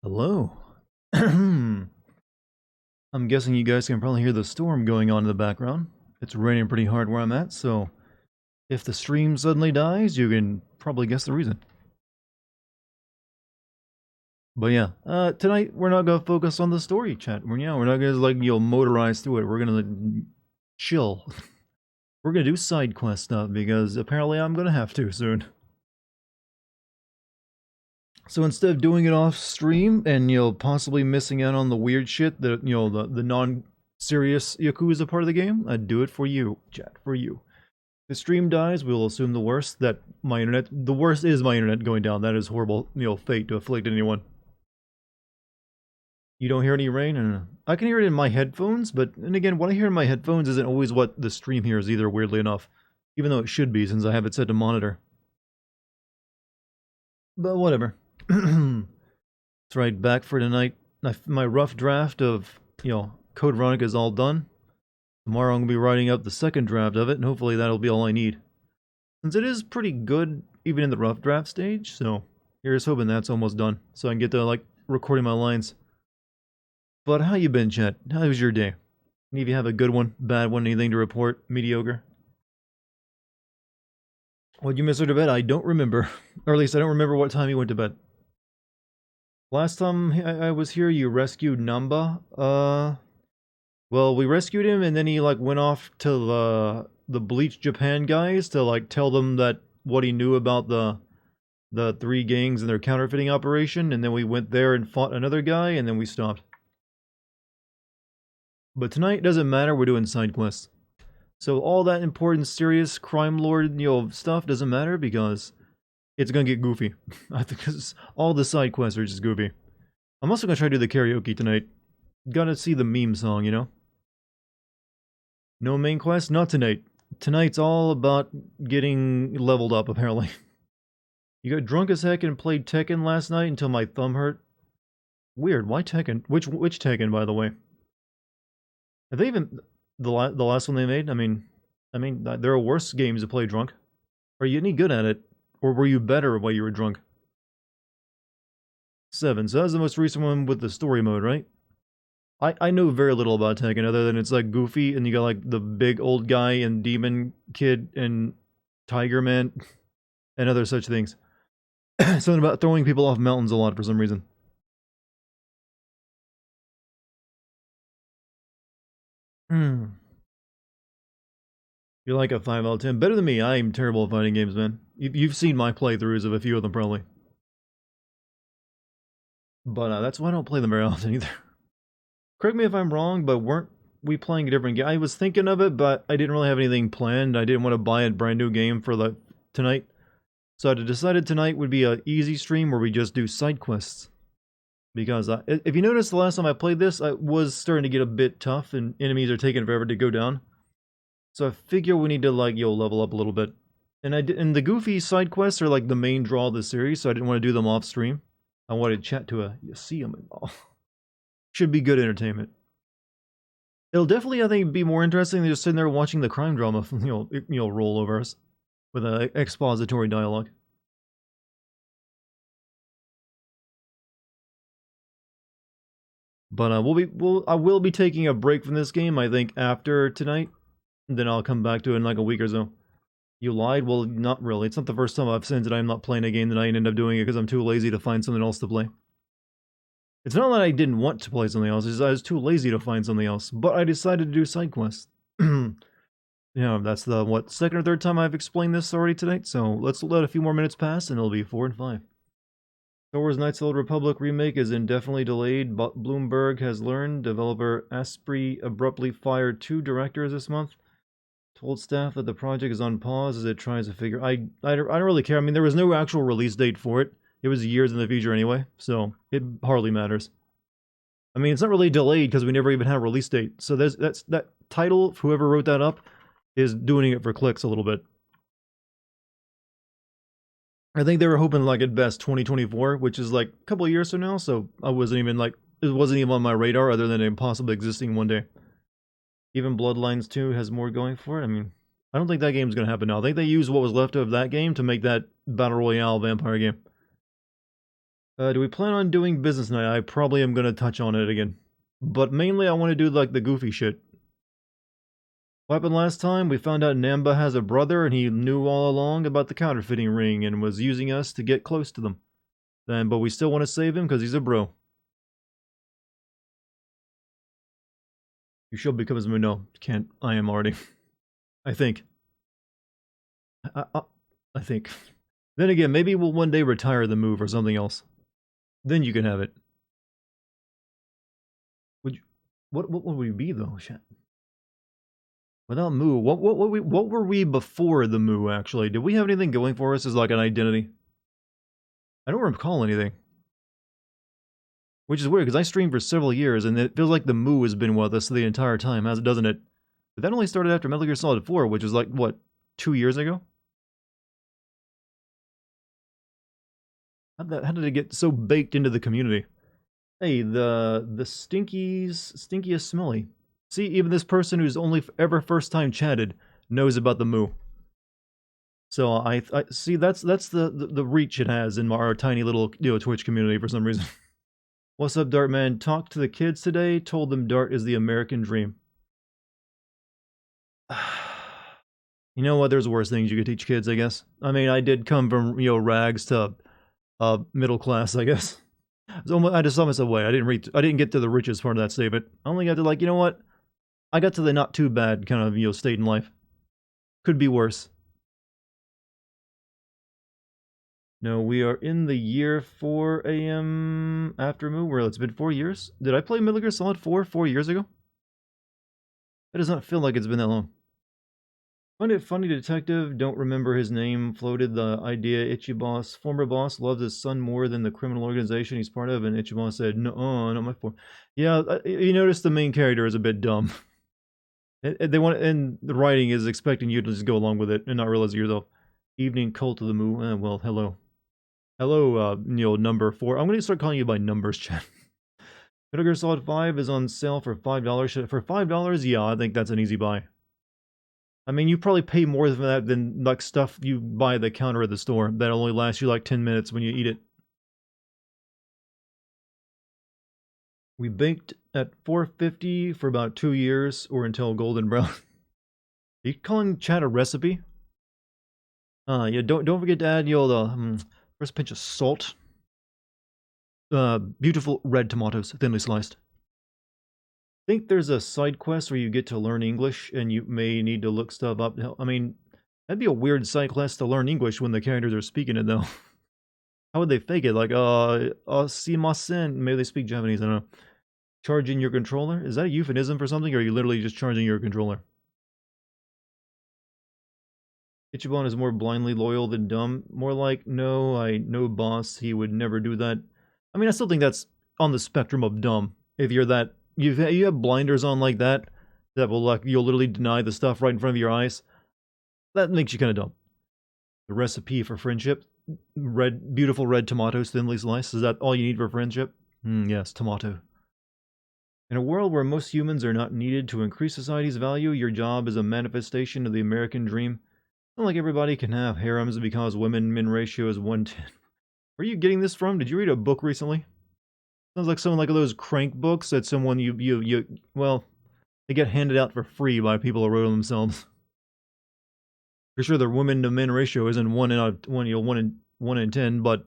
Hello. I'm guessing you guys can probably hear the storm going on in the background. It's raining pretty hard where I'm at, so if the stream suddenly dies, you can probably guess the reason. But yeah, tonight we're not gonna focus on the story, chat. We're not gonna motorize through it. We're gonna chill. We're gonna do side quest stuff because apparently I'm gonna have to soon. So instead of doing it off stream and possibly missing out on the weird shit that the non-serious Yakuza part of the game, I'd do it for you, chat, for you. If the stream dies, we'll assume the worst. The worst is my internet going down. That is horrible, fate to afflict anyone. You don't hear any rain? I can hear it in my headphones, but and again, what I hear in my headphones isn't always what the stream hears either, weirdly enough. Even though it should be, since I have it set to monitor. But whatever. That's right, back for tonight. My rough draft of, Code Veronica is all done. Tomorrow I'm going to be writing up the second draft of it, and hopefully that'll be all I need. Since it is pretty good, even in the rough draft stage, so here's hoping that's almost done, so I can get to, recording my lines. But how you been, chat? How was your day? Any of you have a good one, bad one, anything to report? Mediocre? What'd you miss her to bed? I don't remember. Or at least I don't remember what time you went to bed. Last time I was here, you rescued Namba. Well, we rescued him, and then he, went off to the Bleach Japan guys to, tell them that what he knew about the three gangs and their counterfeiting operation, and then we went there and fought another guy, and then we stopped. But tonight, doesn't matter, we're doing side quests. So all that important, serious crime lord, stuff doesn't matter because it's gonna get goofy. I think all the side quests are just goofy. I'm also gonna try to do the karaoke tonight. Gotta see the meme song, No main quest? Not tonight. Tonight's all about getting leveled up, apparently. You got drunk as heck and played Tekken last night until my thumb hurt? Weird, why Tekken? Which Tekken, by the way? Have they even... The last one they made? I mean, there are worse games to play drunk. Are you any good at it? Or were you better while you were drunk? 7. So that's the most recent one with the story mode, right? I know very little about Tekken other than it's goofy and you got the big old guy and demon kid and tiger man and other such things. Something about throwing people off mountains a lot for some reason. You're like a 5 out of 10. Better than me. I'm terrible at fighting games, man. You've seen my playthroughs of a few of them, probably. But that's why I don't play them very often, either. Correct me if I'm wrong, but weren't we playing a different game? I was thinking of it, but I didn't really have anything planned. I didn't want to buy a brand new game for tonight. So I decided tonight would be an easy stream where we just do side quests. Because if you notice, the last time I played this, I was starting to get a bit tough, and enemies are taking forever to go down. So I figure we need to level up a little bit. And the goofy side quests are the main draw of the series, so I didn't want to do them off stream. I wanted to chat to you see them and all. Should be good entertainment. It'll definitely, I think, be more interesting than just sitting there watching the crime drama, roll over us with an expository dialogue. But I will be taking a break from this game, I think, after tonight. Then I'll come back to it in a week or so. You lied? Well, not really. It's not the first time I've said that I'm not playing a game that I end up doing it because I'm too lazy to find something else to play. It's not that I didn't want to play something else, it's just I was too lazy to find something else. But I decided to do side quests. That's the, second or third time I've explained this already tonight, so let's let a few more minutes pass and it'll be 4 and 5. Star Wars Knights of the Old Republic remake is indefinitely delayed, but Bloomberg has learned. Developer Asprey abruptly fired 2 directors this month. Told staff that the project is on pause as it tries to figure... I don't really care. I mean, there was no actual release date for it. It was years in the future anyway, so it hardly matters. I mean, it's not really delayed because we never even had a release date. So that title, whoever wrote that up, is doing it for clicks a little bit. I think they were hoping at best 2024, which is a couple of years from now, so I wasn't even it wasn't even on my radar other than it possibly existing one day. Even Bloodlines 2 has more going for it. I mean, I don't think that game's gonna happen now. I think they used what was left of that game to make that Battle Royale vampire game. Do we plan on doing business night? I probably am gonna touch on it again. But mainly I want to do like the goofy shit. What happened last time? We found out Namba has a brother and he knew all along about the counterfeiting ring and was using us to get close to them. But we still want to save him because he's a bro. You should become his no. Can't. I am already. I think. I think. Then again, maybe we'll one day retire the move or something else. Then you can have it. Would you, what would we be though? Shit. Without Moo, what were we before the Moo? Actually, did we have anything going for us as like an identity? I don't recall anything. Which is weird because I streamed for several years and it feels like the Moo has been with us the entire time, doesn't it? But that only started after Metal Gear Solid 4, which was like what, 2 years ago? How did it get so baked into the community? Hey, the stinkiest smelly. See, even this person who's only ever first time chatted knows about the Moo. So I see that's the reach it has in our tiny little Twitch community for some reason. What's up, Dart man? Talked to the kids today. Told them Dart is the American dream. You know what? There's worse things you could teach kids, I guess. I mean, I did come from rags to middle class, I guess. I just saw myself away. I didn't get to the richest part of that statement. I only got to like, you know what? I got to the not too bad kind of state in life. Could be worse. No, we are in the year 4 a.m. after Moo. Well, it's been 4 years. Did I play Metal Gear Solid 4 years ago? That does not feel like it's been that long. Find it funny detective, don't remember his name, floated the idea Ichiboss, former boss, loves his son more than the criminal organization he's part of, and Ichiboss said, no, not my form. Yeah, you notice the main character is a bit dumb. And the writing is expecting you to just go along with it and not realize it yourself. Evening cult of the Moo, well, hello. Hello, number 4. I'm going to start calling you by numbers, chat. Metal Gear Solid 5 is on sale for $5. For $5, yeah, I think that's an easy buy. I mean, you probably pay more than that than like stuff you buy at the counter at the store that only lasts you like 10 minutes when you eat it. We baked at 450 for about 2 years or until golden brown. Are you calling chat a recipe? Yeah, don't forget to add the first pinch of salt. Beautiful red tomatoes, thinly sliced. I think there's a side quest where you get to learn English and you may need to look stuff up. I mean, that'd be a weird side quest to learn English when the characters are speaking it, though. How would they fake it? Like, simasen. Maybe they speak Japanese, I don't know. Charging your controller? Is that a euphemism for something, or are you literally just charging your controller? Ichiban is more blindly loyal than dumb. More like, no, I know boss, he would never do that. I mean, I still think that's on the spectrum of dumb. If you're that... You have blinders on like that will like you'll literally deny the stuff right in front of your eyes. That makes you kind of dumb. The recipe for friendship: beautiful red tomatoes, thinly sliced. Is that all you need for friendship? Yes, tomato. In a world where most humans are not needed to increase society's value, your job is a manifestation of the American dream. It's not like everybody can have harems because women-men ratio is 1:10. Where are you getting this from? Did you read a book recently? Sounds like someone like those crank books that someone well, they get handed out for free by people who wrote them themselves. For sure, the women to men ratio isn't 1 in 10, but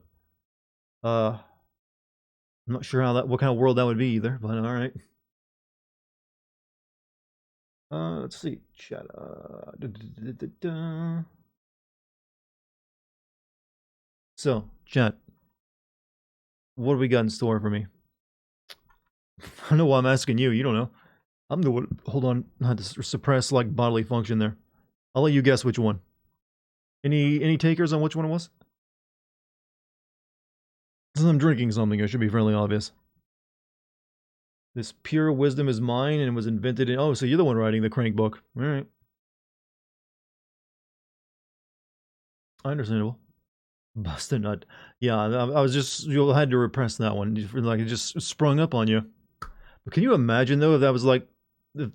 I'm not sure what kind of world that would be either. But all right. Let's see, chat. So, chat. What do we got in store for me? I don't know why I'm asking you. You don't know. I'm the one. Hold on. I had to suppress like bodily function there. I'll let you guess which one. Any takers on which one it was? Since I'm drinking something, it should be fairly obvious. This pure wisdom is mine and was invented in... Oh, so you're the one writing the crank book. Alright. Understandable. Busted nut. Yeah, I was just... You had to repress that one. Like, it just sprung up on you. But can you imagine, though, if that was like... If,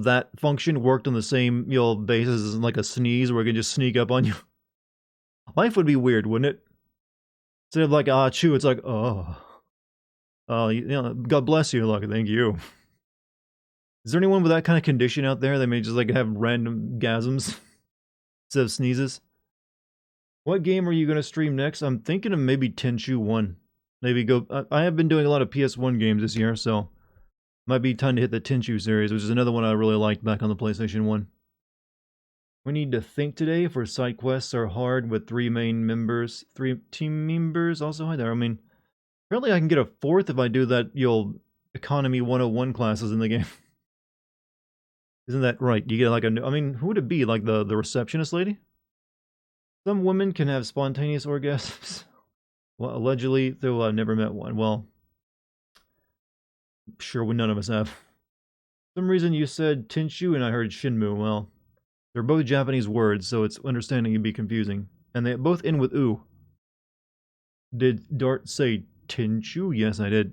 that function worked on the same, basis as like a sneeze where it can just sneak up on you? Life would be weird, wouldn't it? Instead of like, ah, chew, it's like, oh. You know, God bless you, like, thank you. Is there anyone with that kind of condition out there that may just like have random gasms instead of sneezes? What game are you going to stream next? I'm thinking of maybe Tenchu 1. Maybe go... I have been doing a lot of PS1 games this year, so... Might be time to hit the Tenchu series, which is another one I really liked back on the PlayStation 1. We need to think today, for side quests are hard with 3 main members. 3 team members also hide there. I mean, apparently I can get a 4th if I do that, Economy 101 classes in the game. Isn't that right? You get like a... I mean, who would it be? Like the receptionist lady? Some women can have spontaneous orgasms. Well, allegedly, though I've never met one. Well, sure, none of us have. For some reason you said Tinshu and I heard Shinmu. Well, they're both Japanese words, so it's understanding it'd be confusing. And they both end with U. Did Dart say Tinshu? Yes, I did.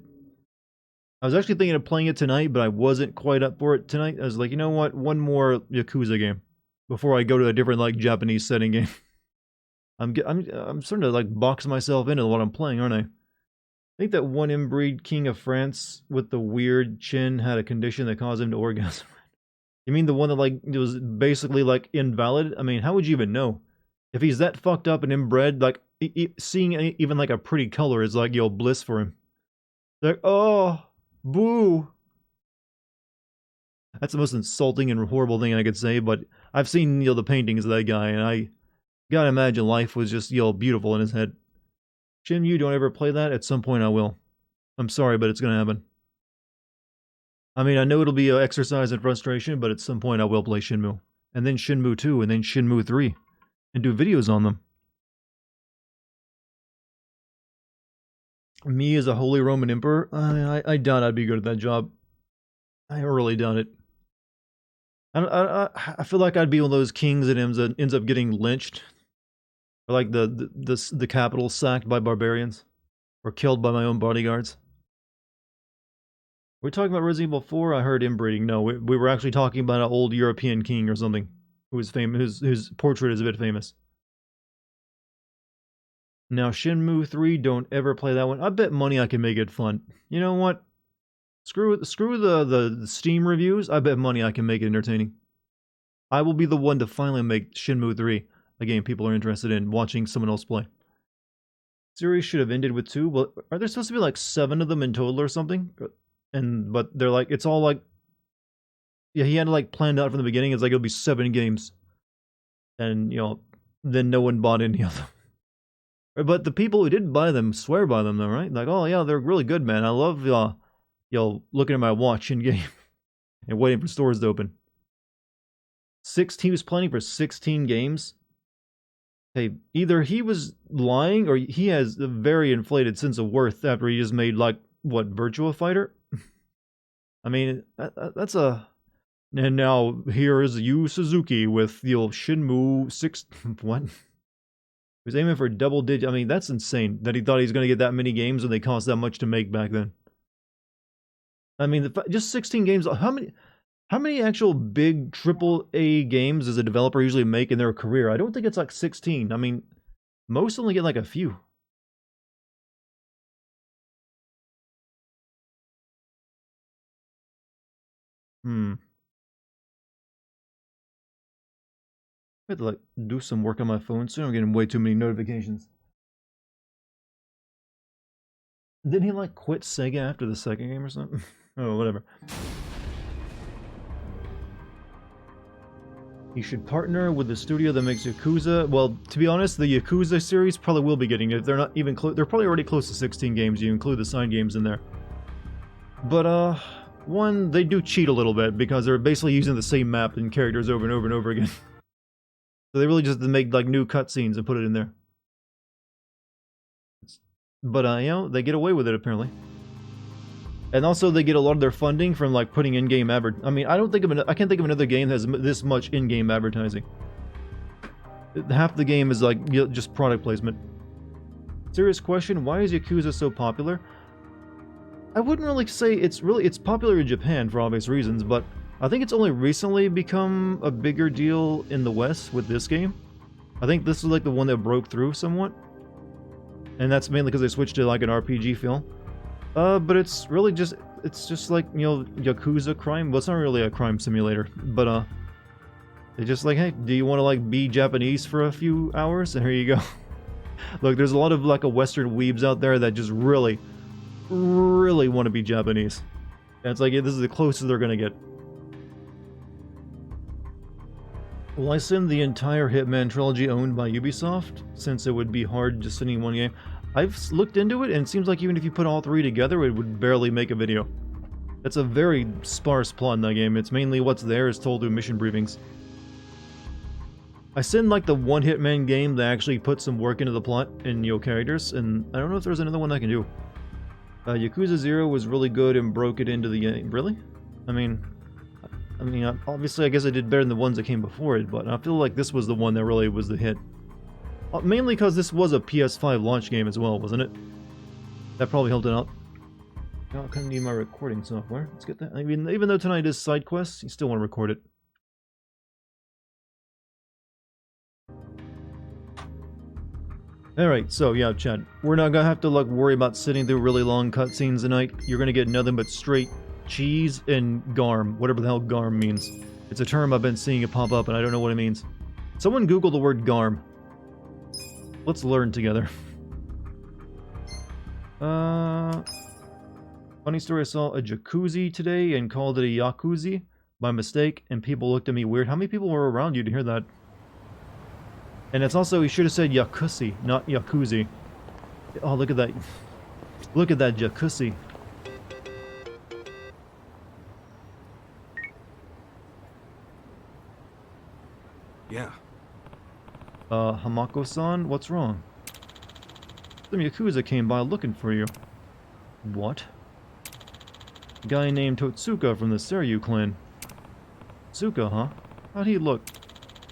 I was actually thinking of playing it tonight, but I wasn't quite up for it tonight. I was like, you know what? One more Yakuza game before I go to a different, like, Japanese setting game. I'm starting to like box myself into what I'm playing, aren't I? I think that one inbreed king of France with the weird chin had a condition that caused him to orgasm. You mean the one that like was basically like invalid? I mean, how would you even know? If he's that fucked up and inbred, like seeing even like a pretty color is like bliss for him. Like, oh, boo. That's the most insulting and horrible thing I could say, but I've seen the paintings of that guy, and I gotta imagine life was just, beautiful in his head. Shinmu, don't ever play that. At some point I will. I'm sorry, but it's gonna happen. I mean, I know it'll be an exercise in frustration, but at some point I will play Shinmu. And then Shinmu 2, and then Shinmu 3. And do videos on them. Me as a Holy Roman Emperor? I doubt I'd be good at that job. I really doubt it. I feel like I'd be one of those kings that ends up getting lynched. Or like the capital sacked by barbarians. Or killed by my own bodyguards. We're talking about Resident Evil 4? I heard inbreeding. No, we were actually talking about an old European king or something. Who was famous, whose portrait is a bit famous. Now Shenmue 3, don't ever play that one. I bet money I can make it fun. You know what? Screw the Steam reviews. I bet money I can make it entertaining. I will be the one to finally make Shenmue 3 a game people are interested in watching someone else play. Series should have ended with 2. Well, are there supposed to be like 7 of them in total or something? But they're like, it's all like, yeah, he had like planned out from the beginning. It's like it'll be 7 games, and then no one bought any of them. But the people who did buy them swear by them, though, right? Like, oh yeah, they're really good, man. I love looking at my watch in game and waiting for stores to open. He was planning for 16 games. Hey, either he was lying or he has a very inflated sense of worth after he just made, like, what, Virtua Fighter? I mean, that's a... And now, here is Yu Suzuki with the old Shenmue 6... What? He was aiming for double digit... I mean, that's insane that he thought he was going to get that many games when they cost that much to make back then. I mean, just 16 games... How many actual big AAA games does a developer usually make in their career? I don't think it's like 16. I mean, most only get like a few. I have to like do some work on my phone soon. I'm getting way too many notifications. Didn't he like quit Sega after the second game or something? Oh, whatever. He should partner with the studio that makes Yakuza. Well, to be honest, the Yakuza series probably will be getting it. They're not even close. They're probably already close to 16 games. You include the signed games in there. But one, they do cheat a little bit because they're basically using the same map and characters over and over and over again. So they really just make like new cutscenes and put it in there. But they get away with it apparently. And also, they get a lot of their funding from like putting in-game I mean, I can't think of another game that has this much in-game advertising. Half the game is like just product placement. Serious question: why is Yakuza so popular? I wouldn't really say it's popular in Japan for obvious reasons, but I think it's only recently become a bigger deal in the West with this game. I think this is like the one that broke through somewhat. and that's mainly because they switched to like an RPG feel. But it's really just, it's just like, you know, Yakuza crime. Well, it's not really a crime simulator, but they're just like, hey, do you want to like be Japanese for a few hours? And here you go. Look, there's a lot of like a Western weebs out there that just really, really want to be Japanese. And it's like, yeah, this is the closest they're gonna get. Will I send the entire Hitman trilogy owned by Ubisoft, since it would be hard just sending one game? I've looked into it, and it seems like even if you put all three together, it would barely make a video. That's a very sparse plot in that game. It's mainly what's there is told through mission briefings. I send like the one Hitman game that actually put some work into the plot and, you know, characters, and I don't know if there's another one I can do. Yakuza 0 was really good and broke it into the game. Really? I mean, obviously I guess I did better than the ones that came before it, but I feel like this was the one that really was the hit. Mainly because this was a PS5 launch game as well, wasn't it? That probably helped it out. Now I kind of need my recording software. Let's get that. I mean, even though tonight is side quests, you still want to record it. Alright, so yeah, Chad. We're not gonna have to like worry about sitting through really long cutscenes tonight. You're gonna get nothing but straight cheese and garm, whatever the hell garm means. It's a term I've been seeing it pop up and I don't know what it means. Someone Google the word garm. Let's learn together. Funny story, I saw a jacuzzi today and called it a Yakuza by mistake, and people looked at me weird. How many people were around you to hear that? And it's also, you should have said Yakuza, not Yakuza. Oh, look at that. Look at that jacuzzi. Yeah. Hamako-san, what's wrong? Some Yakuza came by looking for you. What? A guy named Totsuka from the Seryu clan. Tsuka, huh? How'd he look?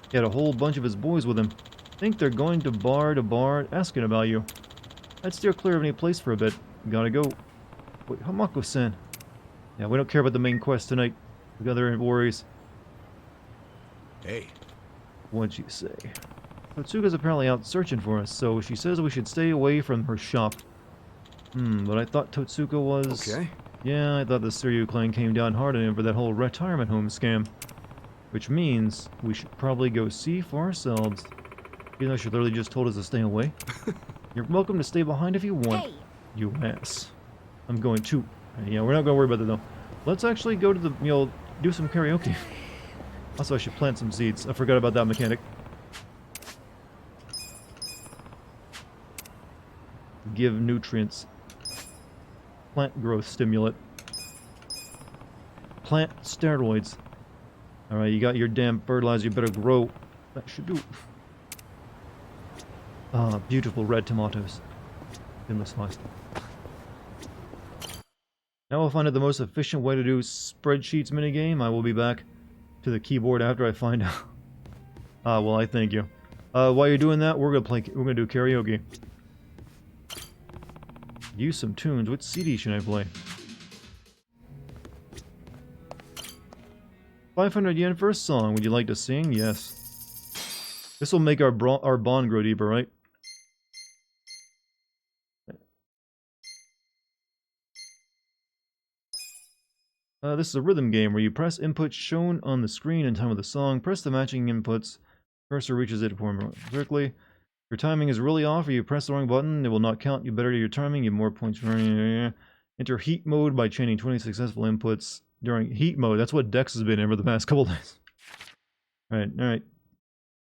He had a whole bunch of his boys with him. Think they're going to bar, asking about you. I'd steer clear of any place for a bit. Gotta go. Wait, Hamako-san. Yeah, we don't care about the main quest tonight. We got other worries. Hey. What'd you say? Totsuka's apparently out searching for us, so she says we should stay away from her shop. But I thought Totsuka was... Okay. Yeah, I thought the Seryu clan came down hard on him for that whole retirement home scam. Which means we should probably go see for ourselves. Even though she literally just told us to stay away. You're welcome to stay behind if you want. Hey. You ass. I'm going to. Yeah, we're not going to worry about that though. Let's actually go to the, you know, do some karaoke. Also, I should plant some seeds. I forgot about that mechanic. Give nutrients. Plant growth stimulant. Plant steroids. Alright, you got your damn fertilizer, you better grow. That should do. Ah, beautiful red tomatoes. Goodness sliced. Now we'll find out the most efficient way to do spreadsheets minigame. I will be back to the keyboard after I find out. Well, I thank you. While you're doing that, we're gonna do karaoke. Use some tunes. Which CD should I play? 500 yen for a song. Would you like to sing? Yes. This will make our bond grow deeper, right? This is a rhythm game where you press inputs shown on the screen in time with the song. Press the matching inputs. Cursor reaches it correctly. Your timing is really off, or you press the wrong button, it will not count. You better do your timing, you have more points for enter heat mode by chaining 20 successful inputs during heat mode. That's what Dex has been in for the past couple days. Alright.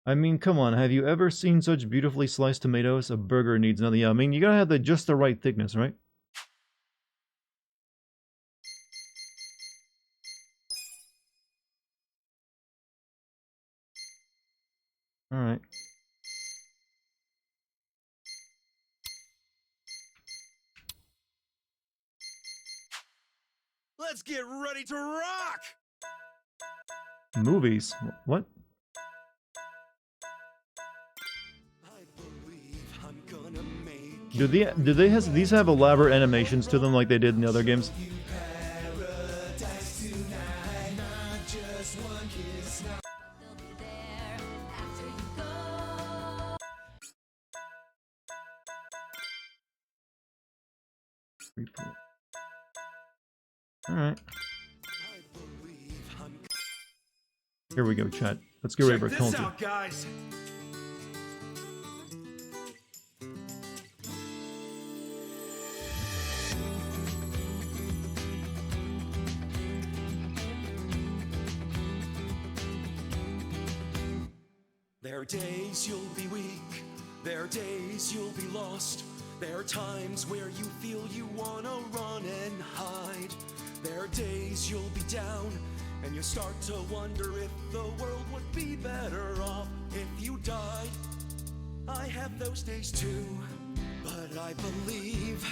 I mean, come on, have you ever seen such beautifully sliced tomatoes? A burger needs nothing. Yeah, I mean, you gotta have just the right thickness, right? Alright. Let's get ready to rock! Movies? What? Do these have elaborate animations to them like they did in the other games? Alright. Here we go, chat. Let's get ready for Check this counter. out, guys. There are days you'll be weak. There are days you'll be lost. There are times where you feel you wanna run and hide. There are days you'll be down, and you start to wonder if the world would be better off if you died. I have those days too, but I believe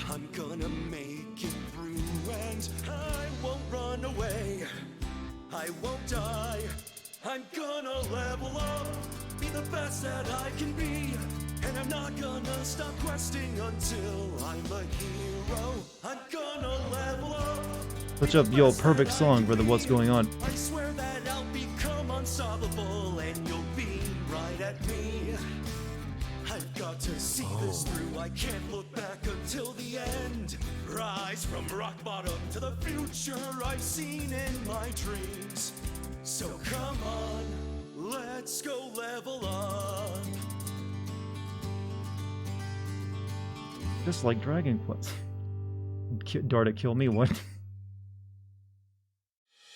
I'm gonna make it through, and I won't run away, I won't die. I'm gonna level up, be the best that I can be, and I'm not gonna stop questing until I'm a hero. I'm gonna level up. Such a perfect song for the what's going on. I swear that I'll become unstoppable, and you'll be right at me. I've got to see this through, I can't look back until the end. Rise from rock bottom to the future I've seen in my dreams. So come on, let's go level up. Just like Dragon Quest. Dartigan kill me, what?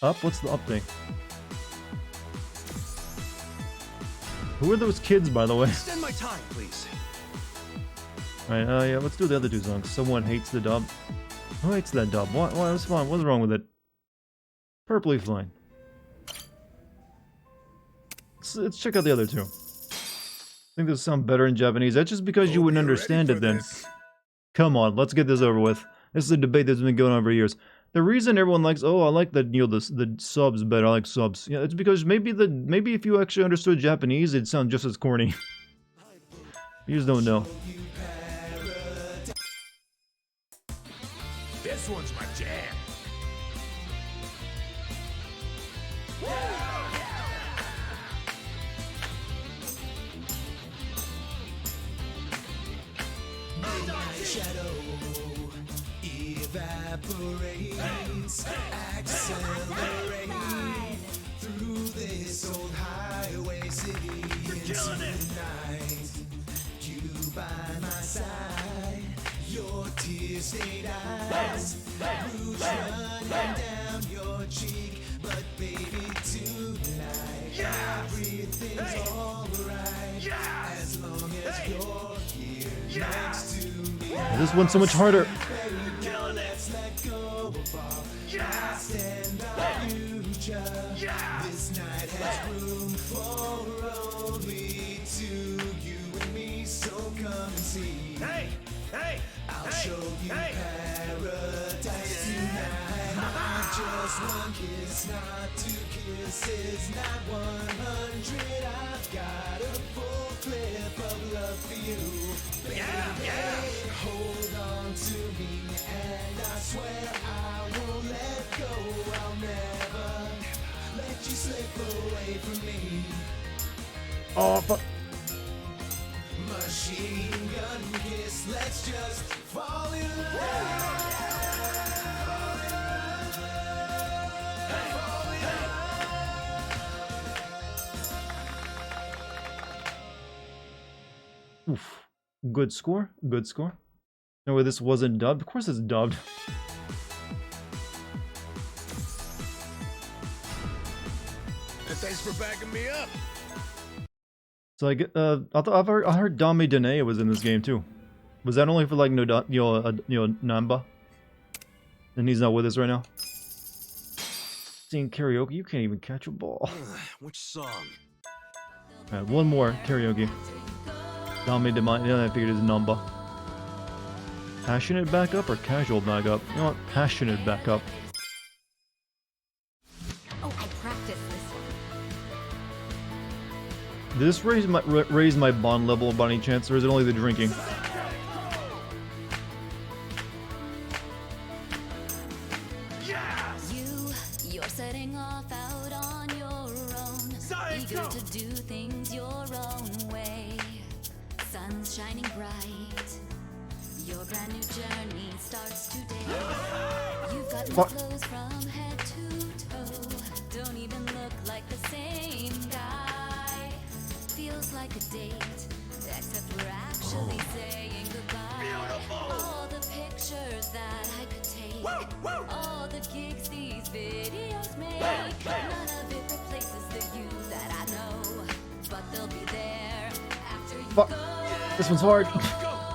Up? What's the up thing? Who are those kids, by the way? Extend my time, please. Alright, yeah, let's do the other two songs. Someone hates the dub. Who hates that dub? What? It's fine. What's wrong with it? Perfectly fine. Let's check out the other two. I think those sound better in Japanese. That's just because you wouldn't understand it then. Come on, let's get this over with. This is a debate that's been going on for years. The reason everyone likes, oh, I like the the subs better. I like subs. Yeah, it's because maybe if you actually understood Japanese, it'd sound just as corny. You just don't know. This one's my jam. Shadow evaporates, accelerate through this old highway city into the night. You by my side, your tear-stained eyes, rouge running down your cheek, but baby tonight everything's alright as long as you're here next to me. This one's so much harder. Let's let go of all past and our future. This night has room for only two, you and me, so come and see. I'll show you paradise tonight. Not just one kiss, not two kisses, not 100. I've got a full clip of love for you. Baby, hold on to me, and I swear I won't let go. I'll never let you slip away from me. Oh, fuck. Machine gun kiss, let's just fall in love. Fall in love. Oof. Good score. Good score. No way this wasn't dubbed. Of course it's dubbed. Thanks for backing me up. So I heard Dame Dene was in this game too. Was that only for like Namba? And he's not with us right now. Sing karaoke, you can't even catch a ball. Which song? Alright, one more karaoke. Dame Dene, yeah, I figured it was Namba. Passionate backup or casual backup? You know what? Passionate backup. Oh, I practiced this one. Did this raise my bond level by any chance, or is it only the drinking? You're setting off out on your own. Science, Eager go! to do things your own way. Sun's shining bright. Your brand new journey starts today. You've got new Fuck. clothes from head to toe. Don't even look like the same guy. Feels like a date, except we're actually saying goodbye. All the pictures that I could take, all the gigs these videos make, none of it replaces the you that I know, but they'll be there after you Fuck. go. This one's hard. Go,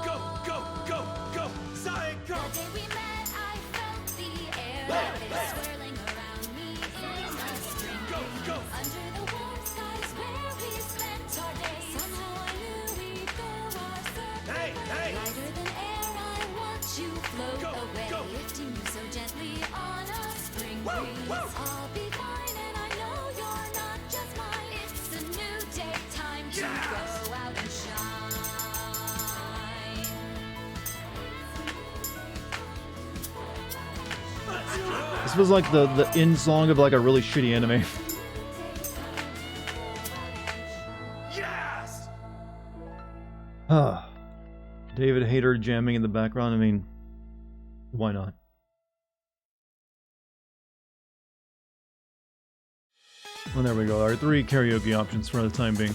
go, go, go, go! Side, go! The day we met, I felt the air like it's swirling around me in a spring Go, go! Under the warm skies where we spent our days. Somehow I knew we'd go our separate Hey, hey! ways. Lighter than air, I watch you float Go, away, go! lifting you so gently on a spring Whoa, breeze. whoa! I'll be fine, and I know you're not just mine. It's a new day, time to Yes! go out and shine. This was like the end song of like a really shitty anime. Yes! Ah, David Hayter jamming in the background. I mean, why not? Well, there we go. Our 3 karaoke options for the time being.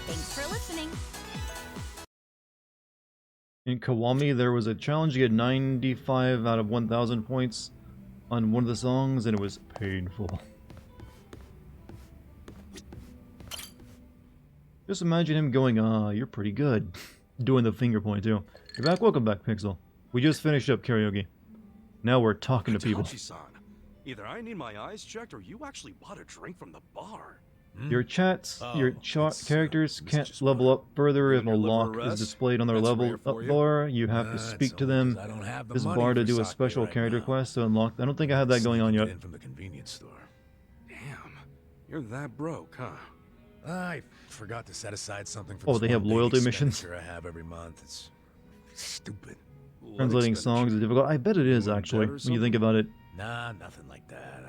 Thanks for listening. In Kiwami, there was a challenge to get 95 out of 1,000 points on one of the songs, and it was painful. Just imagine him going, ah, you're pretty good. Doing the finger point, too. You're back? Welcome back, Pixel. We just finished up karaoke. Now we're talking to people. Tachi-san, either I need my eyes checked or you actually bought a drink from the bar. Your chats, your it's, characters it's can't just level up further if a your liver lock is arrest? displayed on their That's level rare up for you. bar. You have to It's speak to only them. 'cause I don't have the This money bar to for do a sake special right character now. quest to unlock. I don't think I have that going on Sneaking yet. in from the convenience store. Damn, you're that broke, huh? I forgot to set aside something for Oh, this they have one big loyalty missions? expenditure I have every month. It's stupid. What Translating songs is expenditure? difficult. I bet it is, Doing actually, better or when you think something? about it. Nah, nothing like that.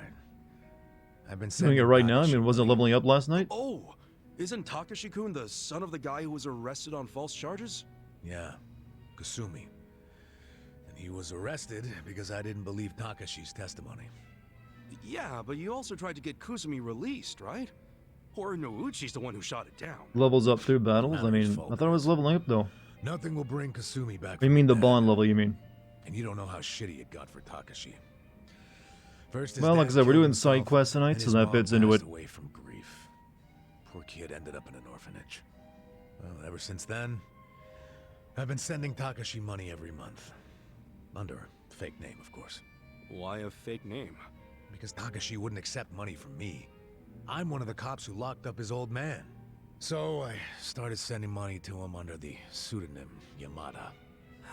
I've been Doing sending it right now? I Takashi mean, wasn't money. leveling up last night? Oh, isn't Takashi-kun the son of the guy who was arrested on false charges? Yeah, Kasumi. And he was arrested because I didn't believe Takashi's testimony. Yeah, but you also tried to get Kusumi released, right? Or Nouchi's the one who shot it down. Levels up through battles? Not I his mean, fault, I thought it was leveling up, though. Nothing will bring Kasumi back. You from mean the dead. bond level, you mean? And you don't know how shitty it got for Takashi. First, his Well, like I dad said, we're killed doing side himself, quests tonight, and so his that mom fits into passed it. away from grief. Poor kid ended up in an orphanage. Well, ever since then, I've been sending Takashi money every month. Under a fake name, of course. Why a fake name? Because Takashi wouldn't accept money from me. I'm one of the cops who locked up his old man. So I started sending money to him under the pseudonym Yamada.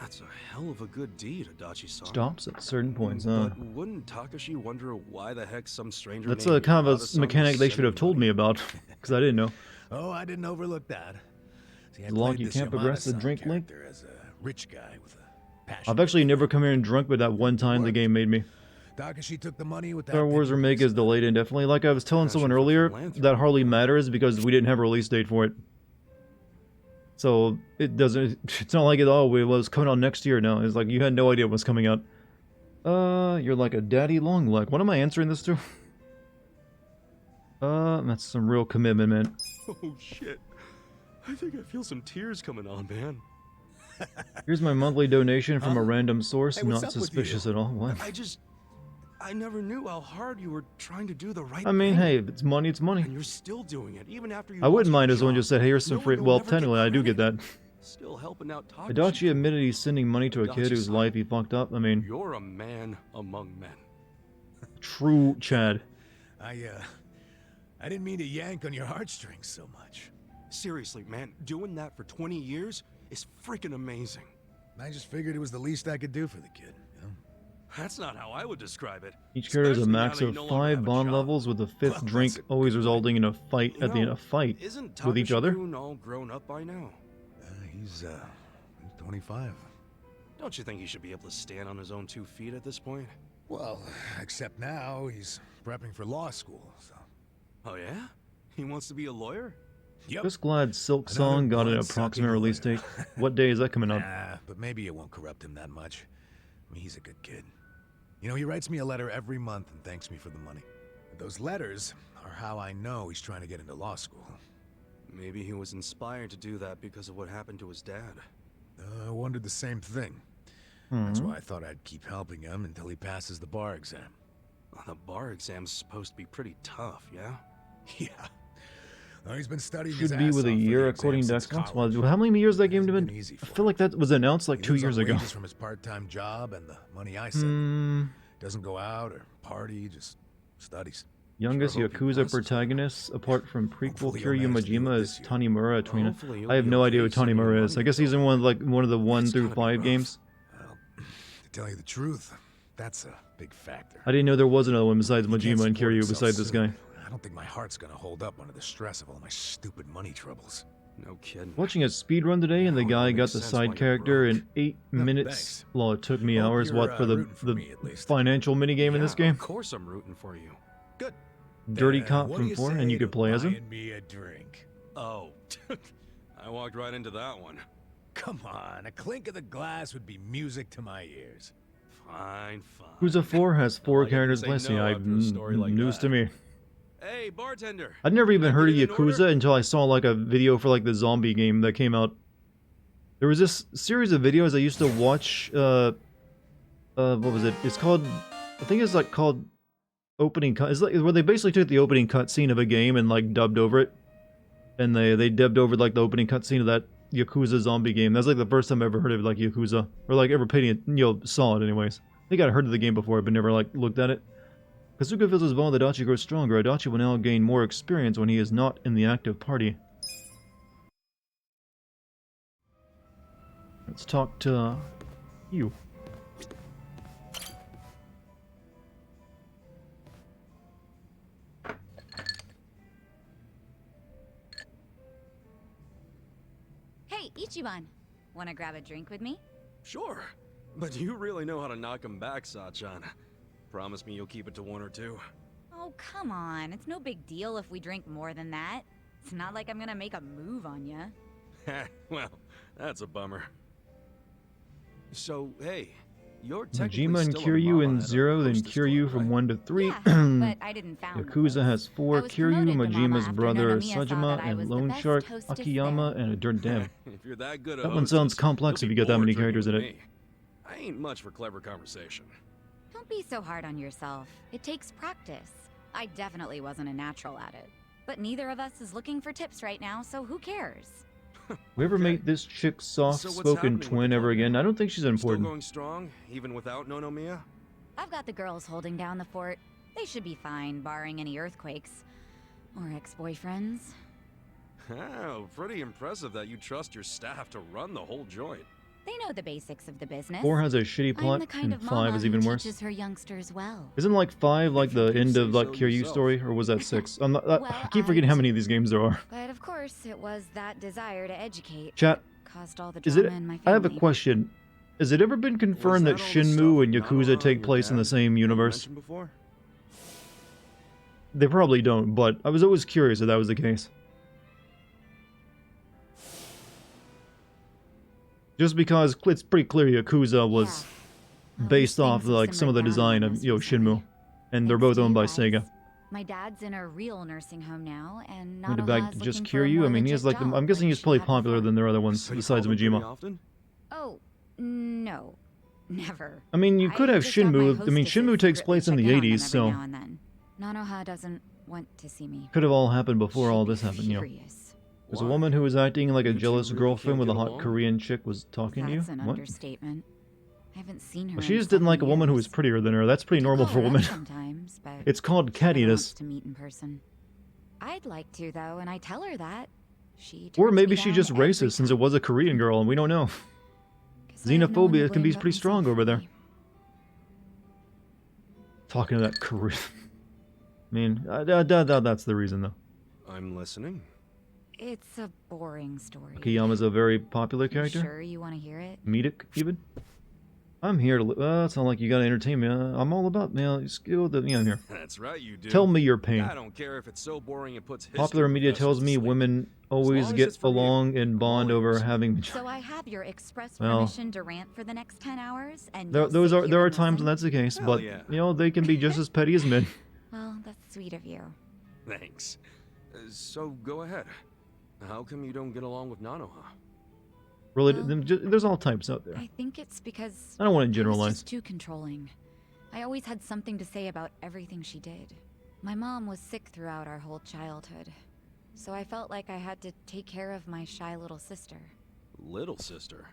That's a hell of a good deed, Adachi-san. Stops at certain points, huh? But wouldn't Takashi wonder why the heck some stranger That's named a kind of Yamada-san a mechanic was they should have sending told me money? about, because I didn't know. Oh, I didn't overlook that. See, I As long played you this can't progress the Yamada-san drink link. character as a rich guy with a passion. I've actually never come here and drunk, but that one time the game made me. Takashi took the money with that Star Wars picture remake is delayed indefinitely. Like I was telling Passion someone for earlier, philanthropy. that hardly matters because we didn't have a release date for it. So it doesn't. It's not like it. Oh, it was coming out next year. No, it's like you had no idea what was coming out. You're like a daddy long leg. What am I answering this to? That's some real commitment, man. Oh shit. I think I feel some tears coming on, man. Here's my monthly donation from a Huh? random source. Hey, what's Not up with suspicious you? at all. What? I never knew how hard you were trying to do the right I mean, thing. hey, if it's money, it's money. And you're still doing it, even after you I wouldn't lost mind your if someone job. just said, hey, here's some No, free. you'll Well, never technically, I do get that. credit. Still helping out Takashi. Adachi admitted he's sending money to a kid whose Adachi-san. life he fucked up. I mean, You're a man among men. true Chad. I didn't mean to yank on your heartstrings so much. Seriously, man, doing that for 20 years is freaking amazing. I just figured it was the least I could do for the kid, you know? That's not how I would describe it. Each character has a Especially now max that you of no longer have 5 a bond job. levels, with the 5th Well, drink that's a always good resulting in a fight You at the end. know, A fight Isn't with each other. Takashi-kun all grown up by now? He's 25. Don't you think he should be able to stand on his own 2 feet at this point? Well, except now he's prepping for law school, so... Oh yeah? He wants to be a lawyer? Yep. Just glad Silk Another Song got an blood-sucking approximate release date. lawyer. What day is that coming out? Nah, but maybe it won't corrupt him that much. I mean, he's a good kid. You know, he writes me a letter every month and thanks me for the money. Those letters are how I know he's trying to get into law school. Maybe he was inspired to do that because of what happened to his dad. I wondered the same thing. That's why I thought I'd keep helping him until he passes the bar exam. Well, the bar exam's supposed to be pretty tough, yeah? Yeah. Oh, he's been studying his Should be ass with a off for the year exam according to since Xbox. college. Well, how many years that game Hasn't been? been easy I for feel him. like that was announced like He 2 lives years on ago. wages from his part-time job and the money I send him. Hmm. Doesn't go out or party, just studies. Youngest Sure hope he Yakuza passes. protagonist, apart from prequel Hopefully he'll Kiryu manage to do it Majima, this is year. Tanimura Twina. Hopefully he'll I have be no okay idea who sending you Tanimura is. money I guess he's in one of the 1 It's through gotta be 5 rough. games. Well, to tell you the truth, that's a big factor. I didn't know there was another one besides He can't Majima and support Kiryu himself besides this soon. guy. I don't think my heart's gonna hold up under the stress of all my stupid money troubles. No kidding. Watching a speedrun today, and the Oh, guy that got makes the sense why side you're character broke. in 8 No, minutes. thanks. Well, it took me Hope hours. you're, What for the rooting for me, at least. financial minigame in this Yeah, game? Of course I'm rooting for you. Good. Dirty Then Cop what from do you 4, and say you could to play as him. buying me a drink? Oh, I walked right into that one. Come on, a clink of the glass would be music to my ears. Fine, fine. Yakuza 4 has 4 Well, I didn't characters say playing. no I after a story like news to that. me. Hey, bartender. I'd never even Can I heard of get an Yakuza order? until I saw like a video for like the zombie game that came out. There was this series of videos I used to watch. What was it? It's called, I think it's like called opening cut. It's like where they basically took the opening cutscene of a game and like dubbed over it, and they dubbed over like the opening cutscene of that Yakuza zombie game. That's like the first time I ever heard of like Yakuza, or like ever paid it, saw it anyways. I think I'd heard of the game before, but never like looked at it. Kazuka feels his bond with Adachi grows stronger. Adachi will now gain more experience when he is not in the active party. Let's talk to you. Hey, Ichiban. Wanna grab a drink with me? Sure. But you really know how to knock him back, Sachan. Promise me you'll keep it to 1 or 2. Oh, come on. It's no big deal if we drink more than that. It's not like I'm gonna make a move on ya. Well, that's a bummer. So, hey, you're technically Majima and still a Kiryu mama in at a 0, then hostess Kiryu club, from right? 1 to 3. Yeah, but I didn't found the Yakuza place. has 4, I was Kiryu, promoted to mama Majima's after brother Nonomiya saw Sajima, that I was and the Lone best Shark, hostess Akiyama, there. and a dirt dam. If you're that good a That one sounds hostess, complex you'll if you be got that bored many drinking characters in with it. me. I ain't much for clever conversation. Don't be so hard on yourself. It takes practice. I definitely wasn't a natural at it. But neither of us is looking for tips right now, so who cares? We ever Okay. make this chick So what's soft-spoken happening with twin the ever club again? now? I don't think she's Still important. going strong, even without Nonomiya? I've got the girls holding down the fort. They should be fine, barring any earthquakes. Or ex-boyfriends. Oh, pretty impressive that you trust your staff to run the whole joint. They know the basics of the business. 4 has a shitty I'm plot, the kind and of 5 mama is who even worse. teaches her youngsters well. Isn't like 5 like If you the do end of say like so Kiryu's yourself. story, or was that 6? I'm not, Well, I keep forgetting how many of these games there are. But of course, it was that desire to educate Chat, that caused all the is drama it? in my I have a family. question. Has it ever been confirmed that Was all the Shinmu stuff and with Yakuza Nanoha take and your place in the dad same that you universe? mentioned before? They probably don't, but I was always curious if that was the case. Just because it's pretty clear Yakuza was Well, based these off things have like some of the simmered down design on of us Shinmu, recently. and they're Thanks both to owned you by guys. Sega. My dad's in a real nursing home now, and Went back to Nanoha's just looking for a Kiryu. more I mean, he has legit like job I'm guessing like he's she probably had popular before. than their other ones So you besides call them pretty Majima. often? Oh, no. Never. I mean, you could have just have my Shinmu. I mean, hostesses Shinmu takes secretly place in check the on them 80s, every so now and then. Nanoha doesn't want to see me. could have all happened before She'd all be this happened. You know, furious. there's a Why? woman who was acting like a You two jealous really girlfriend can't with a get hot along? Korean chick was talking to you. That's an What? understatement. I haven't seen her. Well, she in just didn't 7 like a woman who was years. prettier than her. That's pretty I do normal call for her up women. sometimes, but It's called she never wants cattiness. to meet in person. I'd like to though, and I tell her that. She Or turns maybe me she's down just every racist since it time. was a Korean girl and we don't know. 'Cause I have no one to Xenophobia can be blame but pretty strong myself, over there. really. Talking to that Korean. I mean, that's the reason though. I'm listening. It's a boring story. Akiyama's a very popular You character. sure you want to hear it? Comedic, even. I'm here to. It's not like you gotta entertain me. I'm all about skill. Here. That's right, you do. Tell me your pain. I don't care if it's so boring it puts Popular history media professors tells to me sleep. women long always as get it's from you. along and I'm bond all over yours. having. So I have your express Well, permission to rant for the next 10 hours, and There, you'll those sit are here there are and times when listen? that's the case, Hell but yeah. they can be just as petty as men. Well, that's sweet of you. Thanks. So go ahead. How come you don't get along with Nanoha? Really, Well, there's all types out there. I think it's because I don't want to I was generalize. just too controlling. I always had something to say about everything she did. My mom was sick throughout our whole childhood, so I felt like I had to take care of my shy little sister. Little sister.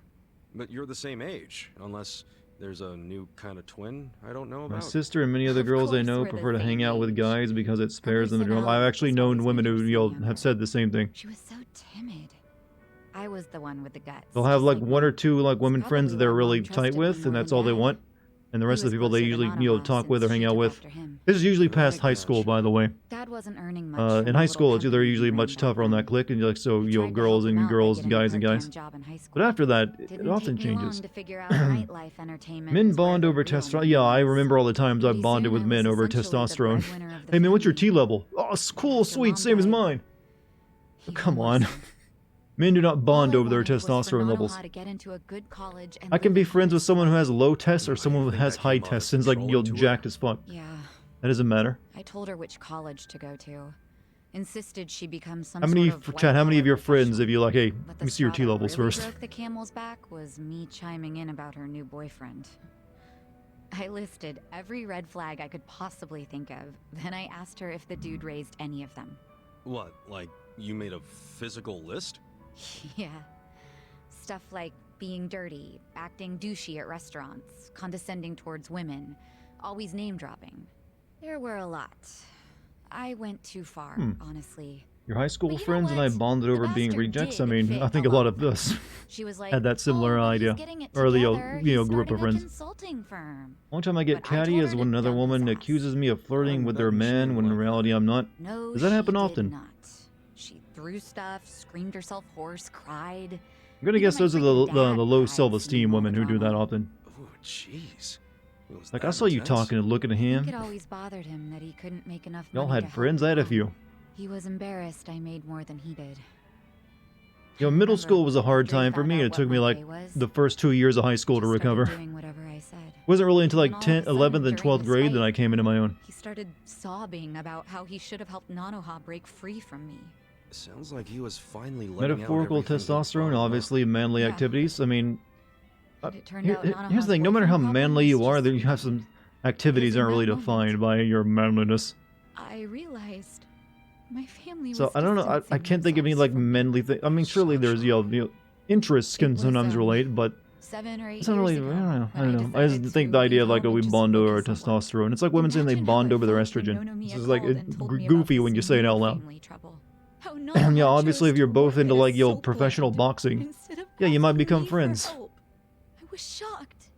But you're the same age, unless there's a new kind of twin I don't know My about. sister and many other Of girls I course know we're the prefer to hang same out with age. guys because it spares them the drama. I've personality actually just known always women made her who seem have younger. said the same thing. She was so timid. I was the one with the guts. They'll have just like like one or Mom. two like women It's friends that probably they're why really Mom tight trusted with, me and more that's than all they Dad. want. And the He rest of was the people they closer to usually Nanoha talk with or since hang she out took with. after him. This is usually I past high gotcha. school, by the way. Dad wasn't earning much. In from high the school, little it's either company he usually ran much back tougher on that then. clique, and so I tried to girls help him and out by girls, getting a guys and guys. part-time job in high school. But after that, it Didn't often take me long changes. to figure out nightlife entertainment Men was where bond the over real testosterone. money Yeah, I was. remember all the times I Pretty bonded soon with I men was over essentially the testosterone. breadwinner of the Hey man, what's your family. T level? Oh, it's cool, After sweet, Mom same as died, mine. Even Come more on. so. Men do not All bond I over their wanted was for testosterone Nanoha levels. to get into a good college and I can live be in friends with peace. someone who has low tests or someone who think has that high came off tests, as since like controlling you're to her? jacked as fuck. Yeah, That doesn't matter. I told her which college to go to. Insisted she become some How many, sort of Chad, how many of your white-collar friends, professional. if you like, hey, But let the me see your straw T that levels really first. broke the camel's back was me chiming in about her new boyfriend. I listed every red flag I could possibly think of. Then I asked her if the dude raised any of them. What, like you made a physical list? Yeah. Stuff like being dirty, acting douchey at restaurants, condescending towards women, always name dropping. There were a lot. I went too far, honestly. Your high school But you know friends and I what? bonded The over being bastard rejects. I did mean, fit I think a lot lot of them. us She was like, had that similar "Oh, well, idea. he's getting it Or the, together. He's group of starting a friends. consulting firm." One time I get But I catty told is her when to another dump woman his ass. accuses me of flirting I'm with their betting she man didn't when in like reality I'm not. No, Does that happen she often? did not. She threw stuff, screamed herself hoarse, cried. I'm gonna Even guess my those are the freaking dad low cried self-esteem seeing all women the who do that drama. often. Ooh, jeez. It was Like, that I saw you intense? talking and looking at I think him. it always bothered him that he couldn't make enough Y'all money had to help friends? his I had a mom. few. He was embarrassed I made more than he did. You know, I middle remember school was a hard after he time for found me, out and it what took me my like pay was, the first 2 years of high school to just started recover. doing whatever I said. Wasn't really until Then like all of 10, a sudden, 11th, and during 12th this grade that fight, I came into my own. He started sobbing about how he should have helped Nanoha break free from me. Sounds like he was finally letting Metaphorical out everything he'd testosterone, bottled up. obviously manly Yeah. activities. I mean, And it turned here- out here's Nanoha's the thing, no matter how boyfriend problem manly you was are, just there you have some activities in aren't really that moment, defined by your manliness. I realized my family So was I don't know, I distancing can't think of any themselves like from me. manly thing. I mean, surely there's, interests can It was, sometimes relate, but 7 or 8 it's not years really, ago, I don't know. when I just decided think to the idea of leave like, home we and just bond over our focus on work. testosterone. It's like women saying they Imagine how bond I over their felt when estrogen. Nonomiya This is like called and told me about goofy this when you say it new out loud. family trouble. How Yeah, Nanoha obviously chose if you're to both work into at a like, soap professional blend boxing, instead of yeah, you might asking become me for friends. help. I was shocked.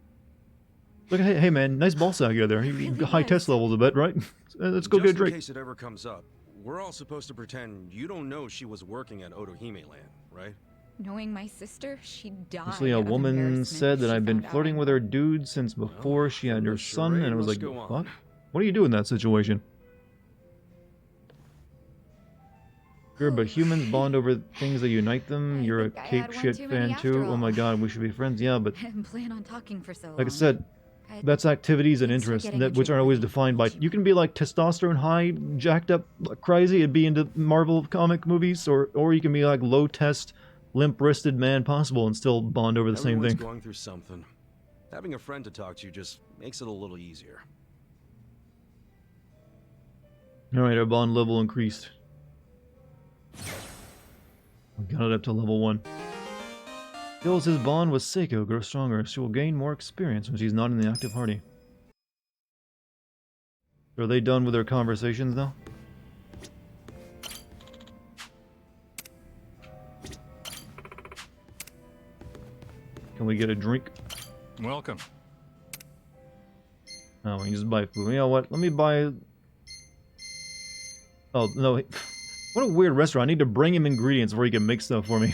Look, hey man, nice ball sack you there. You really got high test was. levels a bit, right? Let's go Just get a in drink. case it ever comes up, we're all supposed to pretend you don't know she was working at Otohime Land, right? Knowing my sister, she died. Actually, a of woman embarrassment said if that she I've been found out flirting I with her dude since before she had then her the son, and charade it was must like, go on. fuck? What do you do in that situation? Sure, but humans bond over things that unite them. I You're a think I Cape had one shit too many fan after too. Oh all. my god, we should be friends. Yeah, but I didn't plan on talking for so long. like I said, I- that's activities and Thanks for interests getting that a which aren't drink always with me, defined by. Ichiro. You can be like testosterone high, jacked up, like crazy, and be into Marvel comic movies, or you can be like low test, limp-wristed man possible and still bond over the same Everyone's thing. going through something. Having a friend to talk to just makes it a little easier. All right, our bond level increased. We got it up to level 1. Feels his bond with Seiko grows stronger. She will gain more experience when she's not in the active party. Are they done with their conversations now? Can we get a drink? Welcome. Oh, we can just buy food. You know what? Let me buy... Oh, no. What a weird restaurant. I need to bring him ingredients before he can make stuff for me.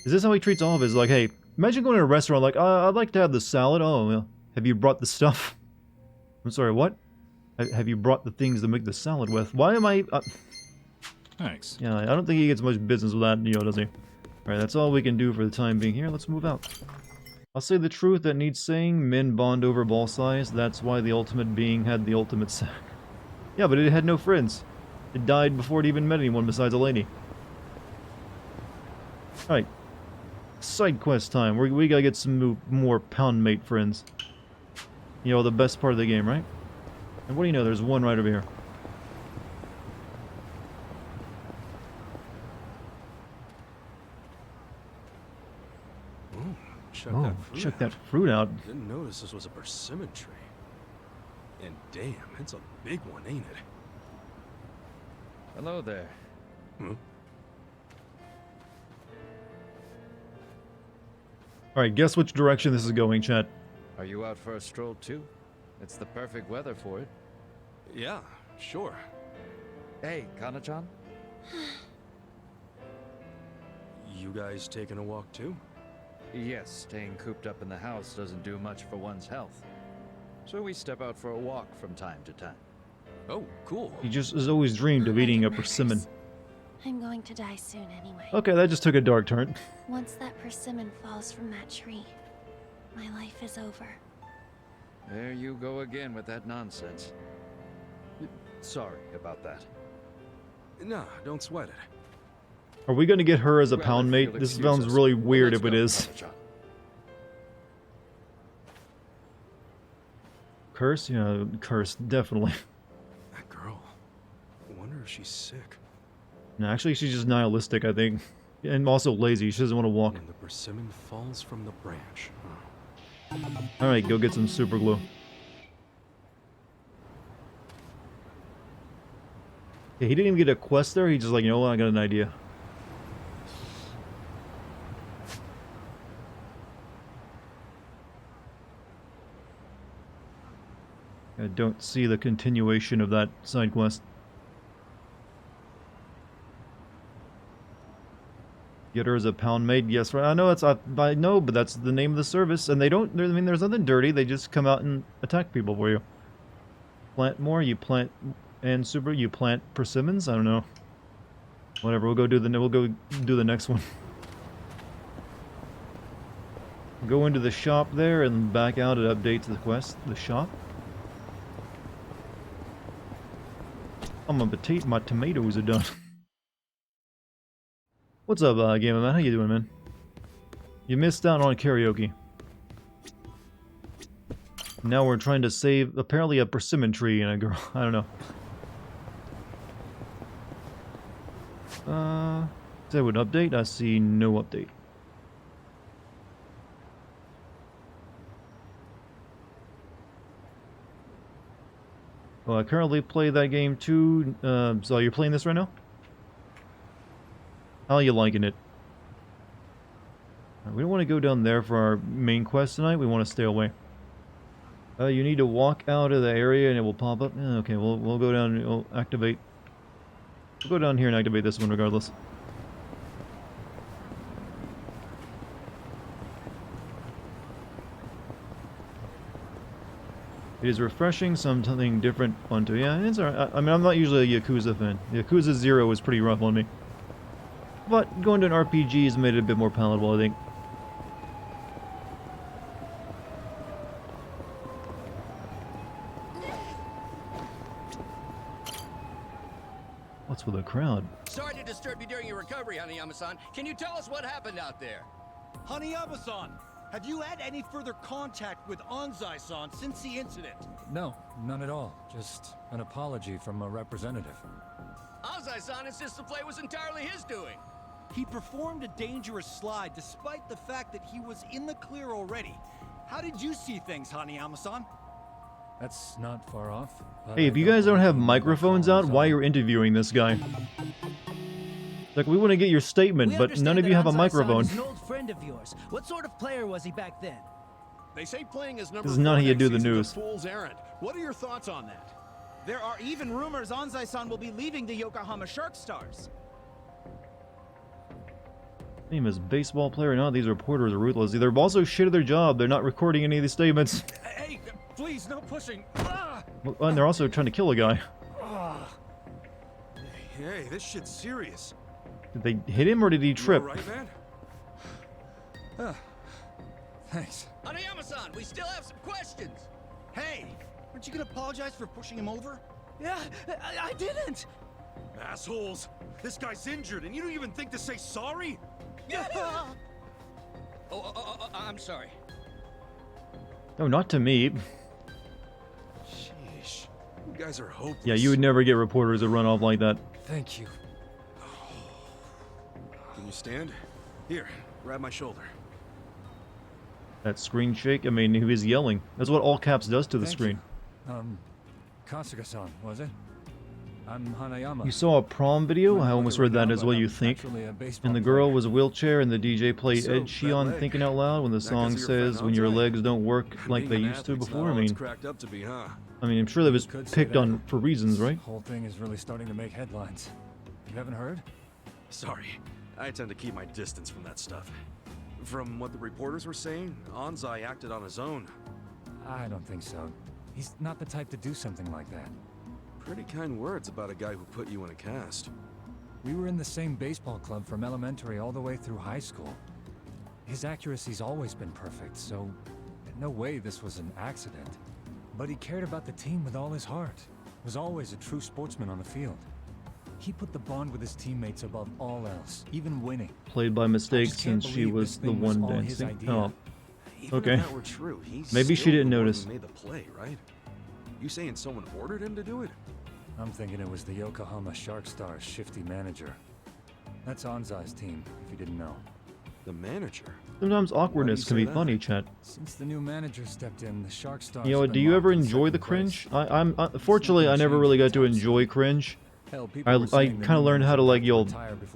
Is this how he treats all of his? Like, hey, Imagine going to a restaurant like, I'd like to have the salad. Oh, well, have you brought the stuff? I'm sorry, what? Have you brought the things to make the salad with? Why am I... Thanks. Yeah, I don't think he gets much business with that, does he? Alright, that's all we can do for the time being here. Let's move out. I'll say the truth that needs saying. Men bond over ball size. That's why the ultimate being had the ultimate sack. Yeah, but it had no friends. It died before it even met anyone besides a lady. Alright. Side quest time. We gotta get some more pound mate friends. The best part of the game, right? And what do you know? There's one right over here. Check that fruit out. Didn't notice this was a persimmon tree. And damn, it's a big one, ain't it? Hello there. Alright, guess which direction this is going, chat. Are you out for a stroll too? It's the perfect weather for it. Yeah, sure. Hey, Kana-chan? You guys taking a walk too? Yes, staying cooped up in the house doesn't do much for one's health. So we step out for a walk from time to time. Oh, cool. He just has always dreamed of eating a persimmon. I'm going to die soon anyway. Okay, that just took a dark turn. Once that persimmon falls from that tree, my life is over. There you go again with that nonsense. Sorry about that. Nah, don't sweat it. Are we gonna get her as a Well, pound if mate? you'll This excuse sounds us, really weird let's if it go, is. Kana-chan. Curse? Yeah, curse, definitely. That girl. I wonder if she's sick. No, actually, she's just nihilistic, I think. And also lazy. She doesn't want to walk. When the persimmon falls from the branch. Alright, go get some super glue. Yeah, he didn't even get a quest there. He's just like, you know what, I got an idea. I don't see the continuation of that side quest. Get her as a pound maid. Yes, right. I know I know, but that's the name of the service, and they don't. I mean, there's nothing dirty. They just come out and attack people for you. Plant more. You plant and super. You plant persimmons. I don't know. Whatever. We'll go do the next one. Go into the shop there and back out. It updates the quest. The shop. Oh, my tomatoes are done. What's up, Gamer Man? How you doing, man? You missed out on karaoke. Now we're trying to save, apparently, a persimmon tree and a girl. I don't know. Is that an update? I see no update. Well, I currently play that game too. So you're playing this right now? How are you liking it? We don't want to go down there for our main quest tonight. We want to stay away. You need to walk out of the area and it will pop up. Okay, we'll go down and we'll activate. We'll go down here and activate this one regardless. It is refreshing, something different, fun too. Yeah, it's alright. I mean, I'm not usually a Yakuza fan. Yakuza 0 was pretty rough on me. But going to an RPG has made it a bit more palatable, I think. What's with the crowd? Sorry to disturb you during your recovery, Hanayama-san. Can you tell us what happened out there? Hanayama-san, have you had any further contact with Anzai-san since the incident? No, none at all. Just an apology from a representative. Anzai-san insists the play was entirely his doing. He performed a dangerous slide despite the fact that he was in the clear already. How did you see things, Hanayama-san? That's not far off. Hey, if you guys don't have microphones out, why you're interviewing this guy? Like, we want to get your statement, but none of you have a microphone. He's an old friend of yours. What sort of player was he back then? They say playing as number This is not how you do the season's a news. fool's errand. What are your thoughts on that? There are even rumors Anzai-san will be leaving the Yokohama Shark Stars. Famous baseball player. No, these reporters are ruthless. They're also shit at their job. They're not recording any of these statements. Hey, please, no pushing. Ah! Well, and they're also trying to kill a guy. Ah. Hey, this shit's serious. Did they hit him or did he trip? You all right, man? Thanks. Hanayama-san, we still have some questions. Hey, aren't you gonna apologize for pushing him over? Yeah, I didn't! Assholes! This guy's injured and you don't even think to say sorry? I'm sorry. No, not to me. Sheesh. You guys are hopeless. Yeah, you would never get reporters to run off like that. Thank you. Can you stand? Here, grab my shoulder. That screen shake, I mean, he was yelling. That's what all caps does to the screen. Kasuga-san, was it? I'm Hanayama. You saw a prom video? I almost read that as what you think. And the girl was a wheelchair and the DJ played Ed Sheeran Thinking Out Loud when the song says when your legs don't work like they used to before. I mean, I'm sure that was picked on for reasons, right? The whole thing is really starting to make headlines. You haven't heard? Sorry, I tend to keep my distance from that stuff. From what the reporters were saying, Anzai acted on his own. I don't think so. He's not the type to do something like that. Pretty kind words about a guy who put you in a cast. We were in the same baseball club from elementary all the way through high school. His accuracy's always been perfect, so no way this was an accident. But he cared about the team with all his heart. Was always a true sportsman on the field. He put the bond with his teammates above all else, even winning. Played by mistake since she was the one dancing. Oh, okay. If that were true, he's maybe she still didn't the one notice. who made the play, right? You saying someone ordered him to do it? I'm thinking it was the Yokohama Shark Stars' shifty manager. That's Anzai's team, if you didn't know. The manager? Sometimes awkwardness can be funny, chat. Since the new manager stepped in, the Shark Stars. You know, do you ever enjoy the cringe? Fortunately, I never really got to enjoy cringe. I kind of learned how to, like,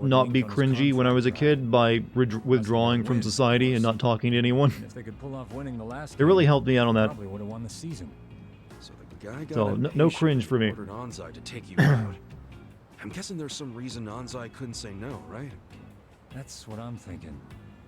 not be cringy when I was a kid by withdrawing from society and not talking to anyone. If they could pull off winning the last It really helped me out on that. probably would have won the season. So the guy got So, no cringe for me. ordered Anzai to take you out. I'm guessing there's some reason Anzai couldn't say no, right? That's what I'm thinking.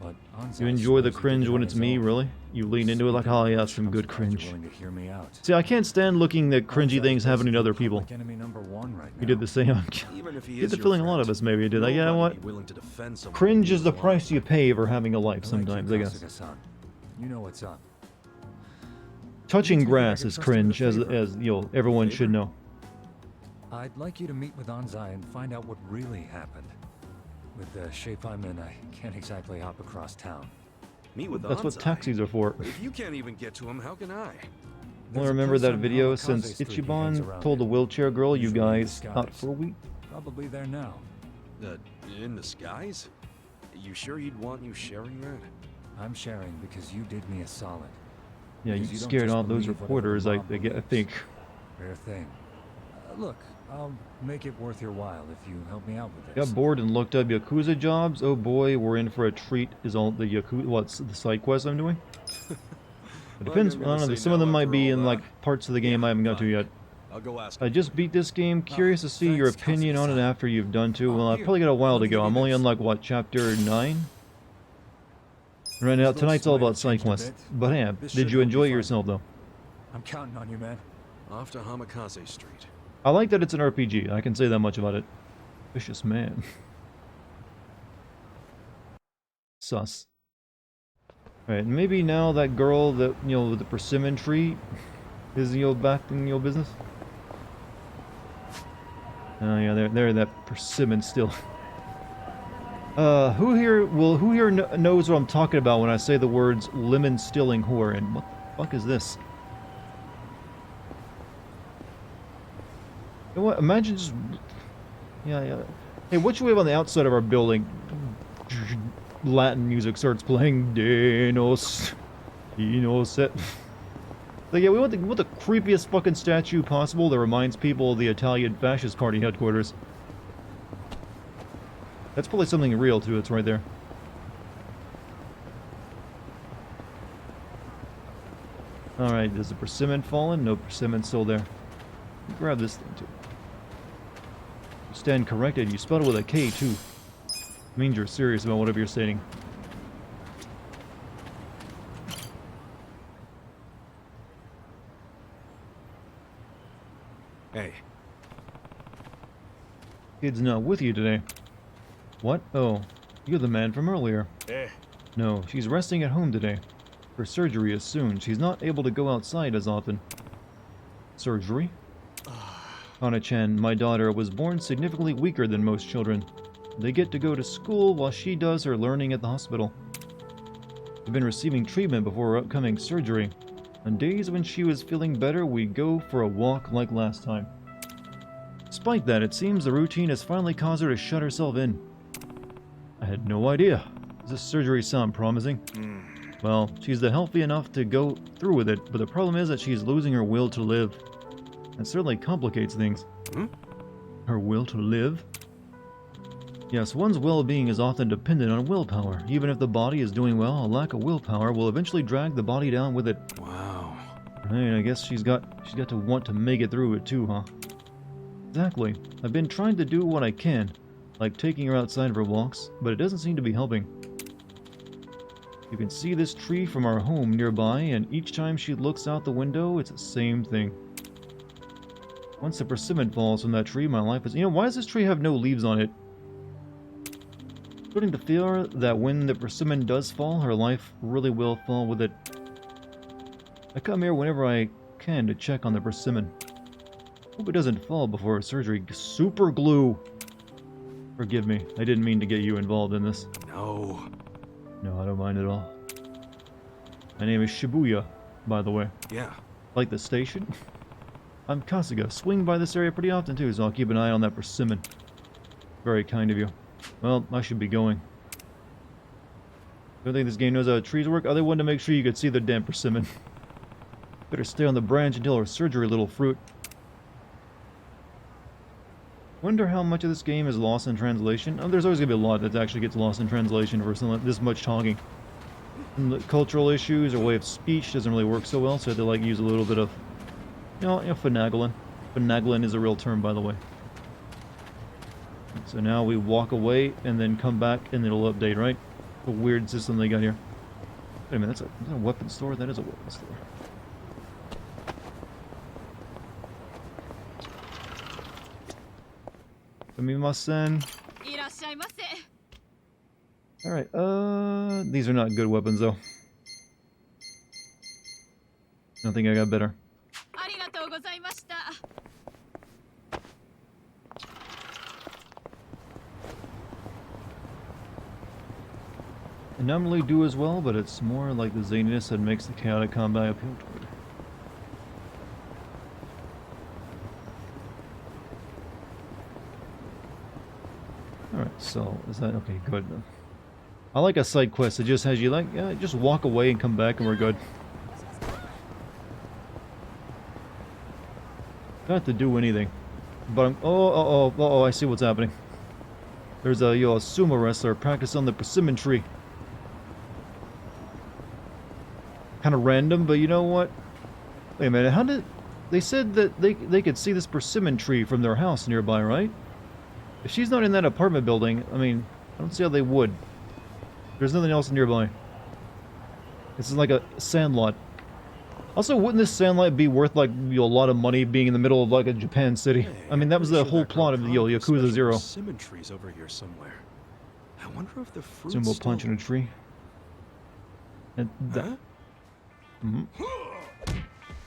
But You enjoy the cringe when it's me, really? You lean into it like, oh yeah, some good cringe. willing to hear me out. See, I can't stand looking at cringy things happening to other people. Enemy number one right You did the same. Even if he Get is the your feeling a lot friend, of us maybe did. Like, you know what? nobody willing to defend someone Cringe who is the belongs. price you pay for having a life I like you, sometimes, I guess. Kasuga-san. You know what's up. Touching grass is cringe, as everyone should know. I'd like you to meet with Anzai and find out what really happened. With the shape I'm in, I can't exactly hop across town. Meet with That's what Anzai. taxis are for. But if you can't even get to him, how can I? Well, remember that video since Ichiban told the wheelchair girl you guys out for a week? Probably there now. In the skies? You sure he'd want you sharing that? I'm sharing because you did me a solid. Yeah, you Because don't scared just off those believe whatever reporters, the I mob believes. think. Rare thing. Look, I'll make it worth your while if you help me out with this. Got bored and looked up Yakuza jobs. Oh boy, we're in for a treat. Is all the Yakuza... What's the side quest I'm doing? It depends. I don't know. Some of them might be in, like, parts of the game I haven't got to yet. I'll go ask I just beat this game. Curious to see your opinion on it after you've done too. Well, I've probably got a while to go. I'm only on, like, what, chapter 9? Right now, tonight's all about side quests. But yeah, did you enjoy yourself, though? I'm counting on you, man. Off to Hamikaze Street. I like that it's an RPG. I can say that much about it. Vicious man. Sus. Alright, maybe now that girl that, with the persimmon tree is, back in, business? Oh yeah, there that persimmon still. Who here knows what I'm talking about when I say the words lemon stilling whore, and what the fuck is this? You know what? Imagine just... Yeah. Hey, what should we have on the outside of our building? Latin music starts playing. Dinos. Set. Like, yeah, we want the creepiest fucking statue possible that reminds people of the Italian Fascist Party headquarters. That's probably something real, too. It's right there. Alright, is the persimmon fallen? No, persimmon still there. Grab this thing, too. You stand corrected. You spelled it with a K, too. It means you're serious about whatever you're stating. Hey. Kid's not with you today. What? Oh, you're the man from earlier. Eh. No, she's resting at home today. Her surgery is soon. She's not able to go outside as often. Surgery? Hana-chan, my daughter, was born significantly weaker than most children. They get to go to school while she does her learning at the hospital. She's been receiving treatment before her upcoming surgery. On days when she was feeling better, we go for a walk like last time. Despite that, it seems the routine has finally caused her to shut herself in. I had no idea. Does this surgery sound promising? Well, she's healthy enough to go through with it, but the problem is that she's losing her will to live. It certainly complicates things. Her will to live? Yes, one's well-being is often dependent on willpower. Even if the body is doing well, a lack of willpower will eventually drag the body down with it. Wow. I mean, I guess she's got to want to make it through it too, huh? Exactly. I've been trying to do what I can, like taking her outside for walks, but it doesn't seem to be helping. You can see this tree from our home nearby, and each time she looks out the window, it's the same thing. Once the persimmon falls from that tree, my life is... You know, why does this tree have no leaves on it? Starting to feel that when the persimmon does fall, her life really will fall with it. I come here whenever I can to check on the persimmon. Hope it doesn't fall before her surgery. Super glue! Forgive me, I didn't mean to get you involved in this. No. No, I don't mind at all. My name is Shibuya, by the way. Yeah. Like the station? I'm Kasuga. Swing by this area pretty often too, so I'll keep an eye on that persimmon. Very kind of you. Well, I should be going. Don't think this game knows how trees work. Other one to make sure you could see the damn persimmon. Better stay on the branch until her surgery, little fruit. Wonder how much of this game is lost in translation. Oh, there's always gonna be a lot that actually gets lost in translation for this much talking. And the cultural issues or way of speech doesn't really work so well, so I have to like use a little bit of, you know, finagling. Finagling is a real term, by the way. So now we walk away and then come back and it'll update, right? A weird system they got here. Wait a minute, is that a weapon store? That is a weapon store. Sumimasen. Alright, these are not good weapons though. I think I got better. I normally do as well, but it's more like the zaniness that makes the chaotic combat appeal toward. Alright, so is that okay? Good. I like a side quest that just has you like, yeah, just walk away and come back and we're good. Don't have to do anything. But I'm, oh, I see what's happening. There's a sumo wrestler practicing on the persimmon tree. Kind of random, but you know what? Wait a minute, how did... They said that they could see this persimmon tree from their house nearby, right? If she's not in that apartment building, I mean, I don't see how they would. There's nothing else nearby. This is like a sandlot. Also, wouldn't this sandlot be worth like a lot of money being in the middle of like a Japan city? Hey, I mean, that was the whole plot of the Yakuza 0. Persimmon trees over here somewhere. I wonder if the fruits Sumo still... punch in a tree. And that.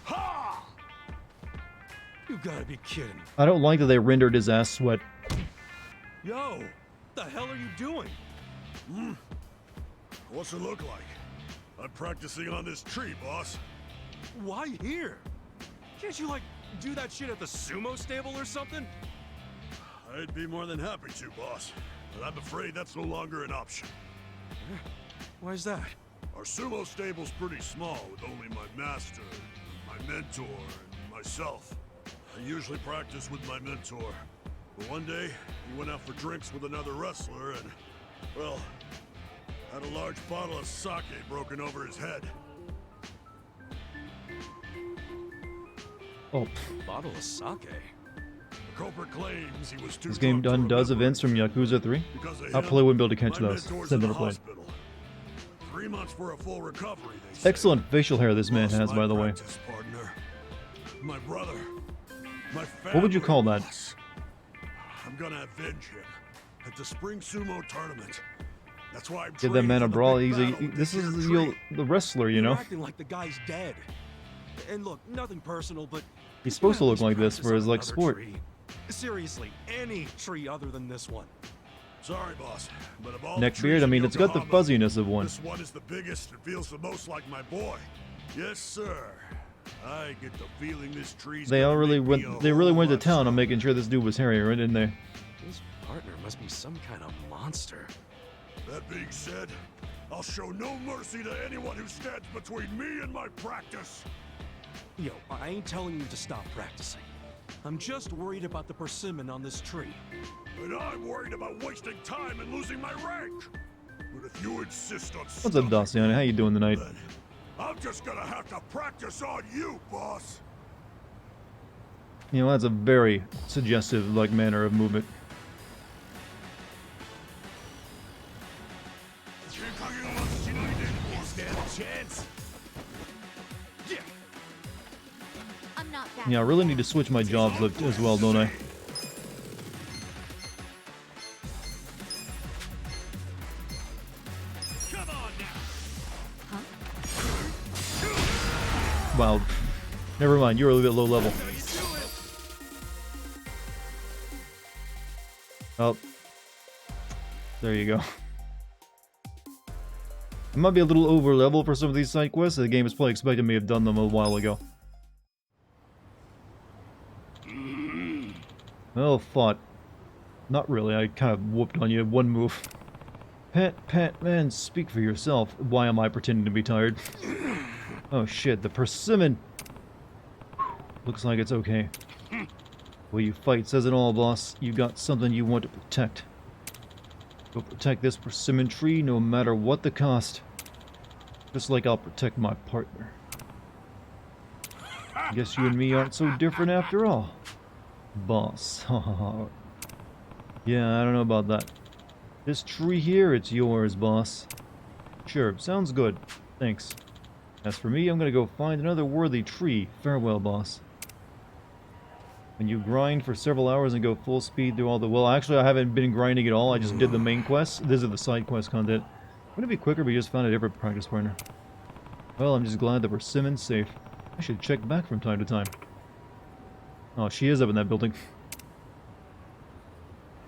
Huh? You gotta be kidding. I don't like that they rendered his ass sweat. Yo, what the hell are you doing? What's it look like? I'm practicing on this tree, boss. Why here? Can't you, like, do that shit at the sumo stable or something? I'd be more than happy to, boss. But I'm afraid that's no longer an option. Why is that? Our sumo stable's pretty small, with only my master, my mentor, and myself. I usually practice with my mentor. But one day, he went out for drinks with another wrestler and, well, had a large bottle of sake broken over his head. Oh. Bottle of sake? Cooper claims he was too This game drunk to does remember events from Yakuza 3. because of I him, probably wouldn't be able to catch my those. mentor's I've in the never played. hospital. 3 months for a full recovery, they say. Excellent facial hair this man Lost has, my by the way. practice partner, my brother, my family. What would you call that? I'm gonna avenge him at the spring sumo tournament. That's why I'm Give that training man for a the brawl. big He's battle with this this is here the, tree. the wrestler, you know. You're acting like the guy's dead. And look, nothing personal, but He's supposed to you look at like least this for his practice like on another sport. tree. Seriously, any tree other than this one. Sorry, boss, but of all Neck the beard, trees I in mean, it's got the Yokohama, fuzziness of one. This one is the biggest and feels the most like my boy. Yes, sir. I get the feeling this tree's They gonna really make me went. a They really whole went to lot town on stronger. making sure this dude was hairy, right? Didn't they? His partner must be some kind of monster. That being said, I'll show no mercy to anyone who stands between me and my practice. Yo, I ain't telling you to stop practicing. I'm just worried about the persimmon on this tree. And I'm worried about wasting time and losing my rank. But if you insist on What's up, stopping Dartigan? How you doing tonight? then I'm just gonna have to practice on you, boss. You know, that's a very suggestive like manner of movement. Stand a chance. I'm not that. Yeah, I really need to switch my jobs up as well, don't I? Come on now. Wow. Never mind. You're a little bit low level. Oh. There you go. I might be a little over level for some of these side quests. The game is probably expecting me to have done them a while ago. Well fought. Not really. I kind of whooped on you. One move. Pat, man, speak for yourself. Why am I pretending to be tired? Oh shit, the persimmon. Looks like it's okay. Will you fight says it all, boss. You got something you want to protect. Go protect this persimmon tree no matter what the cost. Just like I'll protect my partner. Guess you and me aren't so different after all. Boss. Yeah, I don't know about that. This tree here, it's yours, boss. Sure, sounds good. Thanks. As for me, I'm gonna go find another worthy tree. Farewell, boss. When you grind for several hours and go full speed through all the... Well, actually, I haven't been grinding at all. I just did the main quests. This is the side quest content. Wouldn't it be quicker if we just found a different practice partner? Well, I'm just glad the persimmon's safe. I should check back from time to time. Oh, she is up in that building.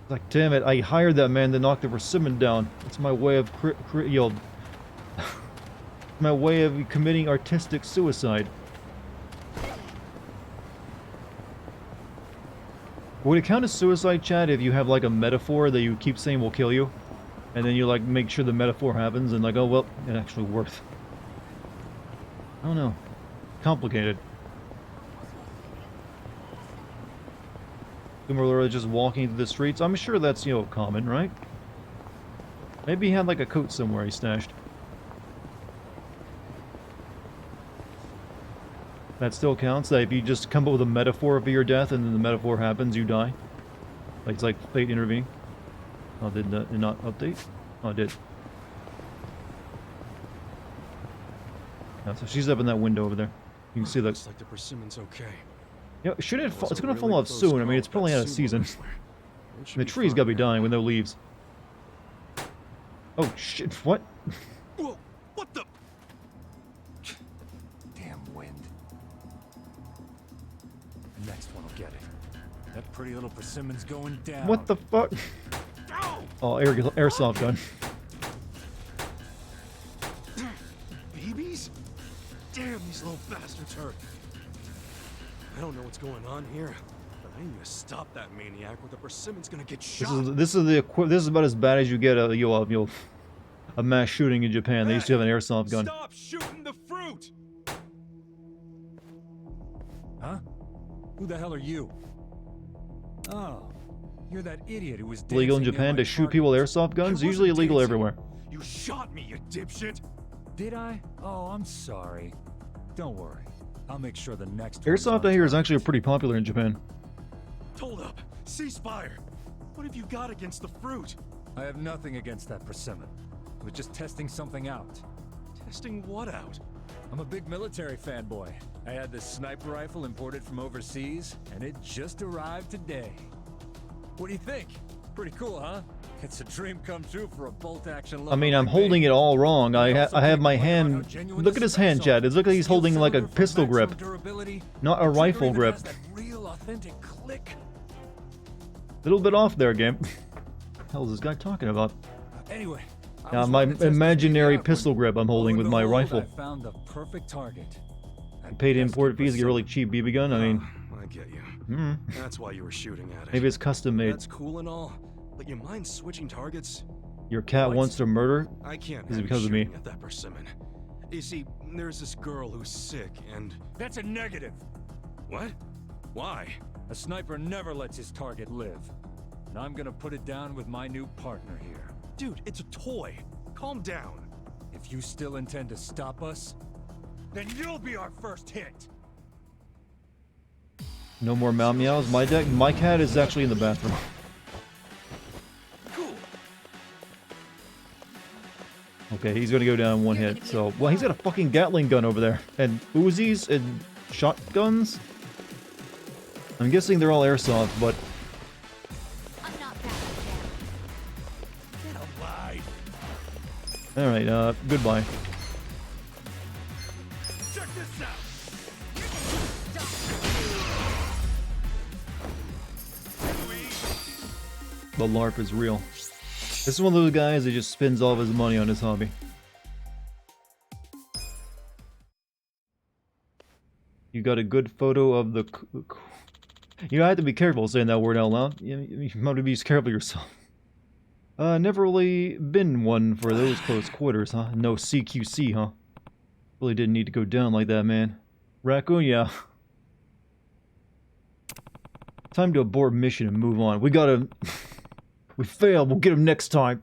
Like, damn it, I hired that man to knock the persimmon down. It's my way of my way of committing artistic suicide. Would it count as suicide, Chad, if you have like a metaphor that you keep saying will kill you? And then you like make sure the metaphor happens and like, oh well, it actually worked. I don't know. Complicated. Similarly, just walking through the streets. I'm sure that's, you know, common, right? Maybe he had like a coat somewhere he stashed. That still counts? That if you just come up with a metaphor for your death and then the metaphor happens, you die? Like it's like fate intervening? Oh, did it not update? Oh, it did. Yeah, so she's up in that window over there. You can see that. Looks like the persimmon's okay. Yeah, should it fall? Was It's a gonna really fall off close soon. I call mean, it's with probably that out of sumo season. wrestler. It should The be tree's fine. gotta be dying with no leaves. Oh shit! What? Whoa! What the? Damn wind. The next one will get it. That pretty little persimmon's going down. What the fuck? Oh, airsoft gun. Babies? Damn, these little bastards hurt. I don't know what's going on here, but I need to stop that maniac or the persimmon's gonna get shot. This is about as bad as you get a mass shooting in Japan. They used to have an airsoft gun. Stop shooting the fruit! Huh? Who the hell are you? Oh, you're that idiot who was Legal in dancing near Japan my to shoot people with airsoft guns? I Usually wasn't illegal dancing. everywhere. You shot me, you dipshit! Did I? Oh, I'm sorry. Don't worry. I'll make sure the next one's Airsoft, on I hear, is target. actually pretty popular in Japan. Hold up. ceasefire. What have you got against the fruit? I have nothing against that persimmon. I was just testing something out. Testing what out? I'm a big military fanboy. I had this sniper rifle imported from overseas, and it just arrived today. What do you think? Pretty cool, huh? It's a dream come true for a bolt-action. I mean, I'm holding it all wrong. I have my hand. Look at his hand, Chad. It looks like he's holding like a pistol grip, not a rifle grip. Real authentic click. Little bit off there, game. What the hell is this guy talking about? Anyway, my imaginary pistol grip I'm holding with my rifle. I found the perfect target. I paid import fees to get a really cheap BB gun. I mean, I get you. That's why you were shooting at it. Maybe it's custom made. That's cool and all, but you mind switching targets? Your cat wants to murder? I can't. Is it because of me? At that persimmon. You see, there's this girl who's sick, and that's a negative. What? Why? A sniper never lets his target live. And I'm gonna put it down with my new partner here. Dude, it's a toy. Calm down. If you still intend to stop us, then you'll be our first hit. No more meow meows. My cat is actually in the bathroom. Cool. Okay, he's gonna go down one hit. So, well, he's got a fucking Gatling gun over there, and Uzis and shotguns. I'm guessing they're all airsoft, but all right. Goodbye. Check this out. The LARP is real. This is one of those guys that just spends all of his money on his hobby. You got a good photo of the... You have to be careful saying that word out loud. You might be careful yourself. Never really been one for those close quarters, huh? No CQC, huh? Really didn't need to go down like that, man. Raccoon, yeah. Time to abort mission and move on. We gotta... We failed, we'll get him next time.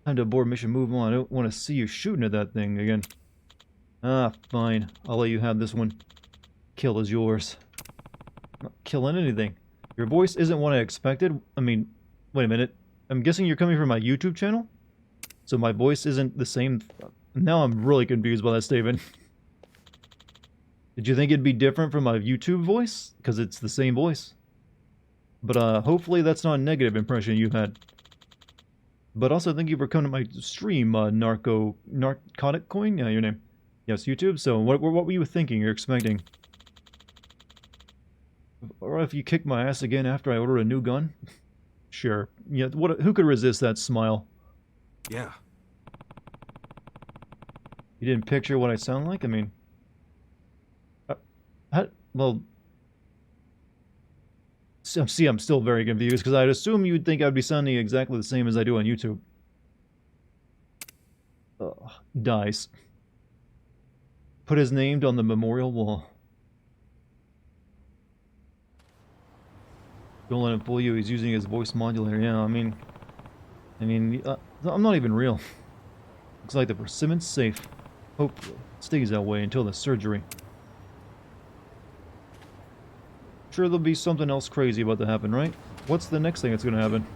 Time to abort mission, move on. I don't want to see you shooting at that thing again. Ah, fine. I'll let you have this one. Kill is yours. I'm not killing anything. Your voice isn't what I expected. I mean, wait a minute. I'm guessing you're coming from my YouTube channel? So my voice isn't the same... Now I'm really confused by that statement. Did you think it'd be different from my YouTube voice? Because it's the same voice. But hopefully that's not a negative impression you've had. But also thank you for coming to my stream, Narcotic Coin? Yeah, your name. Yes, YouTube. So what were you thinking? You're expecting? Or if you kick my ass again after I order a new gun? Sure. Yeah. Who could resist that smile? Yeah. You didn't picture what I sound like? I mean... well... See, I'm still very confused, because I'd assume you'd think I'd be sounding exactly the same as I do on YouTube. Dice. Put his name on the memorial wall. Don't let him fool you, he's using his voice modulator. Yeah, I mean, I'm not even real. Looks like the persimmon's safe. Hopefully, it stays that way until the surgery. Sure, there'll be something else crazy about to happen, right? What's the next thing that's gonna happen?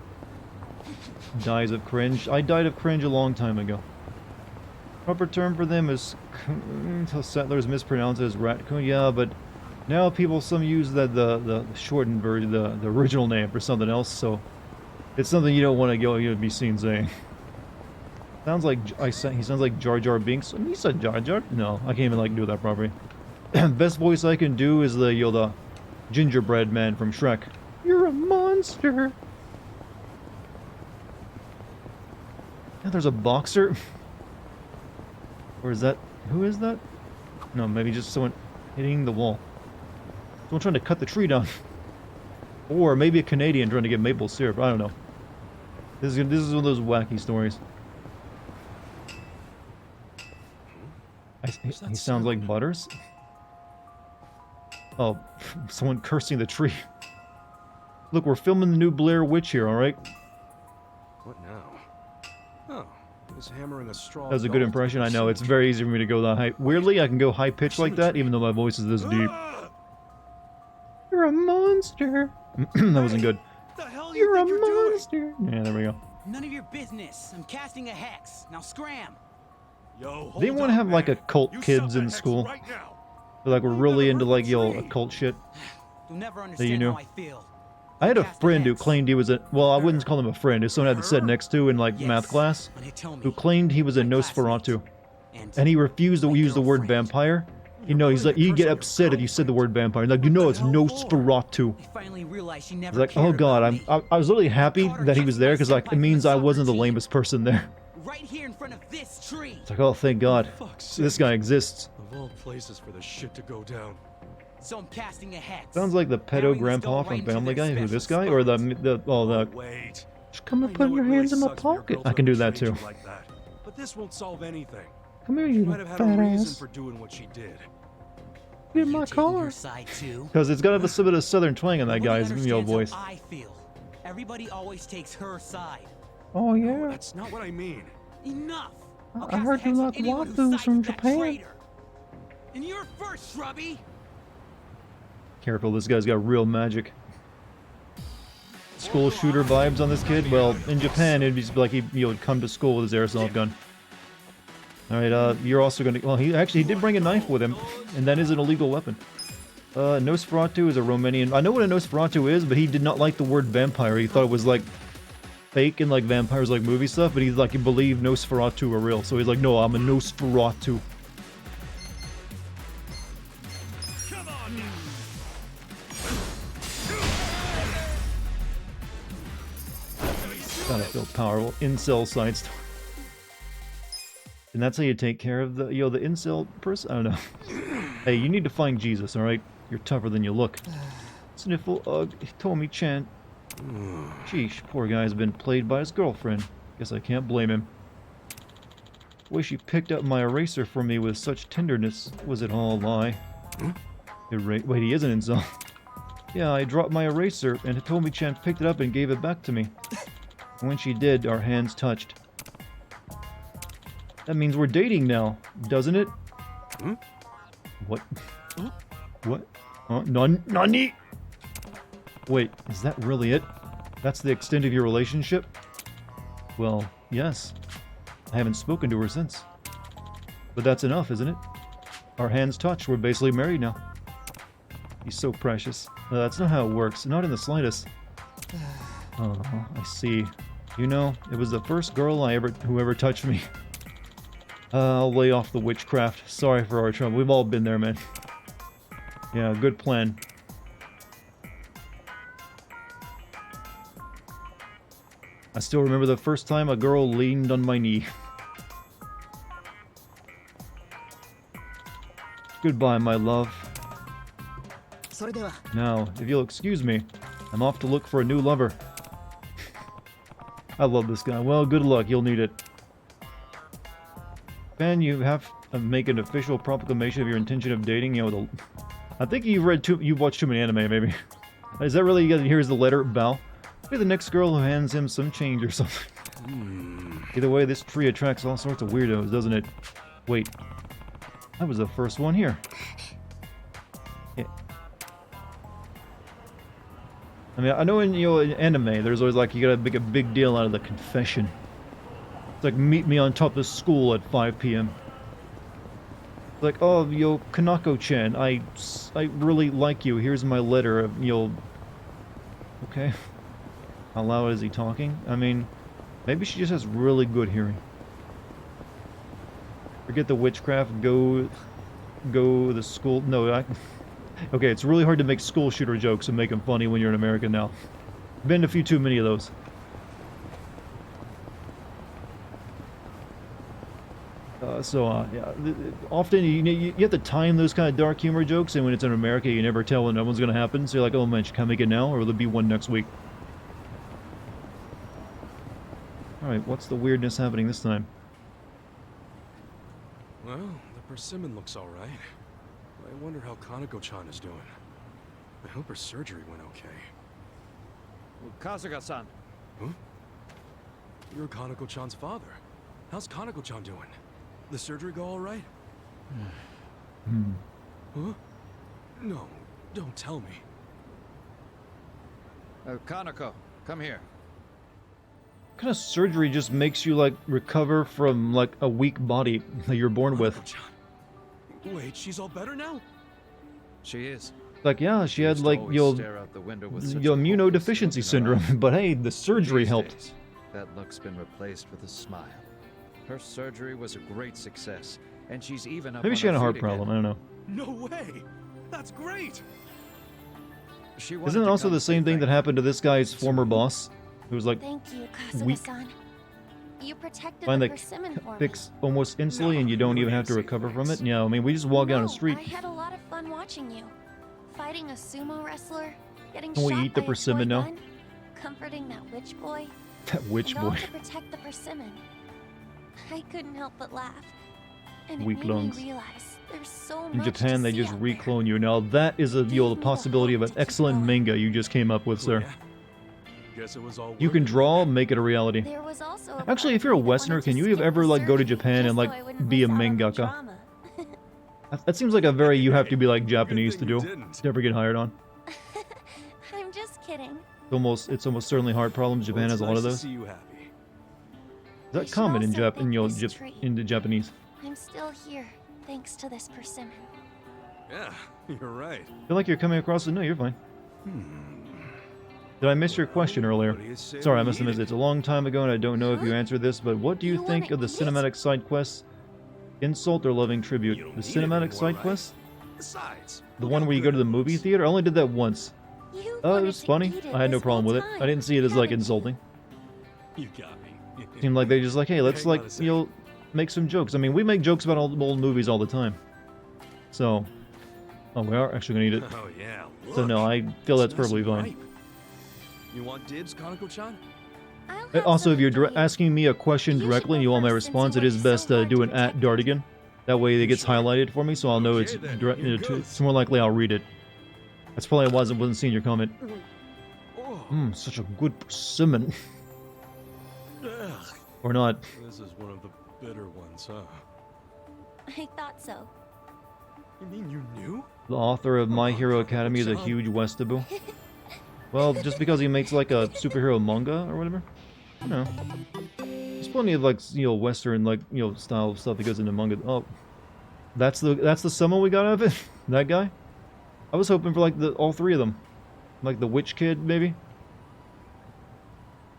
Dies of cringe. I died of cringe a long time ago. Proper term for them is settlers mispronounce it as raccoon. Yeah, but now some use the shortened version, the original name for something else. So it's something you don't want to be seen saying. Sounds like he sounds like Jar Jar Binks. He said Jar Jar. No, I can't even do that properly. Best voice I can do is the gingerbread man from Shrek. You're a monster. Yeah, there's a boxer. Or is that... Who is that? No, maybe just someone hitting the wall. Someone trying to cut the tree down. Or maybe a Canadian trying to get maple syrup. I don't know. This is one of those wacky stories. He sounds like Butters. Oh, someone cursing the tree. Look, we're filming the new Blair Witch here, alright? What now? Oh, he's hammering a straw. That was a good impression, I know. It's very easy for me to go that high. Weirdly, I can go high pitched like that, even though my voice is this deep. You're a monster. That wasn't good. The hell You're a you think you're monster. Yeah, there we go. None of your business. I'm casting a hex. Now scram. Yo, They want to have like occult kids in school. right now. They're like, we're really into like, occult shit. You'll never That understand you knew. how I feel. I had a friend who claimed he was a, well, I wouldn't call him a friend, who someone had to sit next to in like math class, who claimed he was a Nosferatu. And he refused to use the word vampire. You know, he's like, he'd get upset if you said the word vampire. Like, you know, it's Nosferatu. I finally realized she He's never like, oh god, I was really happy that he was there, because like, it means I wasn't the lamest person there. right here in front of this tree. It's like, oh, thank god. This guy exists. Of all places for this shit to go down. So I'm casting a hex. Sounds like the pedo grandpa from Family Guy. Who, this guy? Or Wait. Just come and put your hands in my pocket. I can do that too. Like that. But this won't solve anything. Come here, She you might have had fat a reason ass. for doing what she did. Get in my car. Because it's got a bit of a southern twang in that guy's voice. I feel. Everybody always takes her side. Oh yeah. That's not what I mean. Enough. I heard you like waffles from Japan. And you're first, Shrubby. Careful, this guy's got real magic. School shooter vibes on this kid. Well, in Japan, it'd be like he would come to school with his airsoft gun. All right, you're also gonna. Well, he did bring a knife with him, and that is an illegal weapon. Nosferatu is a Romanian. I know what a Nosferatu is, but he did not like the word vampire. He thought it was like fake and like vampires like movie stuff. But he's like, he believed Nosferatu were real, so he's like, no, I'm a Nosferatu. Gotta feel powerful. Incel side story. And that's how you take care of the, the incel person? I don't know. Hey, you need to find Jesus, alright? You're tougher than you look. Sniffle, ugh, Tommy-chan. Sheesh, poor guy's been played by his girlfriend. Guess I can't blame him. Wish he picked up my eraser for me with such tenderness. Was it all a lie? Wait, he is an incel. Yeah, I dropped my eraser, and Hitomi-chan picked it up and gave it back to me. And when she did, our hands touched. That means we're dating now, doesn't it? What? What? Nani? Wait, is that really it? That's the extent of your relationship? Well, yes. I haven't spoken to her since. But that's enough, isn't it? Our hands touch, we're basically married now. He's so precious. That's not how it works, not in the slightest. Oh, I see. You know, it was the first girl who ever touched me. I'll lay off the witchcraft. Sorry for our trouble. We've all been there, man. Yeah, good plan. I still remember the first time a girl leaned on my knee. Goodbye, my love. Now, if you'll excuse me, I'm off to look for a new lover. I love this guy. Well, good luck. You'll need it. Ben, you have to make an official proclamation of your intention of dating. I think you've watched too many anime, maybe. Is that really? Here's the letter, bow. Be the next girl who hands him some change or something. Either way, this tree attracts all sorts of weirdos, doesn't it? Wait, I was the first one here. Yeah. I mean, I know in in anime, there's always like you gotta make a big deal out of the confession. It's like, meet me on top of school at 5 p.m. It's like, oh, Kanako-chan, I really like you. Here's my letter. Okay. How loud is he talking? I mean, maybe she just has really good hearing. Forget the witchcraft. Go the school. No, okay, it's really hard to make school shooter jokes and make them funny when you're in America now. Been a few too many of those. Yeah, often you have to time those kind of dark humor jokes, and when it's in America, you never tell when that one's going to happen. So you're like, oh man, can I make it now, or will there be one next week? Alright, what's the weirdness happening this time? Well, the persimmon looks alright. I wonder how Kanako-chan is doing. I hope her surgery went okay. Kasuga-san. Huh? You're Kanako-chan's father. How's Kanako-chan doing? The surgery go alright? Huh? No, don't tell me. Kanako, come here. What kind of surgery just makes you, like, recover from, like, a weak body that you're born with? Wait, she's all better now? She is. Like, yeah, she had, like, your immunodeficiency syndrome, but hey, the surgery helped. That look's been replaced with a smile. Her surgery was a great success, and she's even up Maybe on she had a her heart feet problem, I again. don't know. No way! That's great! Isn't it also the same thing that happened to this guy's former boss? Who was like, Thank you, weak? Kazuma-san. You protected Find the that persimmon for me. fix almost instantly and you don't even have to recover from it? Yeah, I mean, we just walk down the street. I had a lot of fun watching you. Fighting a sumo wrestler, getting Can we shot eat the by a persimmon toy now? gun, comforting that witch boy. That witch and all boy. to protect the persimmon. I couldn't help but laugh. And Weak it made lungs. me realize there's so In much Japan, to they see just out there. reclone you. Now, that is a the possibility of an excellent manga you just came up with, sir. Guess it was all You can draw, make it a reality. There was also a Actually, if you're a Westerner, can you ever, like, go to Japan and, like, be a mangaka? That seems like a very you have to be, like, Japanese to do. To ever get hired on. I'm just kidding. It's almost certainly heart problems. Japan has a lot of those. See you happy. Is that common in in the Japanese? I'm still here, thanks to this persimmon. Yeah, you're right. I feel like you're coming across it. No, you're fine. Did I miss your question earlier? Sorry, I must have missed it. It's a long time ago and I don't know if you answered this, but what do you think of the cinematic side quests? Insult or loving tribute? The cinematic side quests? Besides, The one where you go to the movie theater? I only did that once. Oh, it was funny. I had no problem with it. I didn't see it as, like, insulting. You got me. Seemed like they just like, hey, let's, like, you know, make some jokes. I mean, we make jokes about old movies all the time. So, oh, we are actually gonna eat it. Oh yeah. So no, I feel that's perfectly fine. You want dibs, Kanako-chan? Also, if you're asking me a question directly and you want my response, it is best to do an @Dartigan. That way it gets highlighted for me, so I'll know it's direct. It's more likely I'll read it. That's probably why I wasn't seeing your comment. Such a good persimmon. Or not. This is one of the bitter ones, huh? I thought so. You mean you knew? The author of My Hero Academia is a huge Westabu. Well, just because he makes like a superhero manga or whatever? I don't know. There's plenty of like, you know, Western like, you know, style stuff that goes into manga. Oh. That's the summon we got out of it? That guy? I was hoping for like all three of them. Like the witch kid, maybe?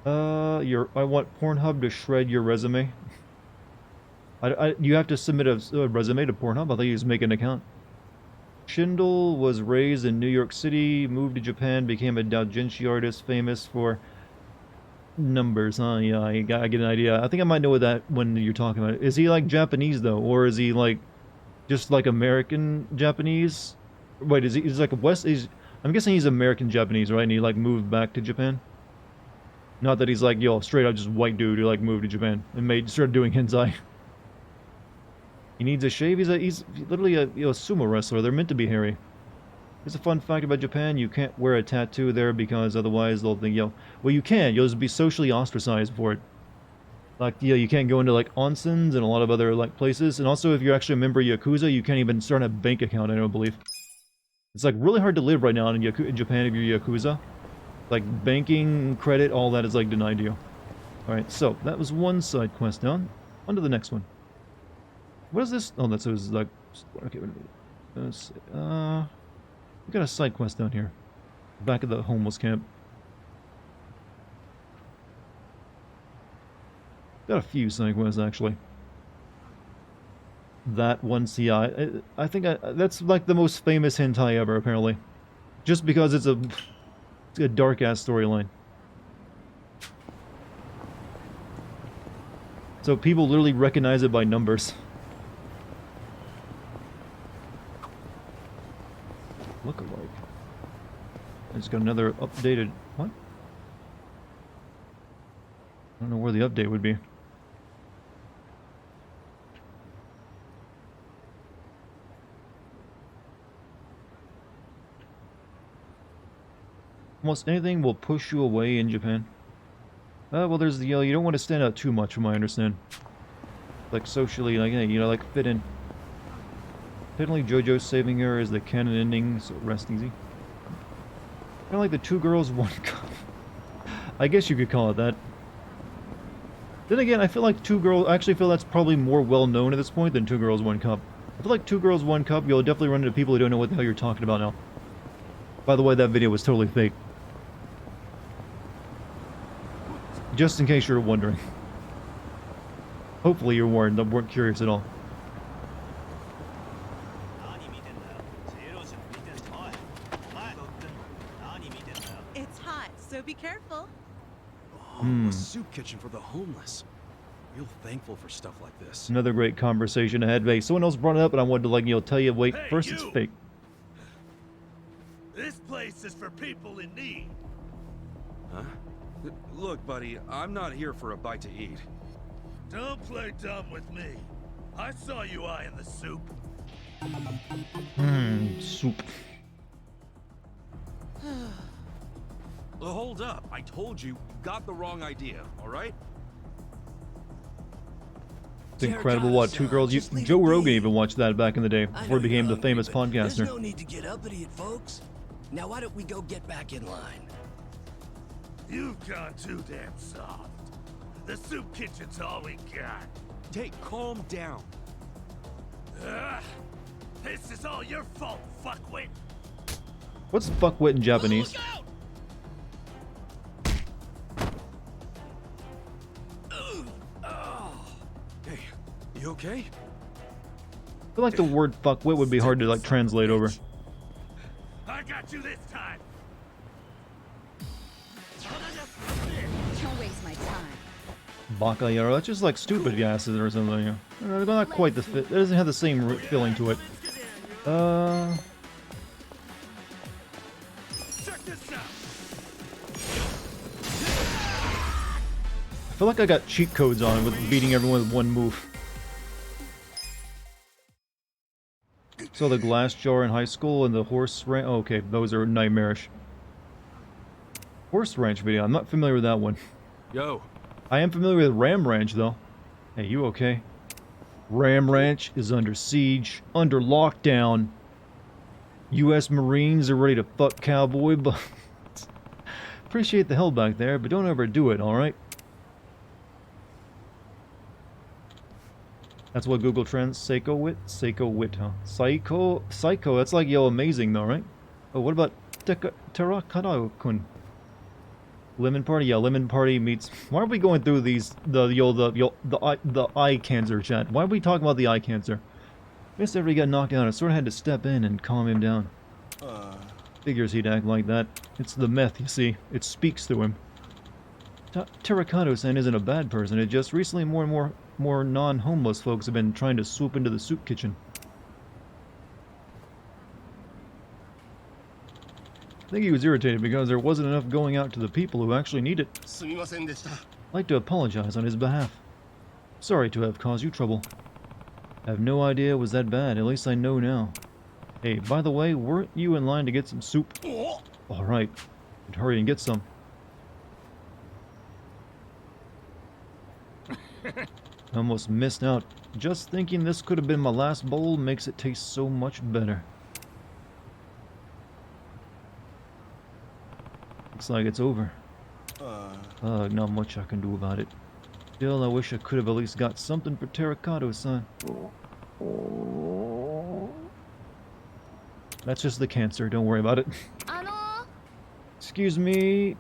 I want Pornhub to shred your resume. You have to submit a resume to Pornhub? I thought you just make an account. Schindel was raised in New York City, moved to Japan, became a doujinshi artist, famous for numbers, huh? Yeah, I get an idea. I think I might know what that when you're talking about it. Is he like Japanese though, or is he like just like American Japanese? Wait, he's like I'm guessing he's American Japanese, right? And he like moved back to Japan. Not that he's like, yo, straight up just white dude who like moved to Japan and started doing hentai. He needs a shave. He's literally a sumo wrestler. They're meant to be hairy. Here's a fun fact about Japan: you can't wear a tattoo there because otherwise they'll think, well, you can. You'll just be socially ostracized for it. Like, you can't go into like onsens and a lot of other like places. And also, if you're actually a member of Yakuza, you can't even start a bank account. I don't believe. It's like really hard to live right now in Japan if you're Yakuza. Like banking, credit, all that is like denied to you. All right, so that was one side quest down. On to the next one. What is this? Oh, that's like. Okay, let's see. We got a side quest down here, back at the homeless camp. Got a few side quests actually. That one, see, I think that's like the most famous hentai ever, apparently, just because it's a dark ass storyline. So people literally recognize it by numbers. Look-alike. I just got another updated... What? I don't know where the update would be. Almost anything will push you away in Japan. Well, there's the you don't want to stand out too much, from what I understand. Like socially, like, you know, like fit in. Apparently JoJo's saving her is the canon ending, so rest easy. Kind of like the two girls, one cup. I guess you could call it that. Then again, I feel like I actually feel that's probably more well known at this point than Two Girls, One Cup. I feel like Two Girls, One Cup, you'll definitely run into people who don't know what the hell you're talking about now. By the way, that video was totally fake. Just in case you're wondering. Hopefully you weren't curious at all. It's hot, so be careful. Oh, a soup kitchen for the homeless. Real thankful for stuff like this. Another great conversation ahead. Hey, someone else brought it up and I wanted to, like, tell you, wait, Hey, first it's fake. This place is for people in need. Huh? Look, buddy, I'm not here for a bite to eat. Don't play dumb with me. I saw you eyeing the soup. Soup. Well, hold up. I told you got the wrong idea, alright? It's incredible what Two Girls... Joe Rogan even watched that back in the day, before he became the famous podcaster. There's no need to get uppity at folks. Now why don't we go get back in line? You've gone too damn soft. The soup kitchen's all we got. Hey, calm down. This is all your fault, fuckwit. What's fuckwit in Japanese? Hey, you okay? I feel like the word fuckwit would be hard to, like, translate over. I got you this time. Don't waste my time. Bakayaro, that's just like stupid gases or something. You know. Not quite the fit. It doesn't have the same feeling to it. Check this out. I feel like I got cheat codes on with beating everyone with one move. So the glass jar in high school and the horse ranch. Oh, okay, those are nightmarish. Horse ranch video. I'm not familiar with that one. Yo. I am familiar with Ram Ranch though. Hey, you okay? Ram Ranch is under siege, under lockdown. U.S. Marines are ready to fuck Cowboy, but appreciate the hell back there, but don't overdo it, alright? That's what Google Trends, Seiko Wit? Seiko Wit, huh? Psycho, that's like, yo, amazing though, right? Oh, what about Terakara-kun? Lemon Party? Yeah, Lemon Party meets... Why are we going through these, the eye cancer chat? Why are we talking about the eye cancer? I guess after he got knocked down, I sort of had to step in and calm him down. Figures he'd act like that. It's the meth, you see. It speaks through him. Terracotta-san isn't a bad person. It just recently more and more non-homeless folks have been trying to swoop into the soup kitchen. I think he was irritated because there wasn't enough going out to the people who actually need it. I'd like to apologize on his behalf. Sorry to have caused you trouble. I have no idea it was that bad, at least I know now. Hey, by the way, weren't you in line to get some soup? Alright, hurry and get some. I almost missed out. Just thinking this could have been my last bowl makes it taste so much better. Looks like it's over. Not much I can do about it. Still, I wish I could have at least got something for Terracotta-san. That's just the cancer, don't worry about it. Excuse me.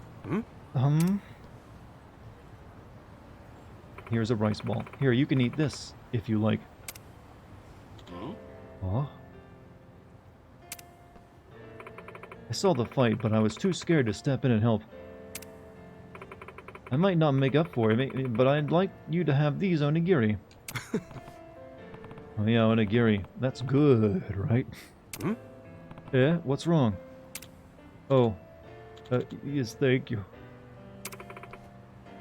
Here's a rice ball. Here, you can eat this, if you like. Huh? I saw the fight, but I was too scared to step in and help. I might not make up for it, but I'd like you to have these onigiri. Oh yeah, onigiri. That's good, right? Yeah, what's wrong? Oh. Yes, thank you.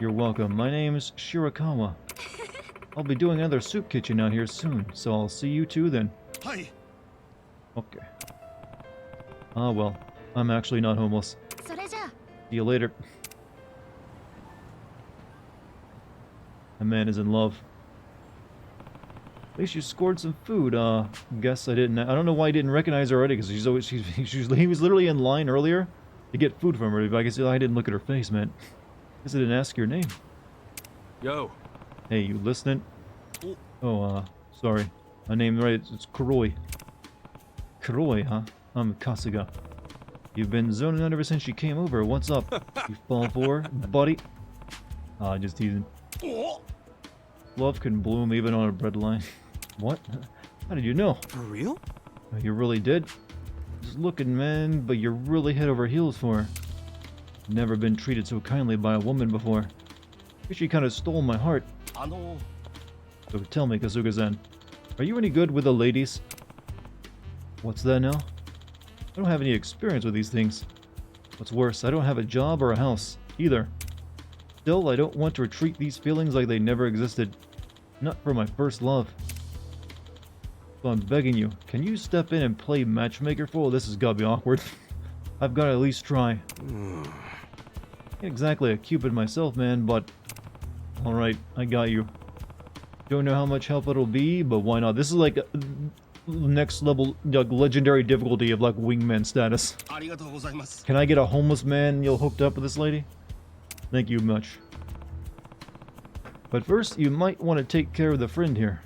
You're welcome. My name's Shirakawa. I'll be doing another soup kitchen out here soon, so I'll see you two then. Hi. Okay. Ah well, I'm actually not homeless. See you later. My man is in love. At least you scored some food. Guess I didn't. I don't know why I didn't recognize her already, because he was literally in line earlier to get food from her. I guess I didn't look at her face, man. Guess I didn't ask your name. Yo. Hey, you listening? Oh, sorry. My name, right, it's Kuroi. Kuroi, huh? I'm Kasuga. You've been zoning out ever since you came over. What's up? You fall for her, buddy? Just teasing. Love can bloom even on a breadline. What? How did you know? For real? You really did? Just looking, man, but you're really head over heels for her. Never been treated so kindly by a woman before. She kind of stole my heart. So tell me, Kasuga-san, are you any good with the ladies? What's that now? I don't have any experience with these things. What's worse, I don't have a job or a house, either. Still, I don't want to treat these feelings like they never existed. Not for my first love. So I'm begging you, can you step in and play matchmaker for? This has got to be awkward. I've got to at least try. Ain't exactly a Cupid myself, man, but... Alright, I got you. Don't know how much help it'll be, but why not? This is like next level, like, legendary difficulty of like wingman status. Can I get a homeless man hooked up with this lady? Thank you much. But first, you might want to take care of the friend here.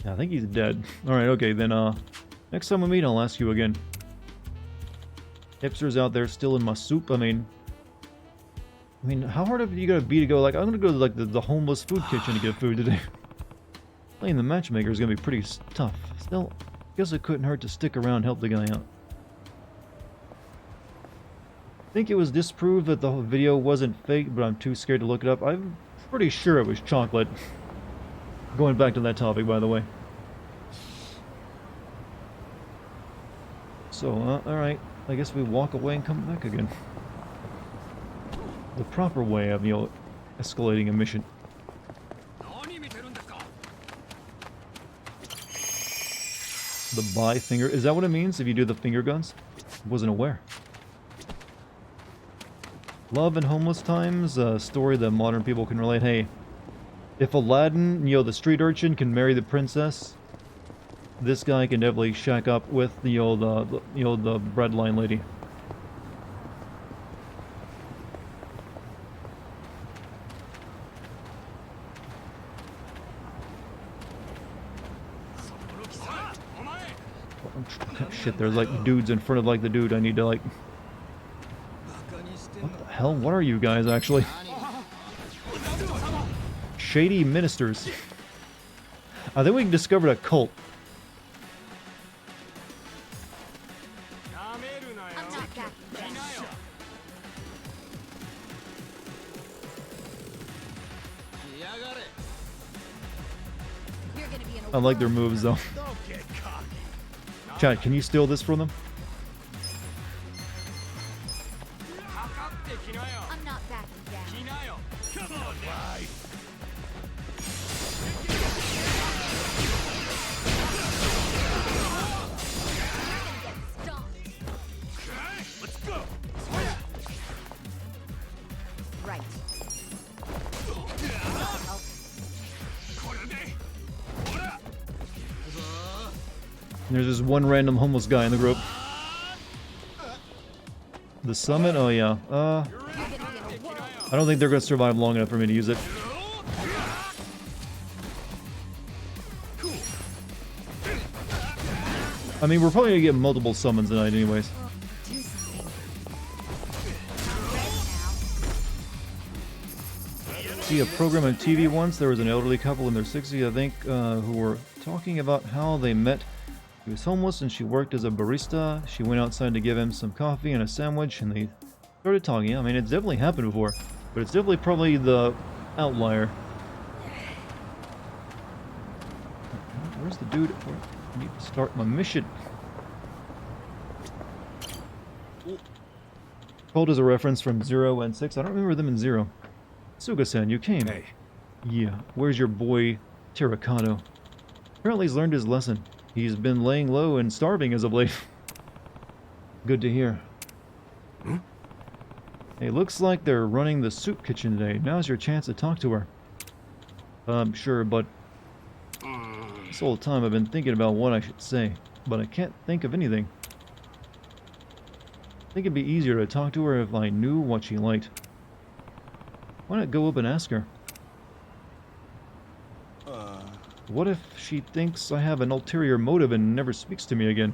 Yeah, I think he's dead. Alright, okay, then next time we meet, I'll ask you again. Hipsters out there still in my soup, I mean, how hard are you gonna be to go, like, I'm gonna go to, like, the homeless food kitchen to get food today. Playing the matchmaker is gonna be pretty tough. Still, I guess it couldn't hurt to stick around and help the guy out. I think it was disproved that the video wasn't fake, but I'm too scared to look it up. I'm pretty sure it was chocolate. Going back to that topic, by the way. So, alright. I guess we walk away and come back again. The proper way of, escalating a mission. The buy finger... Is that what it means if you do the finger guns? Wasn't aware. Love in homeless times, a story that modern people can relate. Hey, if Aladdin, the street urchin, can marry the princess, this guy can definitely shack up with the breadline lady. Shit, there's like dudes in front of like the dude I need to like... What the hell? What are you guys actually? Shady ministers. I think we discovered a cult. I like their moves though. Chad, can you steal this from them? I'm not backing down. Come on, bye. Let's go. Right. There's this one random homeless guy in the group. The summit? Oh yeah. I don't think they're gonna survive long enough for me to use it. I mean, we're probably gonna get multiple summons tonight anyways. See a program on TV once, there was an elderly couple in their 60s, I think, who were talking about how they met. He was homeless and she worked as a barista. She went outside to give him some coffee and a sandwich and they started talking. I mean, it's definitely happened before, but it's definitely probably the outlier. Where's the dude? I need to start my mission. Called as a reference from 0 and 6. I don't remember them in 0. Suga-san, you came. Hey. Yeah, where's your boy Terracato? Apparently he's learned his lesson. He's been laying low and starving as of late. Good to hear. Hey, looks like they're running the soup kitchen today. Now's your chance to talk to her. Sure, but... This whole time I've been thinking about what I should say, but I can't think of anything. think it'd be easier to talk to her if I knew what she liked. Why not go up and ask her? What if she thinks I have an ulterior motive and never speaks to me again?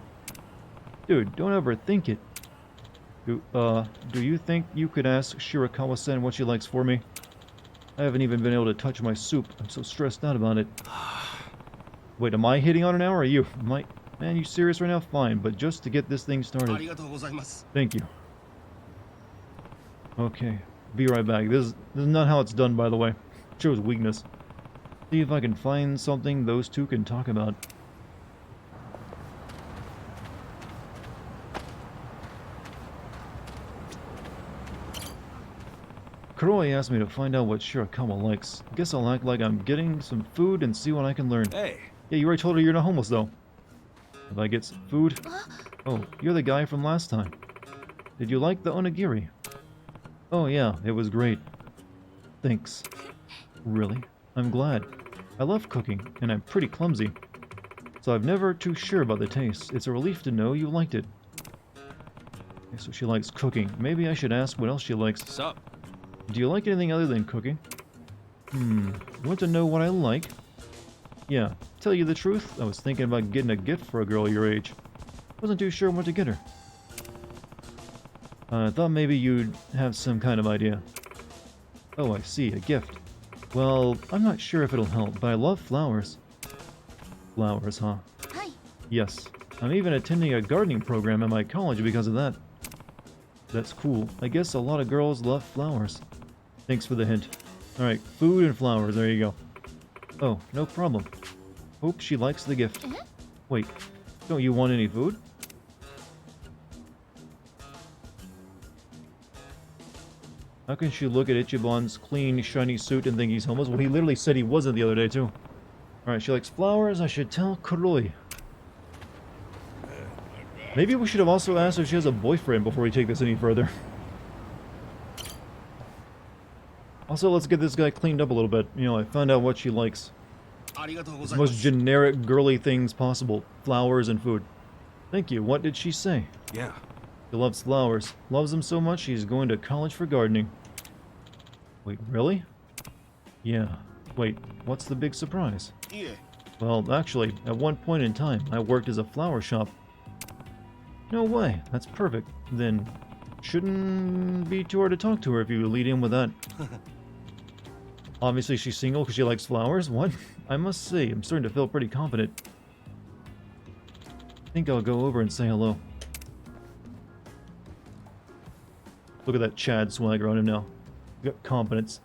Dude, don't ever think it. Do you think you could ask Shirakawa-san what she likes for me? I haven't even been able to touch my soup. I'm so stressed out about it. Wait, am I hitting on her now, or are you? Man, you serious right now? Fine, but just to get this thing started. Thank you. Okay, be right back. This is not how it's done, by the way. Shows weakness. See if I can find something those two can talk about. Kuroi asked me to find out what Shirakawa likes. Guess I'll act like I'm getting some food and see what I can learn. Hey. Yeah, you already told her you're not homeless, though. If I get some food... Oh, you're the guy from last time. Did you like the onigiri? Oh yeah, it was great. Thanks. Really? I'm glad. I love cooking, and I'm pretty clumsy. So I'm never too sure about the taste. It's a relief to know you liked it. Okay, so she likes cooking. Maybe I should ask what else she likes. Sup? Do you like anything other than cooking? You want to know what I like? Yeah, tell you the truth, I was thinking about getting a gift for a girl your age. Wasn't too sure what to get her. I thought maybe you'd have some kind of idea. Oh, I see, a gift. Well, I'm not sure if it'll help, but I love flowers. Flowers, huh? Hi. Yes. I'm even attending a gardening program at my college because of that. That's cool. I guess a lot of girls love flowers. Thanks for the hint. Alright, food and flowers, there you go. Oh, no problem. Hope she likes the gift. Wait, don't you want any food? How can she look at Ichiban's clean, shiny suit and think he's homeless? Well, he literally said he wasn't the other day, too. Alright, she likes flowers. I should tell Kuroi. Maybe we should have also asked if she has a boyfriend before we take this any further. Also, let's get this guy cleaned up a little bit. You know, I found out what she likes. The most generic, girly things possible. Flowers and food. Thank you. What did she say? Yeah. She loves flowers. Loves them so much she's going to college for gardening. Wait, really? Yeah. Wait, what's the big surprise? Yeah. Well, actually, at one point in time, I worked as a flower shop. No way. That's perfect. Then, shouldn't be too hard to talk to her if you lead in with that. Obviously, she's single because she likes flowers. What? I must say, I'm starting to feel pretty confident. I think I'll go over and say hello. Look at that Chad swagger on him now. Got confidence.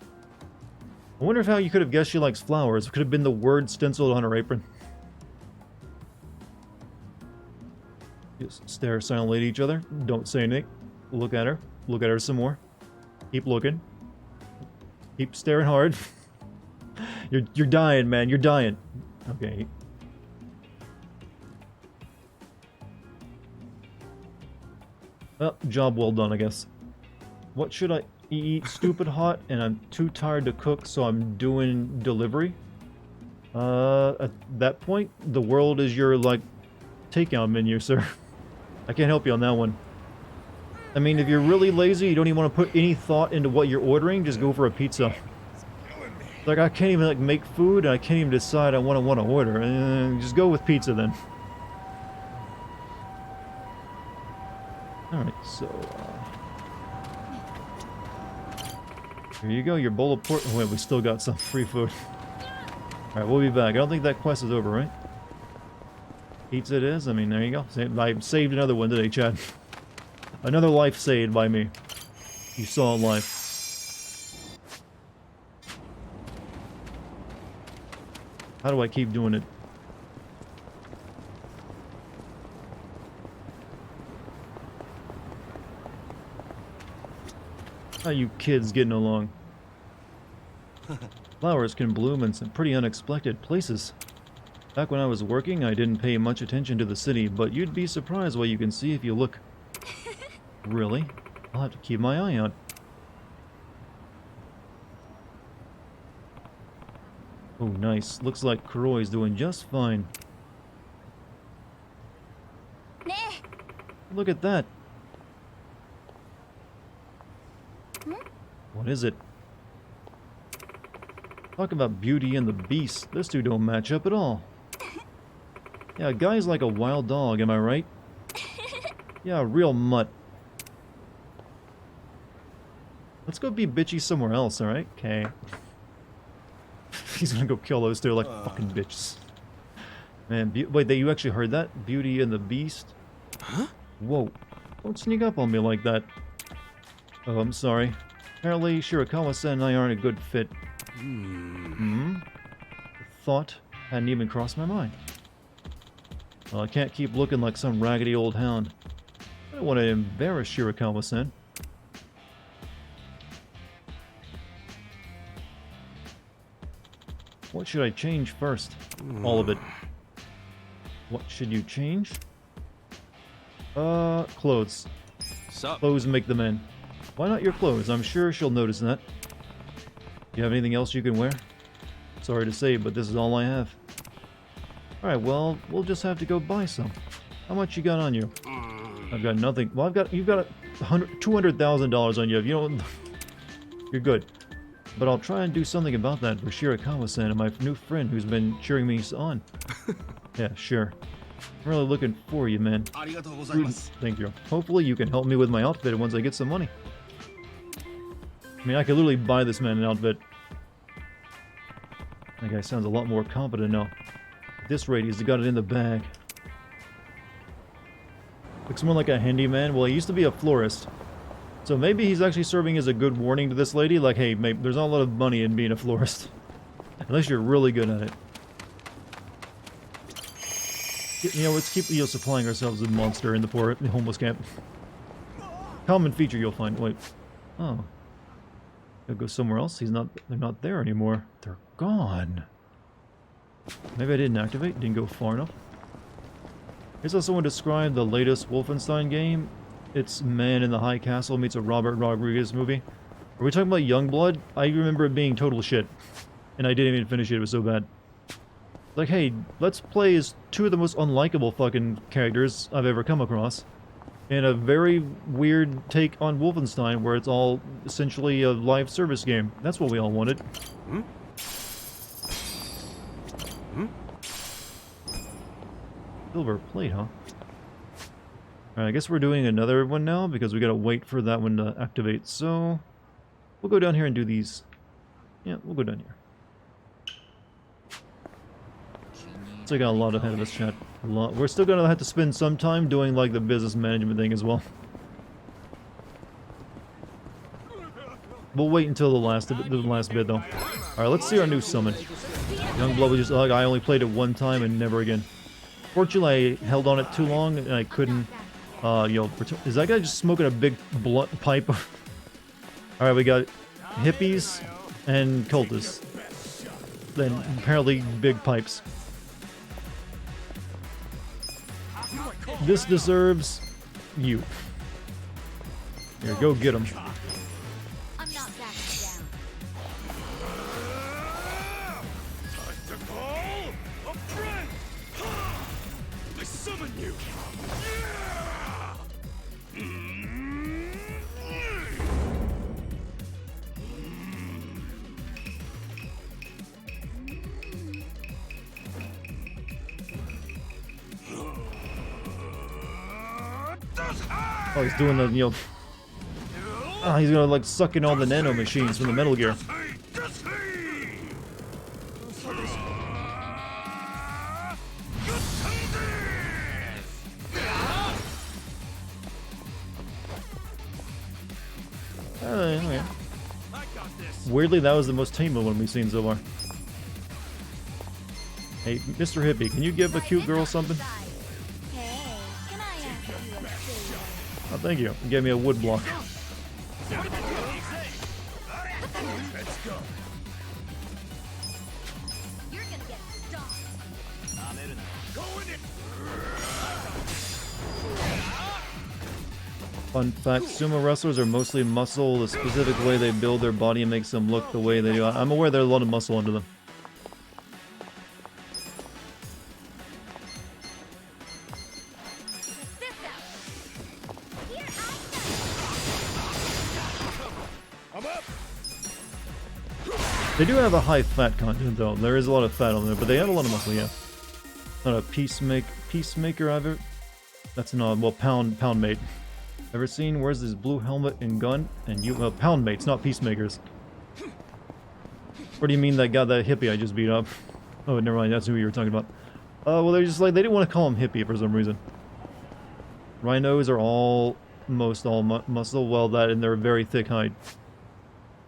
I wonder if how you could have guessed she likes flowers. It could have been the word stenciled on her apron. Just stare silently at each other. Don't say anything. Look at her. Look at her some more. Keep looking. Keep staring hard. You're dying, man. You're dying. Okay. Well, job well done, I guess. What should I eat? Stupid hot, and I'm too tired to cook, so I'm doing delivery. At that point, the world is your, like, takeout menu, sir. I can't help you on that one. I mean, if you're really lazy, you don't even want to put any thought into what you're ordering, just go for a pizza. Like, I can't even, like, make food, and I can't even decide what I want to order. Just go with pizza, then. Alright, so, here you go, your bowl of pork. Oh, wait, we still got some free food. Alright, we'll be back. I don't think that quest is over, right? Pizza it is. I mean, there you go. I saved another one today, Chad. Another life saved by me. You saw life. How do I keep doing it? How you kids getting along? Flowers can bloom in some pretty unexpected places. Back when I was working, I didn't pay much attention to the city, but you'd be surprised what you can see if you look. Really? I'll have to keep my eye out. Oh, nice. Looks like Kuroi's doing just fine. Look at that. What is it? Talk about Beauty and the Beast. Those two don't match up at all. Yeah, a guy's like a wild dog, am I right? Yeah, a real mutt. Let's go be bitchy somewhere else, alright? Okay. He's gonna go kill those two like fucking bitches. Man, wait, you actually heard that? Beauty and the Beast? Huh? Whoa. Don't sneak up on me like that. Oh, I'm sorry. Apparently, Shirakawa-san and I aren't a good fit. The thought hadn't even crossed my mind. Well, I can't keep looking like some raggedy old hound. I don't want to embarrass Shirakawa-san. What should I change first? All of it. What should you change? Clothes. Sup? Clothes make the men. Why not your clothes? I'm sure she'll notice that. Do you have anything else you can wear? Sorry to say, but this is all I have. Alright, well, we'll just have to go buy some. How much you got on you? I've got nothing. Well, you've got $200,000 on you. If you don't, you're good. But I'll try and do something about that for Shirakawa-san and my new friend who's been cheering me on. Yeah, sure. I'm really looking for you, man. Thank you. Hopefully you can help me with my outfit once I get some money. I mean, I could literally buy this man an outfit. That guy sounds a lot more confident now. At this rate, he's got it in the bag. Looks more like a handyman. Well, he used to be a florist. So maybe he's actually serving as a good warning to this lady. Like, hey, maybe there's not a lot of money in being a florist. Unless you're really good at it. You know, let's keep supplying ourselves with monster in the poor homeless camp. Common feature you'll find. Wait. Oh. Gotta go somewhere else. They're not there anymore. They're gone. Maybe I didn't activate. Didn't go far enough. Here's how someone described the latest Wolfenstein game. It's Man in the High Castle meets a Robert Rodriguez movie. Are we talking about Youngblood? I remember it being total shit. And I didn't even finish it. It was so bad. Like, hey, let's play as two of the most unlikable fucking characters I've ever come across. In a very weird take on Wolfenstein, where it's all essentially a live service game. That's what we all wanted. Silver plate, huh? Alright, I guess we're doing another one now, because we gotta wait for that one to activate, so... We'll go down here and do these. Yeah, we'll go down here. So I got a lot ahead of us, chat. A lot. We're still gonna have to spend some time doing like the business management thing as well. We'll wait until the last bit though. Alright, let's see our new summon. Youngblood was just like I only played it one time and never again. Fortunately, I held on it too long and I couldn't. Is that guy just smoking a big blunt pipe? Alright, we got hippies and cultists. Then apparently big pipes. This deserves you. Here, go get him. I'm not backing down. Time to call a friend. I summon you. Oh, he's doing the, he's gonna like suck in all the nano machines from the Metal Gear. Okay. Weirdly, that was the most tame one we've seen so far. Hey, Mr. Hippie, can you give a cute girl something? Oh, thank you. Give me a wood block. Let's go. You're gonna get stomped. Fun fact, sumo wrestlers are mostly muscle. The specific way they build their body makes them look the way they do. I'm aware there's a lot of muscle under them. I'm up. They do have a high fat content though. There is a lot of fat on there, but they have a lot of muscle, yeah. Not a peacemaker ever. That's not, well, pound mate. Ever seen where's this blue helmet and gun? And you, well, pound mates, not peacemakers. What do you mean that guy, that hippie I just beat up? Oh, never mind, that's who you were talking about. Well, they're just like, they didn't want to call him hippie for some reason. Rhinos are almost all muscle, well, that, and they're very thick hide.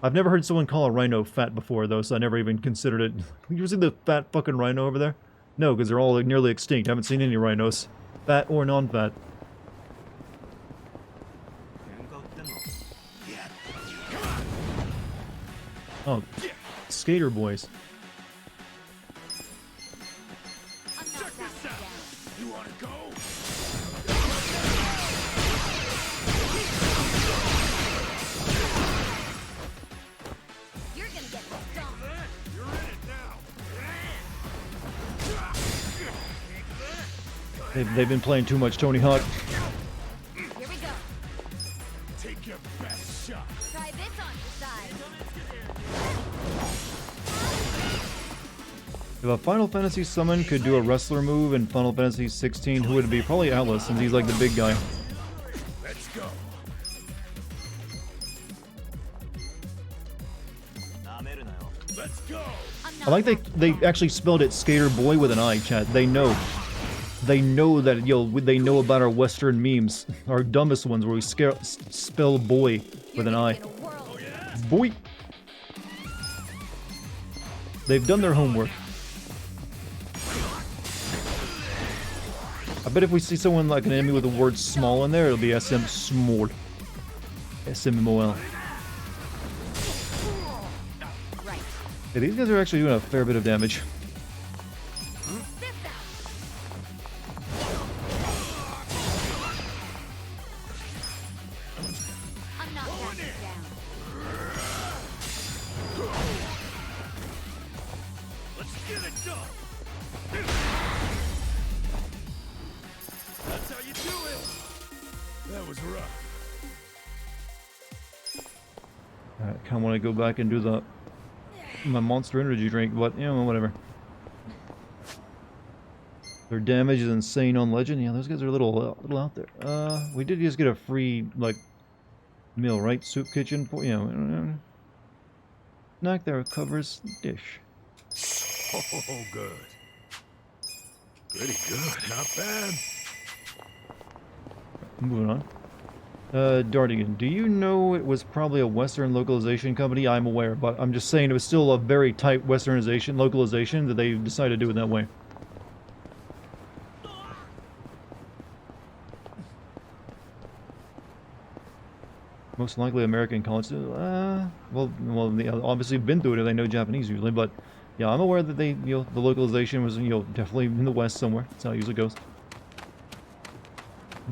I've never heard someone call a rhino fat before, though, so I never even considered it. You see the fat fucking rhino over there? No, because they're all nearly extinct. I haven't seen any rhinos. Fat or non-fat. Oh, skater boys. You wanna go? You're gonna get stomped. You're in it now. They've been playing too much Tony Hawk. Here we go. Take your best shot. Try this on your side. If a Final Fantasy summon could do a wrestler move in Final Fantasy 16, who would it be? Probably Atlas, since he's like the big guy. Let's go. Let's go. I like they actually spelled it Skater Boy with an I, chat. They know. They know that, they know about our Western memes. Our dumbest ones where we spell boy with an I. Boy! They've done their homework. I bet if we see someone like an enemy with the word small in there, it'll be SM small. SMMOL. Yeah, these guys are actually doing a fair bit of damage. Let's get it done. That's how you do it. That was rough. I kind of want to go back and do my Monster Energy drink, but, you know, whatever. Their damage is insane on Legend. Yeah, those guys are a little out there. We did just get a free, like, meal, right? Soup kitchen, you know. Snack there covers dish. Oh, good. Pretty good, not bad. Moving on. Dartigan, do you know it was probably a Western localization company? I'm aware, but I'm just saying it was still a very tight Westernization, localization, that they decided to do it that way. Most likely American college. Well, they obviously been through it. They know Japanese usually, but yeah, I'm aware that they, the localization was, definitely in the West somewhere. That's how it usually goes.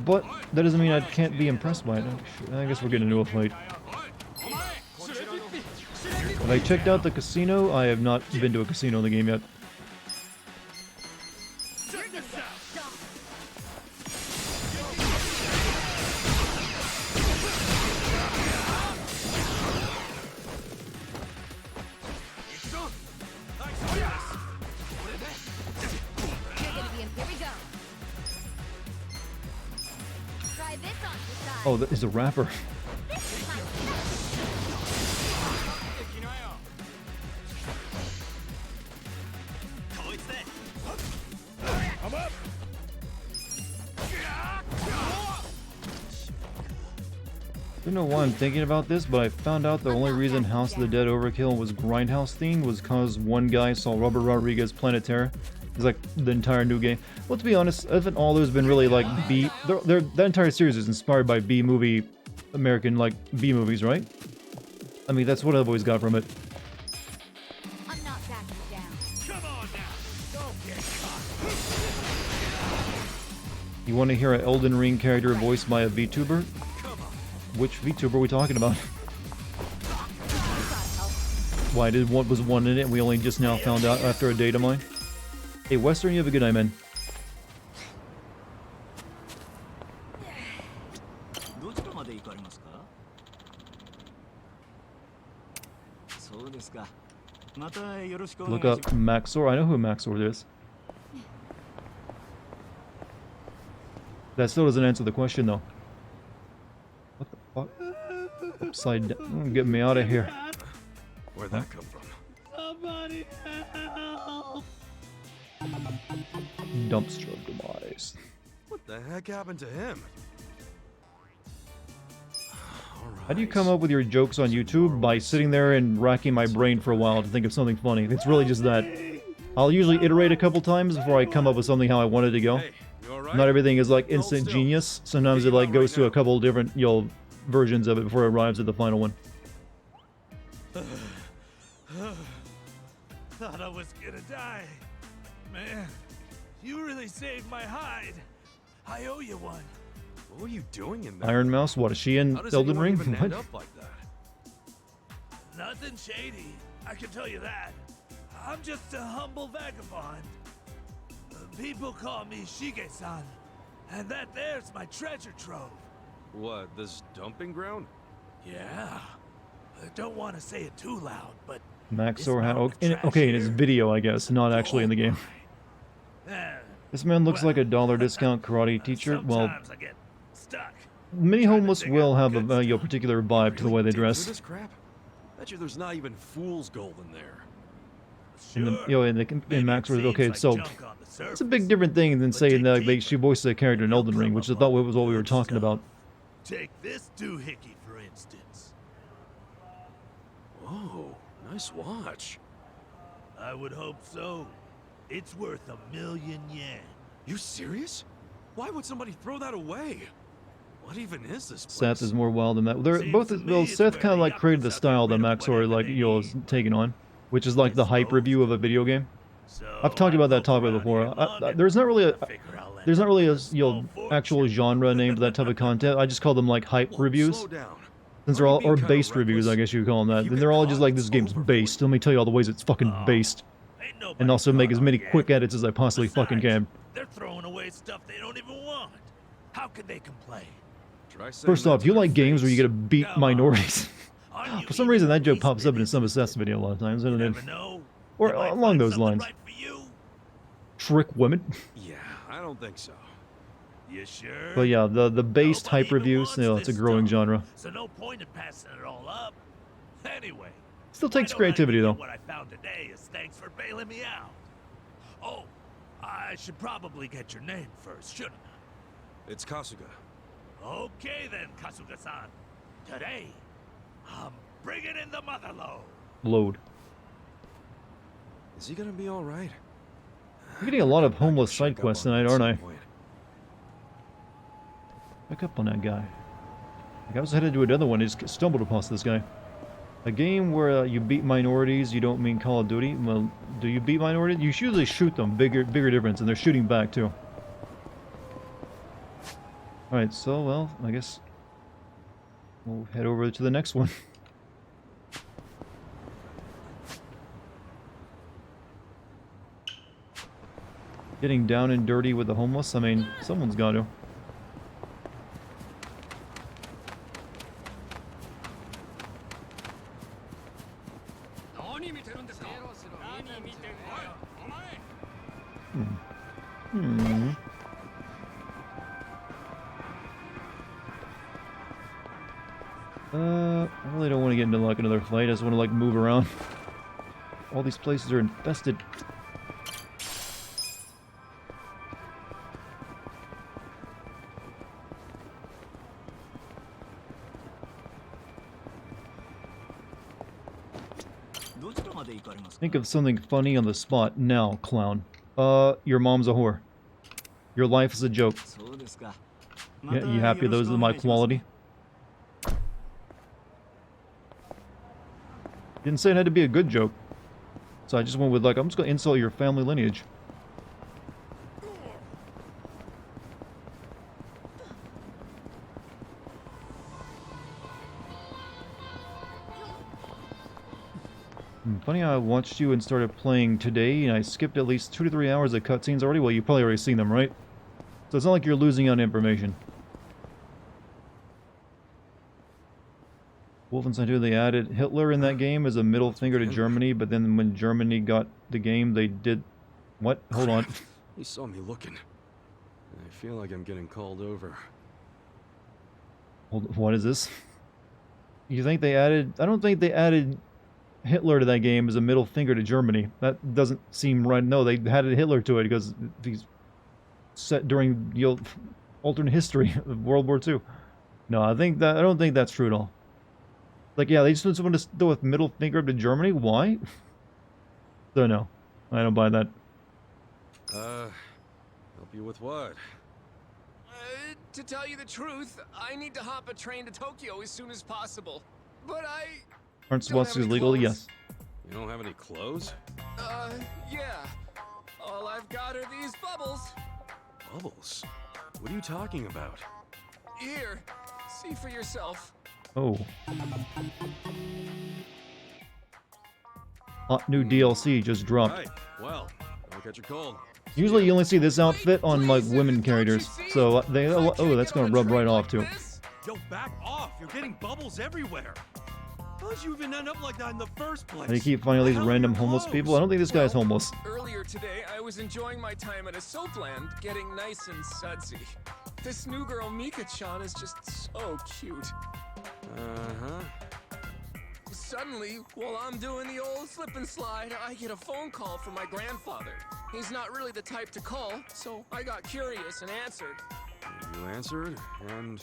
But that doesn't mean I can't be impressed by it. I guess we're getting into a fight. Have I checked out the casino? I have not been to a casino in the game yet. Oh, that is a rapper. I'm up. Don't know why I'm thinking about this, but I found out the only reason House of the Dead Overkill was Grindhouse themed was because one guy saw Robert Rodriguez Planeterra. It's like the entire new game. Well, to be honest, haven't all those been really like that entire series is inspired by B-movie, American like B-movies, right? I mean, that's what I've always got from it. I'm not backing down. Come on now. Don't get caught. You want to hear an Elden Ring character voiced by a VTuber? Which VTuber are we talking about? Why was one in it and we only just now found out after a date of mine? Hey, Western, you have a good night, man. Look up Maxor. I know who Maxor is. That still doesn't answer the question, though. What the fuck? Upside down. Get me out of here. Where'd that come from? Somebody help! Dumpster demise. What the heck happened to him? How do you come up with your jokes on YouTube? By sitting there and racking my brain for a while to think of something funny. It's really just that. I'll usually iterate a couple times before I come up with something how I want it to go. Not everything is like instant genius. Sometimes it like goes to a couple different versions of it before it arrives at the final one. Thought I was gonna die. Man, you really saved my hide. I owe you one. What were you doing in there? Iron Mouse? What is she in Elden Ring? Even What? end up like that? Nothing shady, I can tell you that. I'm just a humble vagabond. People call me Shige-san, and that there's my treasure trove. What, this dumping ground? Yeah. I don't want to say it too loud, but Maxor had okay in his video, I guess, not actually in the game. This man looks like a $1 discount karate teacher. Well, sometimes I get stuck. many homeless will have a particular vibe to the way they dress. This crap? Bet you there's not even fool's gold in there. In Maxor, okay, so it's a big different thing than saying that she voiced a character in Elden Ring, which I thought was what we were talking about. Take this doohickey, for instance. Whoa, nice watch. I would hope so. It's worth 1,000,000 yen. You serious? Why would somebody throw that away? What even is this place? Seth is more wild than that. They're both. Well, Seth kind of like created the style that Maxor is taking on, which is like the hype review of a video game. I've talked about that topic before. There's not really a actual genre name for that type of content. I just call them like hype reviews. Since they're all, or based reviews, I guess you could call them that. And they're all just like, this game's based. Let me tell you all the ways it's fucking based. And also make as many quick edits as I possibly fucking can. They're throwing away stuff they don't even want. How can they complain? First off, you like games where you get to beat minorities. For some reason, that joke pops up in some Assess video a lot of times, doesn't it? Or along those lines. Trick women. Yeah, I don't think so. You sure? But yeah, the based hype reviews, it's a growing genre. So no point in passing it all up. Anyway. Still takes creativity though. What I found today is thanks for bailing me out. Oh, I should probably get your name first, shouldn't I? It's Kasuga. Okay then, Kasuga-san. Today, I'm bringing in the mother load. Load. Is he gonna be all right? I'm getting a lot of homeless side quests tonight, aren't I? Back up on that guy. Like I was headed to another one, I just stumbled upon this guy. A game where you beat minorities, you don't mean Call of Duty. Well, do you beat minorities? You usually shoot them, bigger difference, and they're shooting back too. Alright, so, well, I guess we'll head over to the next one. Getting down and dirty with the homeless? I mean, someone's got to. I really don't want to get into like another fight. I just want to like move around. All these places are infested. Think of something funny on the spot now, clown. Your mom's a whore. Your life is a joke. Yeah, you happy those are my quality? Didn't say it had to be a good joke. So I just went with like, I'm just gonna insult your family lineage. Funny how I watched you and started playing today, and I skipped at least 2 to 3 hours of cutscenes already. Well, you've probably already seen them, right? So it's not like you're losing out on information. Wolfenstein 2, they added Hitler in that game as a middle finger to Germany, but then when Germany got the game, they did... What? Hold on. He saw me looking. I feel like I'm getting called over. Hold, what is this? You think they added... I don't think they added Hitler to that game as a middle finger to Germany. That doesn't seem right. No, they added Hitler to it because he's set during the alternate history of World War II. No, I don't think that's true at all. Like, yeah, they just want to do with middle finger up to Germany? Why? So no, I don't buy that. Help you with what? To tell you the truth, I need to hop a train to Tokyo as soon as possible. But Aren't swastikas legal? Yes. You don't have any clothes? Yeah. All I've got are these bubbles. Bubbles? What are you talking about? Here, see for yourself. Oh. Hot new DLC just dropped. Right. Well, don't catch a cold. Usually you only see this outfit on, like, women characters. So they... Oh, that's gonna rub right off, too. Yo, back off! You're getting bubbles everywhere! How did you even end up like that in the first place? And you keep finding all these random homeless people. I don't think this guy's homeless. Earlier today, I was enjoying my time at a soapland, getting nice and sudsy. This new girl, Mika-chan, is just so cute. Uh-huh. Suddenly, while I'm doing the old slip and slide, I get a phone call from my grandfather. He's not really the type to call, so I got curious and answered. You answered, and...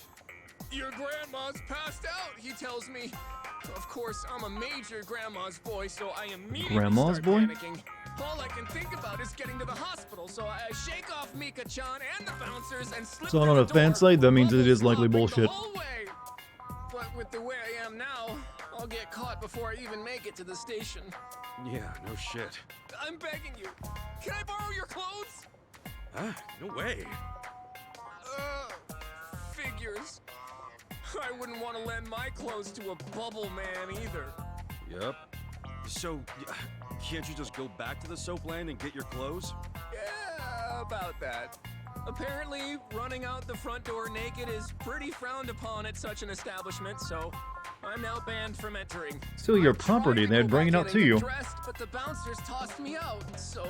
Your grandma's passed out, he tells me. Of course, I'm a major grandma's boy, so I immediately Grandma's start boy? panicking. All I can think about is getting to the hospital, so I shake off Mika-chan and the bouncers and slip So through on the a fan door. site, that means it is likely Bubbles bullshit. the whole way. But with the way I am now, I'll get caught before I even make it to the station. Yeah, no shit. I'm begging you. Can I borrow your clothes? Huh? No way. Figures. I wouldn't want to lend my clothes to a bubble man either. Yep. So, can't you just go back to the soapland and get your clothes? Yeah, about that. Apparently, running out the front door naked is pretty frowned upon at such an establishment, so I'm now banned from entering. Still your property, they'd bring it out to you. Dressed, but the bouncers tossed me out, so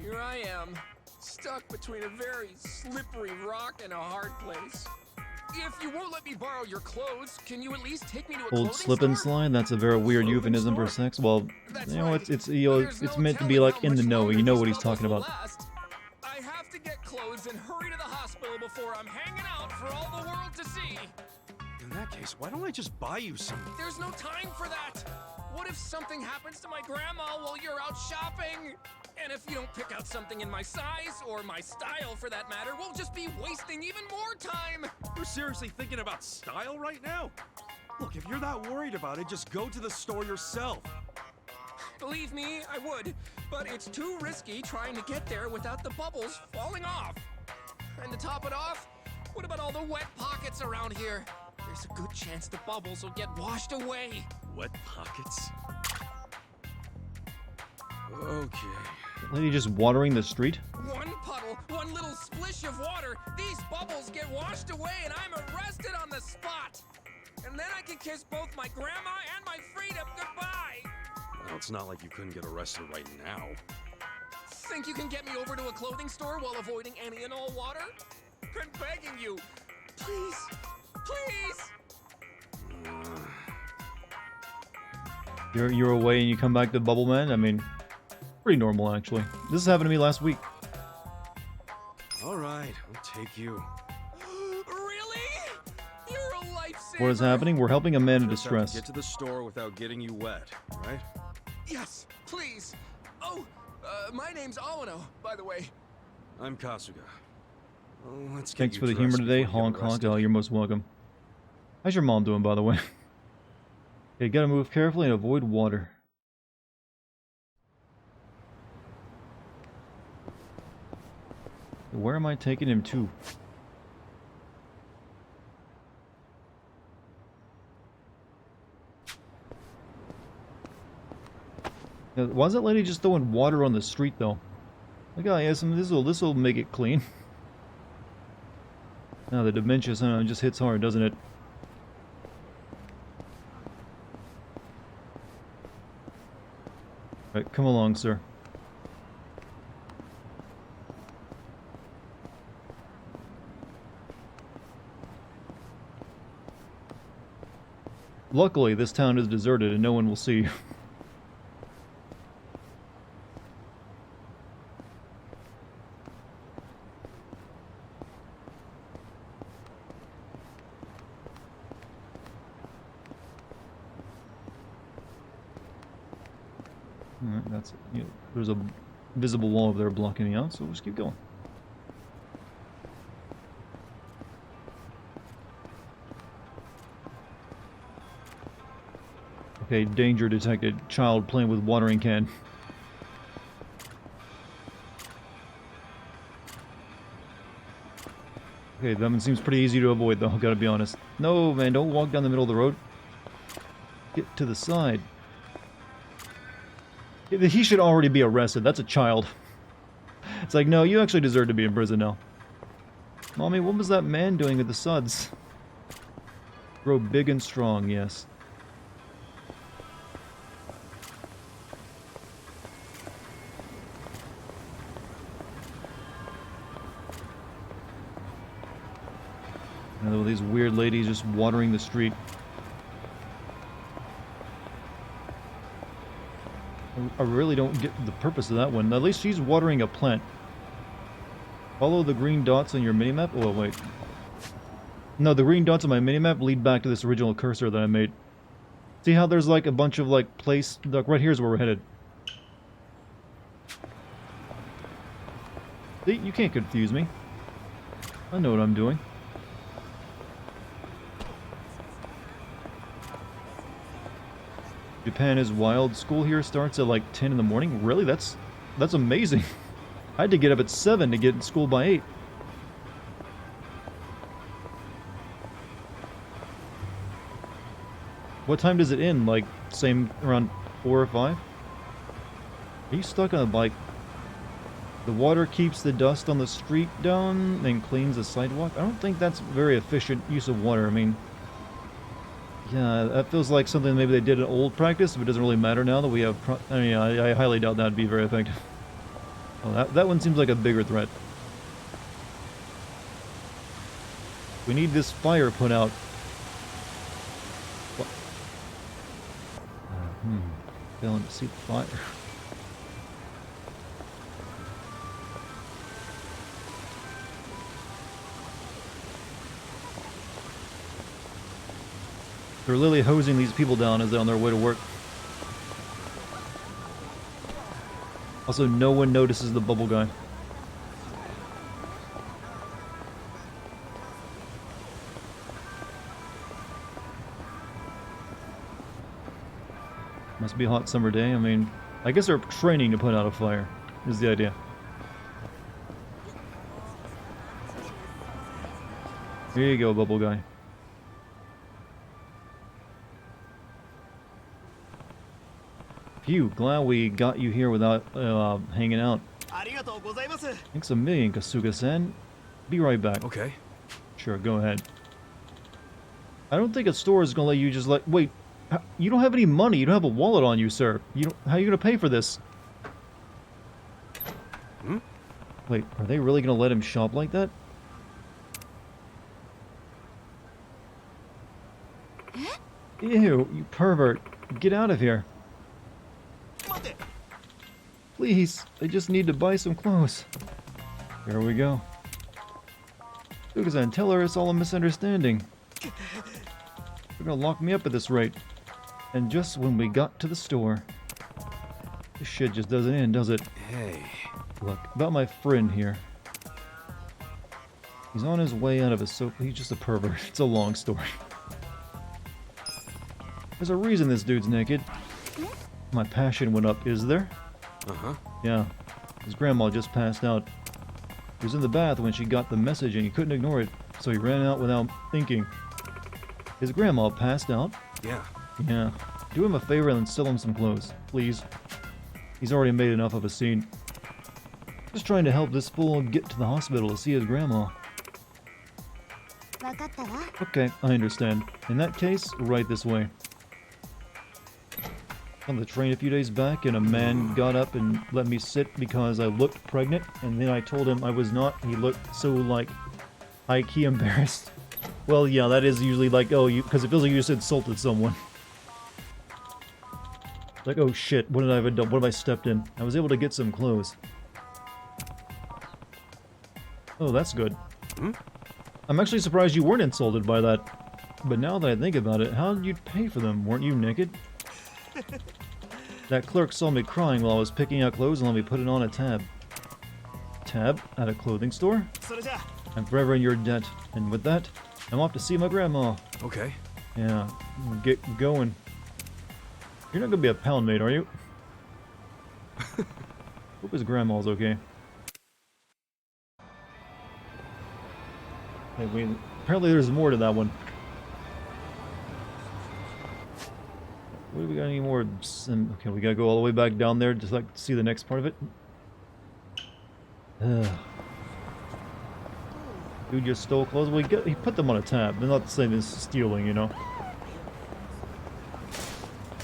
here I am, stuck between a very slippery rock and a hard place. If you won't let me borrow your clothes, can you at least take me to a Old clothing slip and slide? That's a very weird euphemism for sex. Well, you know, it's meant to be like in the know. You know what he's talking about. I have to get clothes and hurry to the hospital before I'm hanging out for all the world to see. In that case, why don't I just buy you some? There's no time for that. What if something happens to my grandma while you're out shopping? And if you don't pick out something in my size, or my style for that matter, we'll just be wasting even more time. You're seriously thinking about style right now? Look, if you're that worried about it, just go to the store yourself. Believe me, I would, but it's too risky trying to get there without the bubbles falling off. And to top it off, what about all the wet pockets around here? There's a good chance the bubbles will get washed away. Wet pockets? Okay. Lady just watering the street? One puddle, one little splish of water, these bubbles get washed away and I'm arrested on the spot. And then I can kiss both my grandma and my freedom goodbye. Well, it's not like you couldn't get arrested right now. Think you can get me over to a clothing store while avoiding any and all water? I'm begging you. Please. Please. You're away and you come back to Bubble Man? I mean, pretty normal actually. This happened to me last week. All right, I'll take you. Really? You're a lifesaver. What is happening? We're helping a man in Just have to distress. get to the store without getting you wet, right? Yes, please. Oh, my name's Awano, by the way. I'm Kasuga. Oh, let's get Thanks you for the humor dressed today, before you honk get honk. arrested. Oh, you're most welcome. How's your mom doing, by the way? Okay, gotta move carefully and avoid water. Where am I taking him to? Now, why is that lady just throwing water on the street, though? Look, yeah, this will make it clean. Now the dementia just hits hard, doesn't it? Come along, sir. Luckily, this town is deserted and no one will see you. Alright, that's it. You know, there's a visible wall over there blocking me out, so we'll just keep going. Okay, danger detected. Child playing with watering can. Okay, that one seems pretty easy to avoid though, gotta be honest. No, man, don't walk down the middle of the road. Get to the side. He should already be arrested. That's a child. It's like, no, you actually deserve to be in prison now. Mommy, what was that man doing at the suds? Grow big and strong, yes. These weird ladies just watering the street. I really don't get the purpose of that one. At least she's watering a plant. Follow the green dots on your minimap. Oh, wait. No, the green dots on my minimap lead back to this original cursor that I made. See how there's like a bunch of like like right here's where we're headed. See, you can't confuse me. I know what I'm doing. Japan is wild. School here starts at like 10 in the morning. Really? That's amazing. I had to get up at 7 to get in school by 8. What time does it end? Like, same around 4 or 5? Are you stuck on a bike? The water keeps the dust on the street down and cleans the sidewalk? I don't think that's very efficient use of water. I mean, yeah, that feels like something maybe they did in old practice, but it doesn't really matter now that we have... I mean, I highly doubt that would be very effective. Oh, that one seems like a bigger threat. We need this fire put out. Failing to see the fire. They're literally hosing these people down as they're on their way to work. Also, no one notices the bubble guy. Must be a hot summer day. I mean, I guess they're training to put out a fire, is the idea. Here you go, bubble guy. Phew, glad we got you here without hanging out. Thanks a million, Kasuga-san. Be right back. Okay. Sure, go ahead. I don't think a store is gonna let you just like... Wait, you don't have any money. You don't have a wallet on you, sir. How are you gonna pay for this? Hmm? Wait, are they really gonna let him shop like that? Ew, you pervert. Get out of here. Please, I just need to buy some clothes. Here we go. Kasuga-san, tell her it's all a misunderstanding. They're gonna lock me up at this rate. And just when we got to the store. This shit just doesn't end, does it? Hey. Look, about my friend here. He's on his way out of his soap. He's just a pervert. It's a long story. There's a reason this dude's naked. My passion went up, is there? Uh-huh. Yeah. His grandma just passed out. He was in the bath when she got the message and he couldn't ignore it, so he ran out without thinking. His grandma passed out? Yeah. Yeah. Do him a favor and sell him some clothes, please. He's already made enough of a scene. Just trying to help this fool get to the hospital to see his grandma. Okay, I understand. In that case, right this way. on the train a few days back, and a man got up and let me sit because I looked pregnant, and then I told him I was not. He looked so, like, high-key embarrassed. Well, yeah, that is usually like, oh, you, because it feels like you just insulted someone. Like, oh shit, what did I have done? What have I stepped in? I was able to get some clothes. Oh, that's good. I'm actually surprised you weren't insulted by that. But now that I think about it, how did you pay for them? Weren't you naked? That clerk saw me crying while I was picking out clothes and let me put it on a tab. Tab? At a clothing store? I'm forever in your debt. And with that, I'm off to see my grandma. Okay. Yeah, get going. You're not gonna be a pound mate, are you? Hope his grandma's okay. Hey, wait. Apparently there's more to that one. What do we got any more? Okay, we gotta go all the way back down there just like to see the next part of it. Dude just stole clothes. Well, he put them on a tab. I'm not saying this is stealing, you know.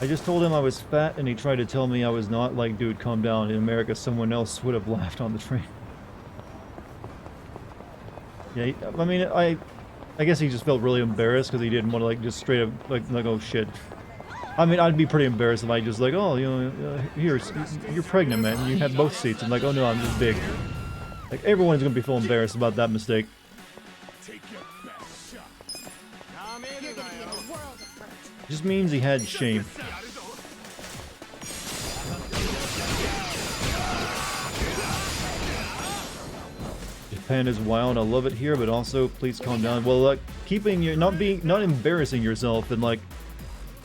I just told him I was fat, and he tried to tell me I was not. Like, dude, calm down. In America, someone else would have laughed on the train. Yeah, I mean, I guess he just felt really embarrassed because he didn't want to, like, just straight up, like, oh, shit. I mean, I'd be pretty embarrassed if I just, like, oh, you know, here, you're pregnant, man. You have both seats. I'm like, oh, no, I'm just big. Like, everyone's going to be feeling embarrassed about that mistake. Just means he had shame. Japan is wild. I love it here, but also please calm down. Well, like keeping your not embarrassing yourself and like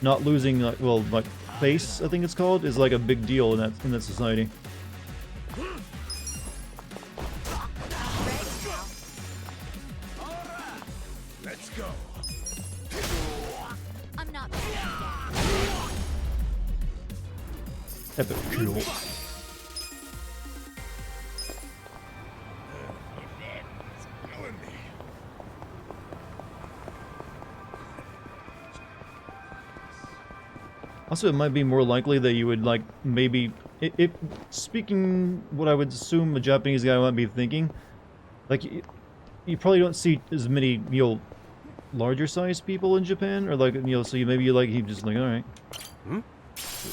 not losing like like face, I think it's called, is like a big deal in that society. Let's go. I'm not. Epic fuel. Also, it might be more likely that you would, like, maybe... If speaking what I would assume a Japanese guy might be thinking, like, you probably don't see as many, you know, larger-sized people in Japan, or, like, you know, so maybe you, like, he's just like, alright.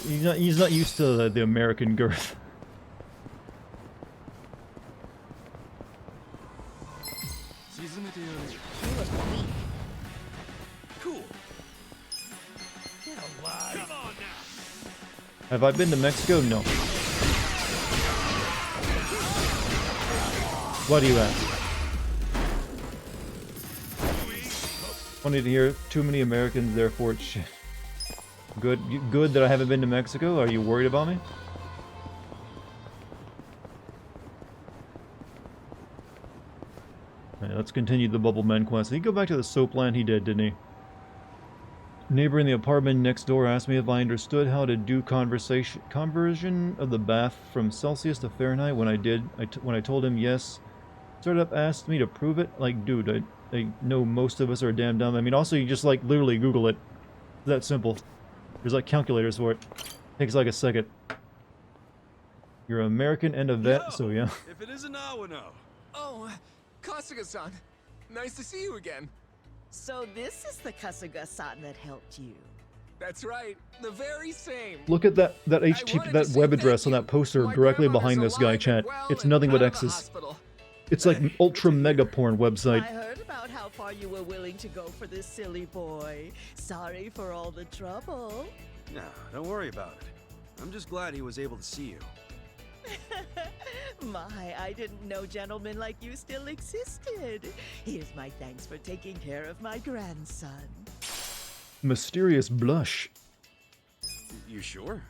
He's not used to the American girth. Cool. Have I been to Mexico? No. Why do you ask? Funny to hear. Too many Americans, therefore it's shit. Good that I haven't been to Mexico. Are you worried about me? Right, let's continue the Bubble Man quest. Did he go back to the soap land? He did, didn't he? Neighbor in the apartment next door asked me if I understood how to do conversion of the bath from Celsius to Fahrenheit. When I did, when I told him yes, started up asked me to prove it. Like, dude, I know most of us are damn dumb. I mean, also you just like literally Google it. It's that simple. There's like calculators for it. Takes like a second. You're American and a vet, so yeah. If it isn't Awano. Oh, Kasuga-san. Nice to see you again. So this is the Kasuga-san that helped you. That's right, the very same. Look at that web address on that poster directly behind this guy, chat. It's nothing but X's. It's like an ultra mega porn website. I heard about how far you were willing to go for this silly boy. Sorry for all the trouble. No, don't worry about it. I'm just glad he was able to see you. My, I didn't know gentlemen like you still existed. Here's my thanks for taking care of my grandson. Mysterious blush. You sure?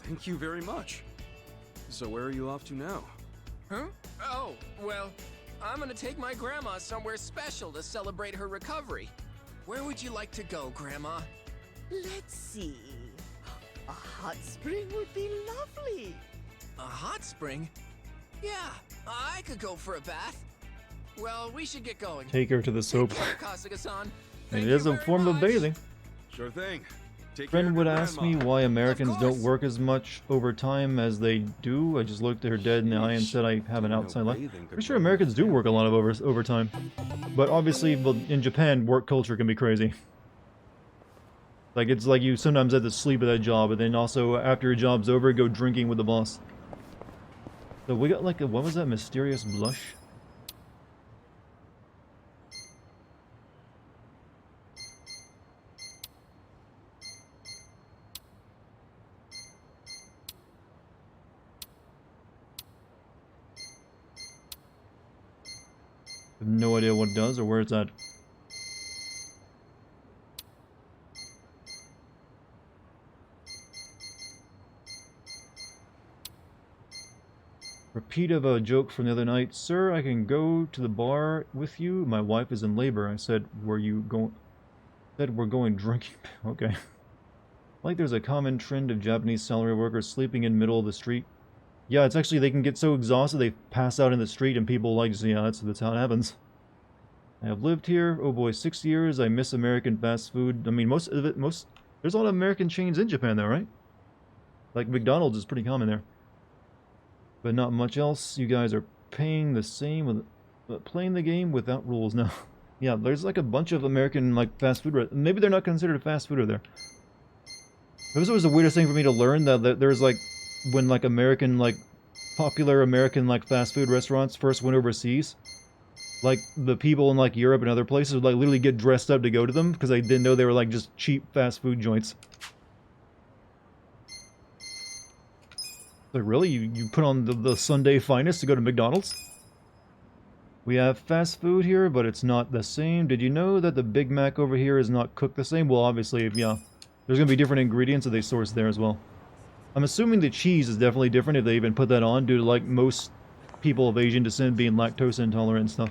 Thank you very much. So where are you off to now? Huh? Oh, well, I'm gonna take my grandma somewhere special to celebrate her recovery. Where would you like to go, Grandma? Let's see. A hot spring would be lovely. A hot spring? Yeah, I could go for a bath. Well, we should get going. Take her to the soap. Take care, Kasuga-san. It is a form of bathing. Sure thing. Take care Friend of would your ask me grandma. why Americans don't work as much overtime as they do. I just looked her dead in the eye and said I have an outside life. Pretty sure Americans do work a lot of overtime. But obviously, well, in Japan, work culture can be crazy. Like, it's like you sometimes have to sleep at that job, and then also, after your job's over, go drinking with the boss. So we got like a, what was that, mysterious blush? I have no idea what it does or where it's at. Repeat of a joke from the other night. Sir, I can go to the bar with you. My wife is in labor. I said, were you going... Said we're going drinking. Okay. Like there's a common trend of Japanese salary workers sleeping in middle of the street. Yeah, it's actually, they can get so exhausted they pass out in the street and people like, yeah, that's how it happens. I have lived here, oh boy, 6 years. I miss American fast food. I mean, there's a lot of American chains in Japan though, right? Like McDonald's is pretty common there. But not much else. You guys are paying the same with playing the game without rules now. Yeah, there's like a bunch of American like fast food. Maybe they're not considered fast food over there. It was always the weirdest thing for me to learn that there's like when like American like popular American like fast food restaurants first went overseas. Like the people in like Europe and other places would like literally get dressed up to go to them because they didn't know they were like just cheap fast food joints. Like, really? You put on the Sunday finest to go to McDonald's? We have fast food here, but it's not the same. Did you know that the Big Mac over here is not cooked the same? Well, obviously, yeah. There's going to be different ingredients that they source there as well. I'm assuming the cheese is definitely different if they even put that on, due to, like, most people of Asian descent being lactose intolerant and stuff.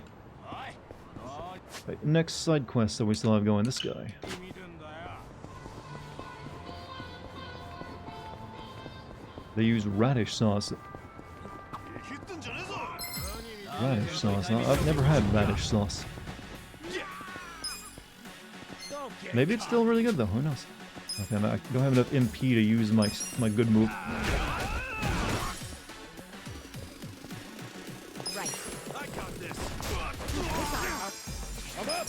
Right, next side quest that we still have going. This guy. They use radish sauce. Radish sauce, huh? I've never had radish sauce. Maybe it's still really good though, who knows? Okay, I don't have enough MP to use my good move. Right. I got this. I'm up.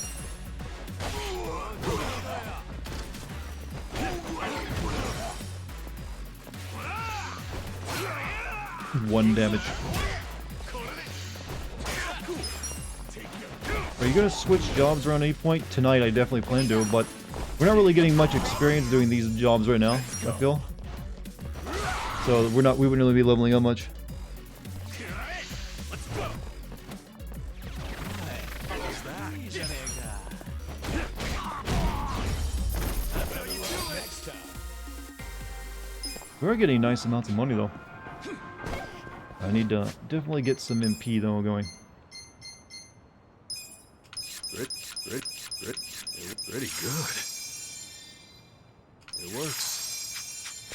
1 damage. Are you gonna switch jobs around any point? Tonight I definitely plan to, but we're not really getting much experience doing these jobs right now, I feel. So we wouldn't really be leveling up much. We're getting nice amounts of money though. I need to definitely get some MP though going. Pretty good. It works.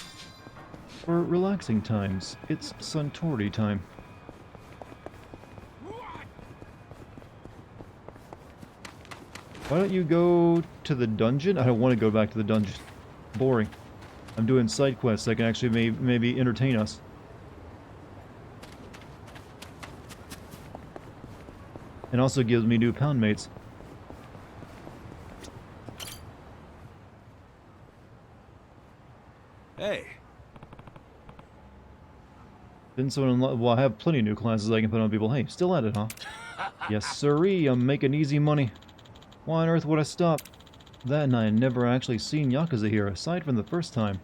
For relaxing times, it's Suntory time. Why don't you go to the dungeon? I don't want to go back to the dungeon. Boring. I'm doing side quests that can actually maybe entertain us. And also gives me new pound mates. Hey. Didn't someone well, I have plenty of new classes I can put on people. Hey, still at it, huh? Yes, sirree, I'm making easy money. Why on earth would I stop? That and I had never actually seen Yakuza here, aside from the first time.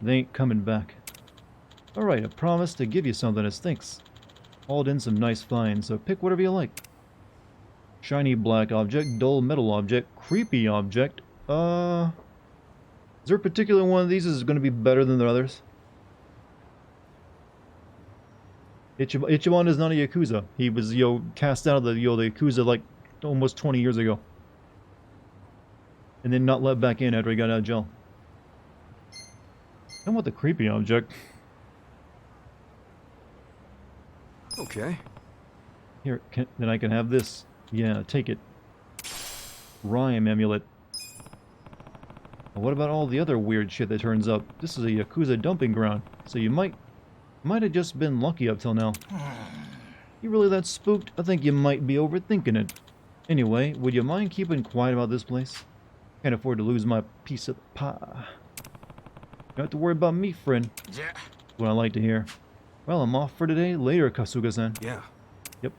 They ain't coming back. Alright, I promised to give you something as thanks. Hauled in some nice finds, so pick whatever you like. Shiny black object, dull metal object, creepy object. Is there a particular one of these is going to be better than the others? Ichiban is not a Yakuza. He was, cast out of the, the Yakuza like almost 20 years ago. And then not let back in after he got out of jail. I want the creepy object. Okay. Here, then I can have this. Yeah, take it. Rhyme amulet. What about all the other weird shit that turns up? This is a Yakuza dumping ground, so you might have just been lucky up till now. You really that spooked? I think you might be overthinking it. Anyway, would you mind keeping quiet about this place? Can't afford to lose my piece of the pie. You don't have to worry about me, friend. Yeah. What I like to hear. Well, I'm off for today. Later, Kasuga-san. Yeah. Yep.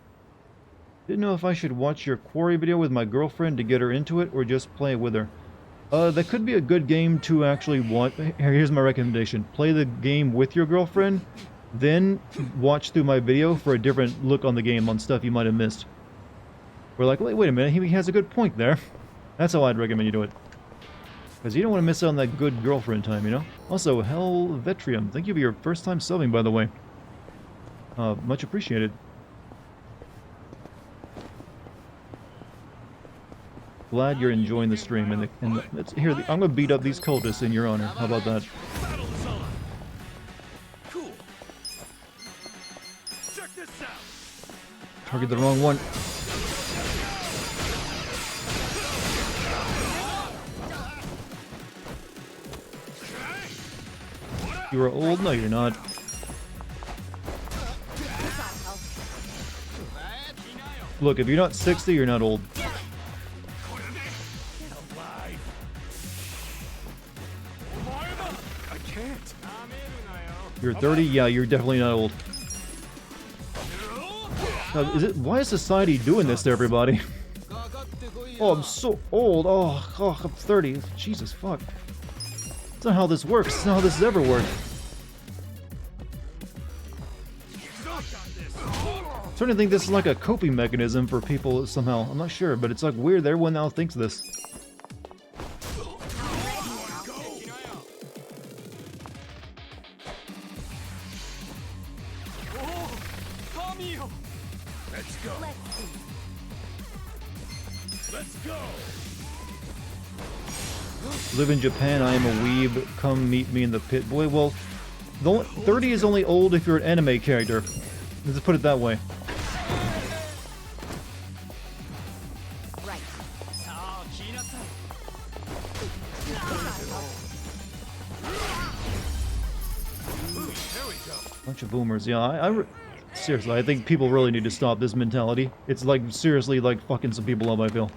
Didn't know if I should watch your quarry video with my girlfriend to get her into it, or just play with her. That could be a good game to actually watch. Here's my recommendation. Play the game with your girlfriend, then watch through my video for a different look on the game on stuff you might have missed. We're like, wait a minute, he has a good point there. That's how I'd recommend you do it. Because you don't want to miss out on that good girlfriend time, you know? Also, Helvetrium, thank you for your first time subbing, by the way. Much appreciated. Glad you're enjoying the stream, and here, I'm gonna beat up these cultists in your honor. How about that? Cool. Check this out. Target the wrong one. You are old? No, you're not. Look, if you're not 60, you're not old. I can't. You're 30? Yeah, you're definitely not old. Now, why is society doing this to everybody? Oh, I'm so old. Oh, I'm 30. Jesus, fuck. That's not how this works. That's not how this has ever worked. I'm starting to think this is like a coping mechanism for people somehow. I'm not sure, but it's like weird that everyone now thinks this. Let's go. Let's go. Live in Japan, I am a weeb. Come meet me in the pit. Boy, well, 30 is only old if you're an anime character. Let's just put it that way. Right. There we go. Bunch of boomers. Yeah, seriously, I think people really need to stop this mentality. It's like, seriously, like fucking some people up, I feel.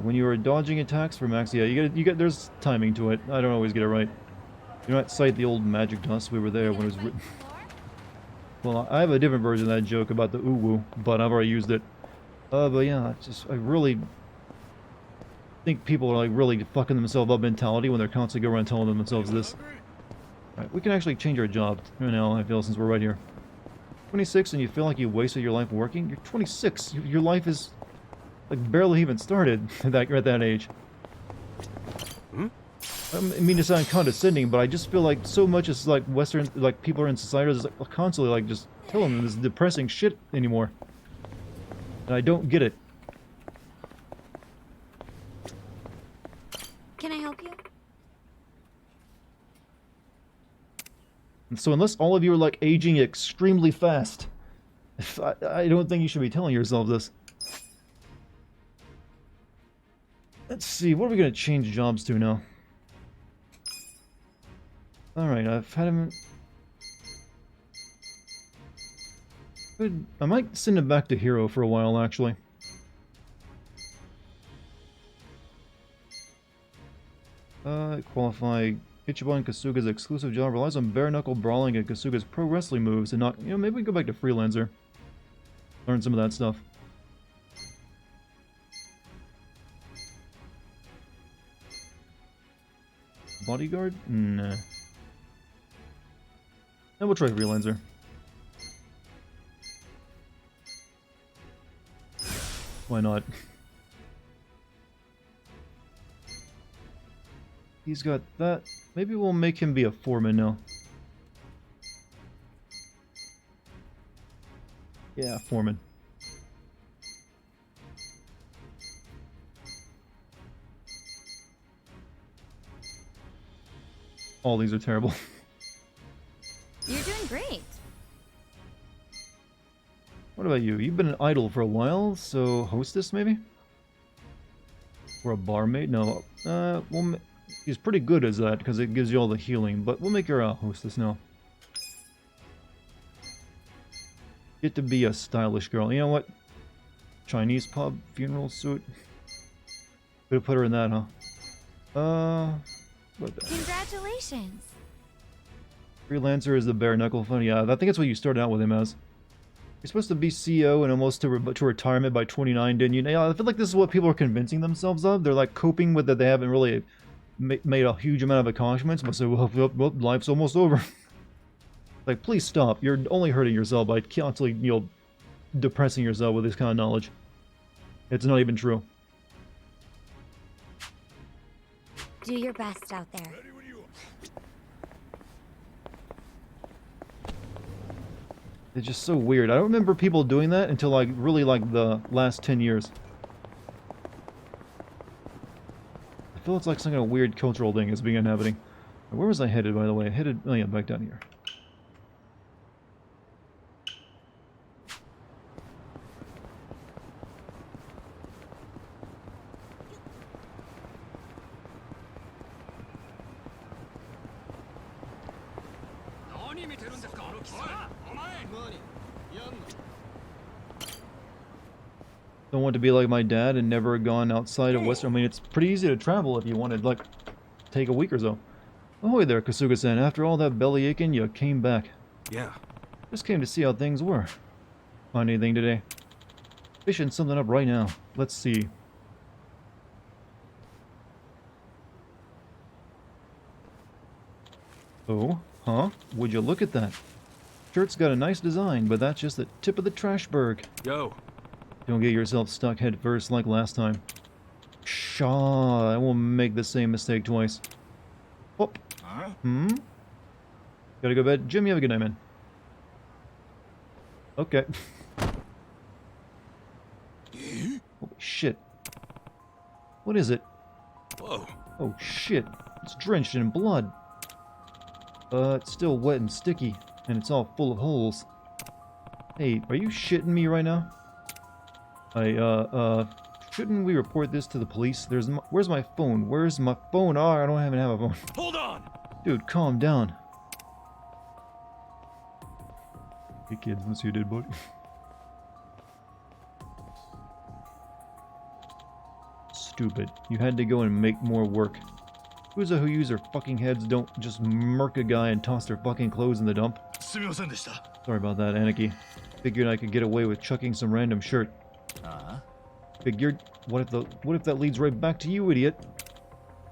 When you are dodging attacks for max, yeah, you get, there's timing to it. I don't always get it right. You know, cite the old magic dust. We were there when it was written. Well, I have a different version of that joke about the uwu, but I've already used it. But yeah, I really think people are like really fucking themselves up mentality when they're constantly going around telling themselves this. Alright, we can actually change our job right now, I feel, since we're right here. 26 and you feel like you wasted your life working? You're 26. Your life is like barely even started at that age. Hmm? I mean to sound condescending, but I just feel like so much is like Western, like people are in society is like constantly like just telling them this depressing shit anymore. And I don't get it. Can I help you? And so unless all of you are like aging extremely fast, I don't think you should be telling yourself this. Let's see, what are we going to change jobs to now? Alright, I've had him... I might send him back to Hero for a while, actually. Qualify Ichiban Kasuga's exclusive job relies on bare-knuckle brawling and Kasuga's pro wrestling moves and not... You know, maybe we can go back to Freelancer. Learn some of that stuff. Bodyguard? Nah. Now we'll try Freelancer. Why not? He's got that. Maybe we'll make him be a foreman now. Yeah, foreman. All these are terrible. You're doing great. What about you? You've been an idol for a while, so hostess maybe? Or a barmaid? No. He's pretty good as that because it gives you all the healing. But we'll make her a hostess now. Get to be a stylish girl. You know what? Chinese pub funeral suit. Could have put her in that, huh? What the? Congratulations. Freelancer is the bare knuckle fun. Yeah, I think that's what you started out with him as. You're supposed to be CEO and almost to retirement by 29, didn't you? Yeah, I feel like this is what people are convincing themselves of. They're like coping with that they haven't really made a huge amount of accomplishments, but say, well, life's almost over. Like, please stop. You're only hurting yourself by constantly, you know, depressing yourself with this kind of knowledge. It's not even true. Do your best out there. It's just so weird. I don't remember people doing that until like really like the last 10 years. I feel it's like some kind of weird cultural thing is being happening. Where was I headed, by the way? I headed, oh yeah, back down here. Don't want to be like my dad and never gone outside of Western. I mean, it's pretty easy to travel if you wanted, like, take a week or so. Ahoy there, Kasuga-san. After all that belly aching, you came back. Yeah. Just came to see how things were. Find anything today? Fishing something up right now. Let's see. Oh, huh? Would you look at that? Shirt's got a nice design, but that's just the tip of the trashberg. Yo. Don't get yourself stuck head first like last time. Shaw, I won't make the same mistake twice. Oh. Hmm? Gotta go to bed. Jim, you have a good night, man. Okay. Holy shit. What is it? Whoa. Oh shit. It's drenched in blood. It's still wet and sticky, and it's all full of holes. Hey, are you shitting me right now? Shouldn't we report this to the police? Where's my phone? Where's my phone? Oh, I don't even have a phone. Hold on! Dude, calm down. Hey kids, let's see you did, buddy. Stupid. You had to go and make more work. Yakuza who use their fucking heads don't just murk a guy and toss their fucking clothes in the dump. Sorry about that, Anarchy. Figured I could get away with chucking some random shirt. Figured, what if that leads right back to you, idiot?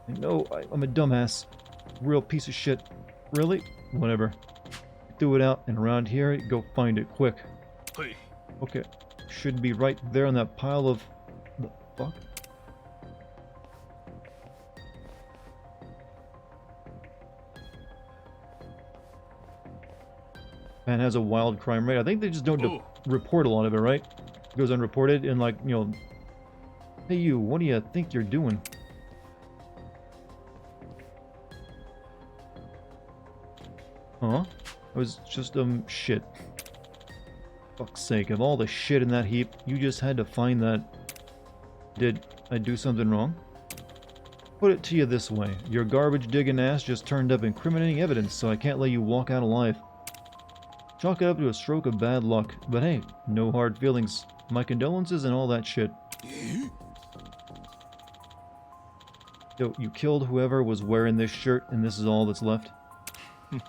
I know, I'm a dumbass. Real piece of shit. Really? Whatever. Threw it out, and around here, go find it quick. Hey. Okay. Should be right there on that pile of... the fuck? Man has a wild crime rate. I think they just don't report a lot of it, right? It goes unreported, and like, you know... Hey you, what do you think you're doing? Huh? It was just, shit. Fuck's sake, of all the shit in that heap, you just had to find that... Did I do something wrong? Put it to you this way, your garbage-digging ass just turned up incriminating evidence, so I can't let you walk out alive. Chalk it up to a stroke of bad luck, but hey, no hard feelings. My condolences and all that shit. Yo, you killed whoever was wearing this shirt, and this is all that's left?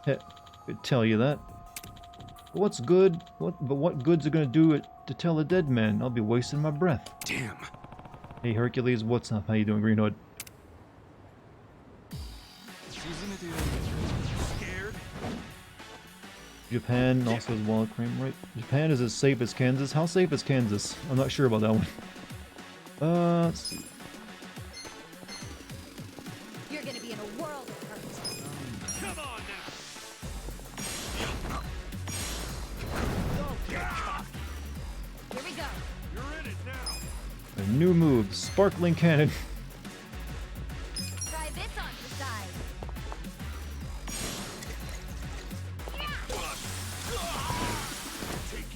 Heck, I could tell you that. But what's good? What good's it gonna do it to tell a dead man? I'll be wasting my breath. Damn. Hey Hercules, what's up? How you doing, Greenhood? Scared? Japan also has wild crime rate. Japan is as safe as Kansas. How safe is Kansas? I'm not sure about that one. Let's see. You're gonna be in a world of hurt. Come on now! Don't get caught! Here we go. You're in it now! A new move, Sparkling Cannon. Try this on the side.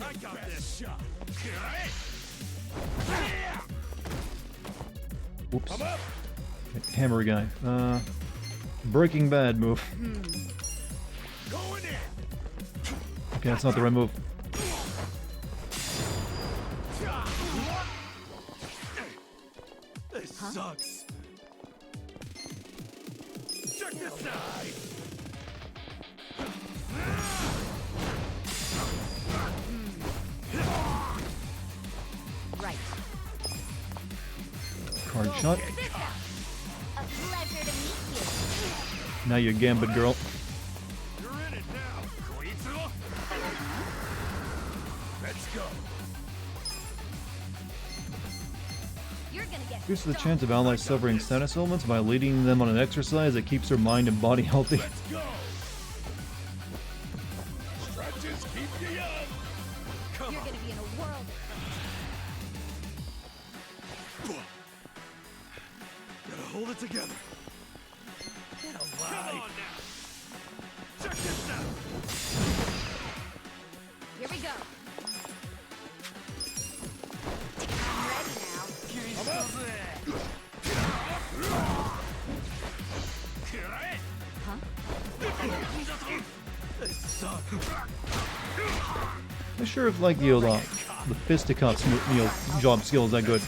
I got this shot. Oops. Okay, hammer guy. Breaking Bad move. Okay, that's not the right move. This sucks. Check this out. Right. Card shot. A pleasure to meet you. Now you gambit, girl. You're in it now, Koitsu. Let's go. You're gonna get Boosts the chance of allies suffering status ailments by leading them on an exercise that keeps their mind and body healthy. Let's go. Stretches keep you young. Come You're on. gonna be in a world Gotta hold it together. Get alive. Come on now. Check this out. Here we go. I'm ready now. This sucks. Not sure if like the fisticuffs, job skill is that good.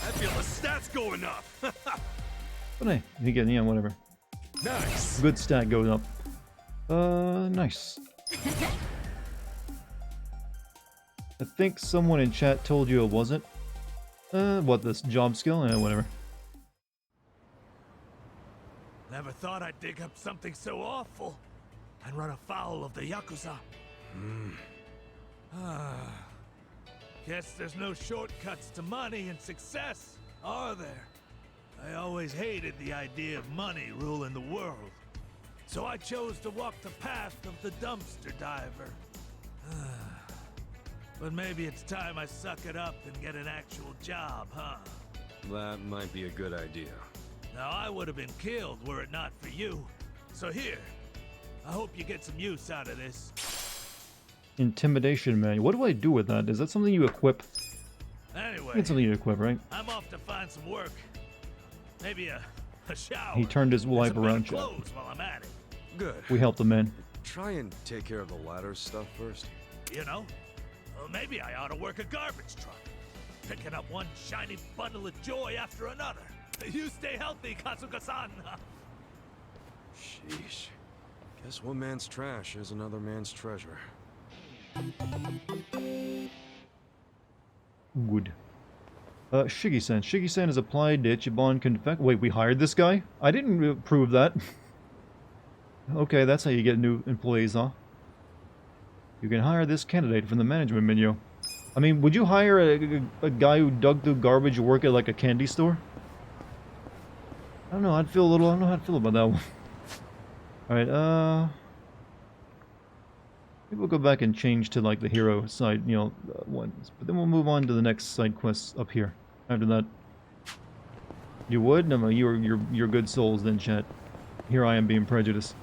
I feel the stats going up. But hey, you get, yeah, whatever. Nice. Good stat goes up. Nice. I think someone in chat told you it wasn't. What, this job skill? Whatever. Never thought I'd dig up something so awful and run afoul of the Yakuza. Guess there's no shortcuts to money and success, are there? I always hated the idea of money ruling the world. So I chose to walk the path of the dumpster diver. But maybe it's time I suck it up and get an actual job, huh? That might be a good idea. Now, I would have been killed were it not for you. So here, I hope you get some use out of this. Intimidation manual. What do I do with that? Is that something you equip? Anyway, It's something you equip, right? I'm off to find some work. Maybe a shower. He turned his and wife some better around, chat. clothes while I'm at it. Good. We helped the man. Try and take care of the ladder stuff first. You know? Well, maybe I ought to work a garbage truck. Picking up one shiny bundle of joy after another. You stay healthy, Katsuka-san. Sheesh. Guess one man's trash is another man's treasure. Good. Shigi-san. Shigi-san has applied to Ichiban Confect. Wait, we hired this guy? I didn't approve that. Okay, that's how you get new employees, huh? You can hire this candidate from the management menu. I mean, would you hire a guy who dug through garbage to work at like a candy store? I don't know, I don't know how I'd feel about that one. Alright, maybe we'll go back and change to like the hero side, ones. But then we'll move on to the next side quests up here. After that. You would? No, you're good souls then, chat. Here I am being prejudiced.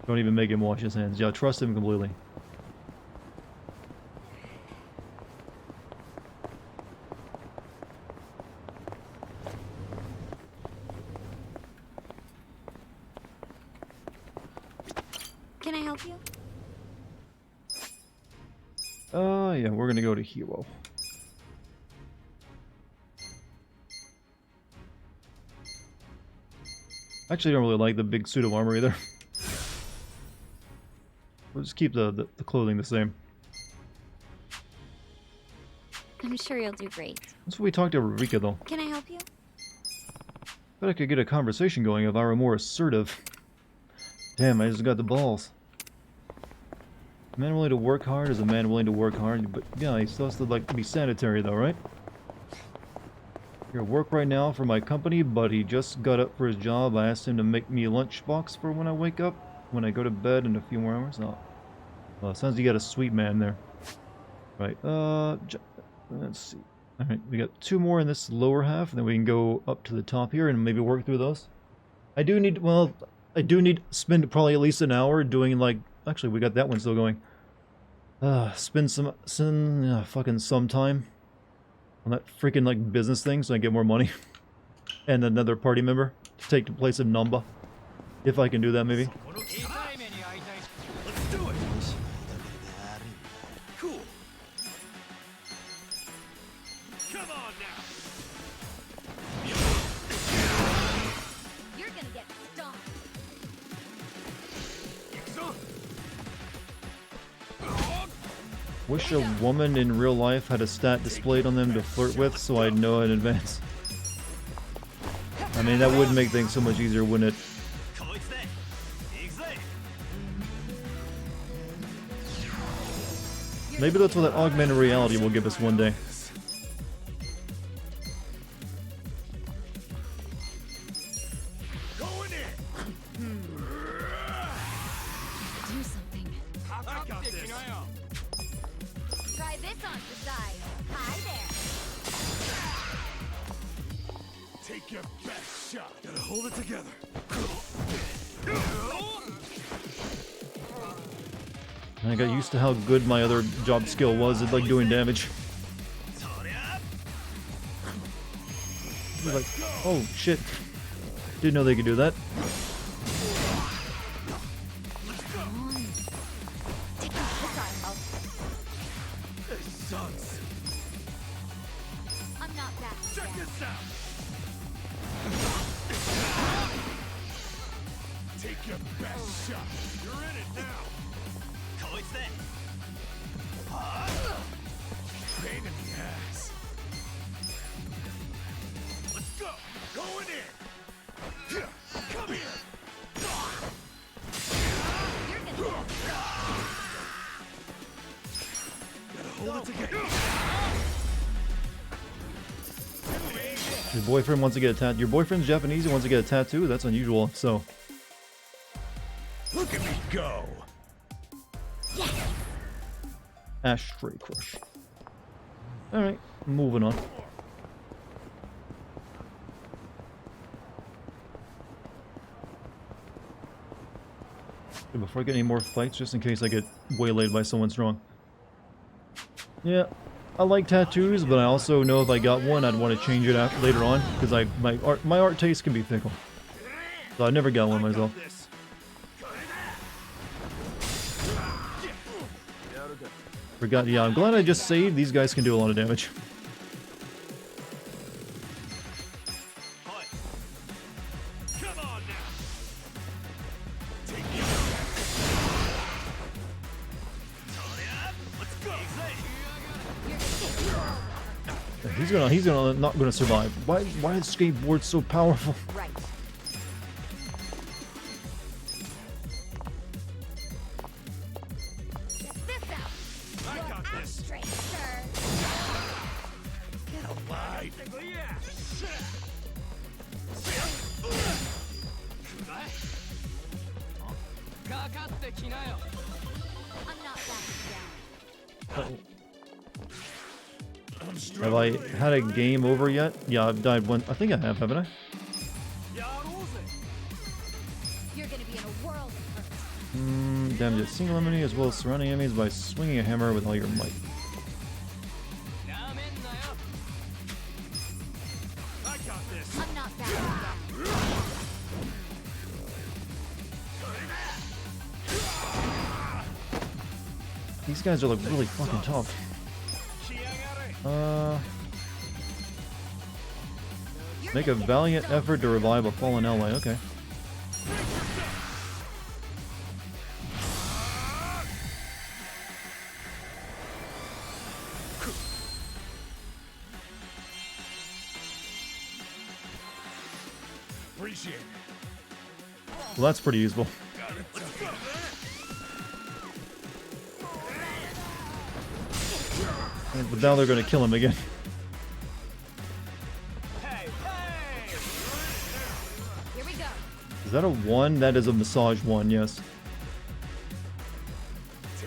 Don't even make him wash his hands. Yeah, trust him completely. Can I help you? Yeah, we're gonna go to hero. Actually, I don't really like the big suit of armor either. We'll just keep the clothing the same. I'm sure you'll do great. That's what we talked to Rika, though. Can I help you? Bet I could get a conversation going if I were more assertive. Damn, I just got the balls. A man willing to work hard is a man willing to work hard, but yeah, he still has to, like, be sanitary, though, right? You're at work right now for my company, but he just got up for his job. I asked him to make me a lunchbox for when I wake up, when I go to bed in a few more hours. Oh, well, sounds like you got a sweet man there. Right, let's see. Alright, we got 2 more in this lower half, and then we can go up to the top here and maybe work through those. I do need, well, I do need to spend probably at least an hour doing like, actually we got that one still going. Spend some fucking some time on that freaking like business thing so I get more money. And another party member to take the place of Namba. If I can do that maybe. Let's do it. Cool. Come on now. You're gonna get stomped. Wish a woman in real life had a stat displayed on them to flirt with so I'd know in advance. I mean, that would make things so much easier, wouldn't it? Maybe that's what that augmented reality will give us one day. Do something. I got this. Try this on the side. Hi there. Take your best shot. Gotta hold it together. And I got used to how good my other job skill was at like doing damage. Like, oh shit. Didn't know they could do that. This sucks. I'm not that. Check this out. Take your best shot. You're in it now. Pain in the ass. Let's go. Going in. Come here. You're gonna get Gotta hold it together. Your boyfriend wants to get a tattoo. Your boyfriend's Japanese and wants to get a tattoo? That's unusual, so. Look at me go. Ashtray crush. Alright, moving on. Okay, before I get any more fights, just in case I get waylaid by someone strong. Yeah, I like tattoos, but I also know if I got one, I'd want to change it after, later on, because my art taste can be fickle. So I never got one myself. Forgot, yeah, I'm glad I just saved. These guys can do a lot of damage. He's not gonna survive. Why is skateboard so powerful? right. Get this out. I got this. Straight, sir. Get alive. I'm not backing down. Have I had a game over yet? Yeah, I've died one. I think I have, haven't I? You're gonna be in a world of hurt. Damage a single enemy as well as surrounding enemies by swinging a hammer with all your might. I got this. I'm not backing down. These guys are like really fucking tough. Make a valiant effort to revive a fallen ally. Okay. Appreciate it. Well, that's pretty useful. But now they're going to kill him again. Here we go. Is that a 1? That is a massage 1, yes.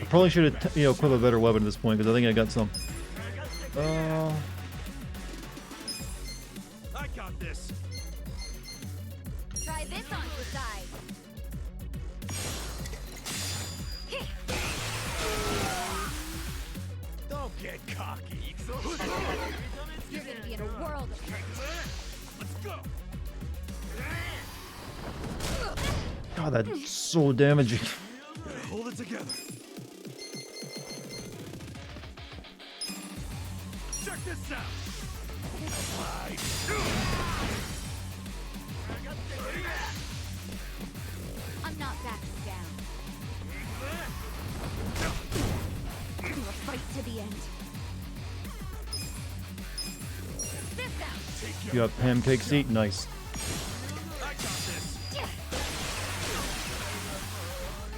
I probably should have, equip a better weapon at this point, because I think I got some. I got this. Try this on the side. Don't get cocky. You're gonna be in a world of hurt. Let's go. God, that's so damaging. Gotta hold it together. Check this out. I'm not backing down. Do a fight to the end. This out. You got pancake seat? Nice. I got this.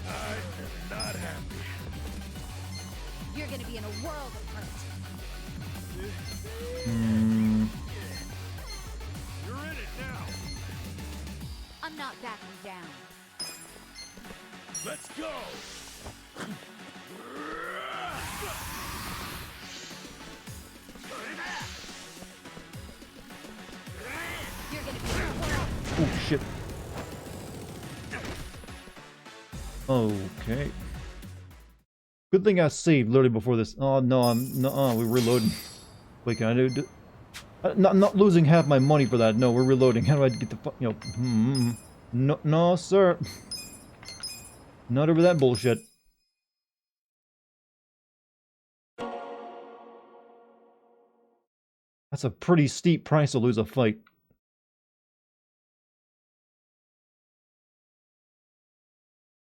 I'm not happy. You're gonna be in a world of hurt. You're in it now. I'm not backing down. Let's go. You're gonna be in a world. Oh shit. Okay. Good thing I saved literally before this. Oh no, we're reloading. Wait, can I do? I'm not losing half my money for that. No, we're reloading. How do I get the fuck? You know, no, sir. Not over that bullshit. That's a pretty steep price to lose a fight.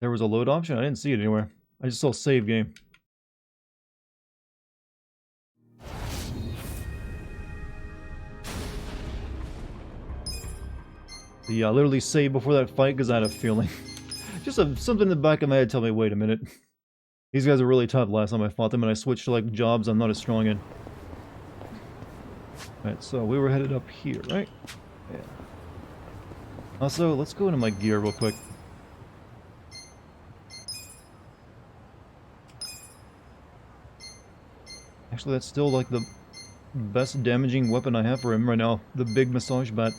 There was a load option? I didn't see it anywhere. I just saw save game. Yeah, I literally saved before that fight because I had a feeling. Just something in the back of my head tell me, wait a minute. These guys are really tough last time I fought them and I switched to like jobs I'm not as strong in. Alright, so we were headed up here, right? Yeah. Also, let's go into my gear real quick. Actually, that's still like the best damaging weapon I have for him right now. The big massage bat.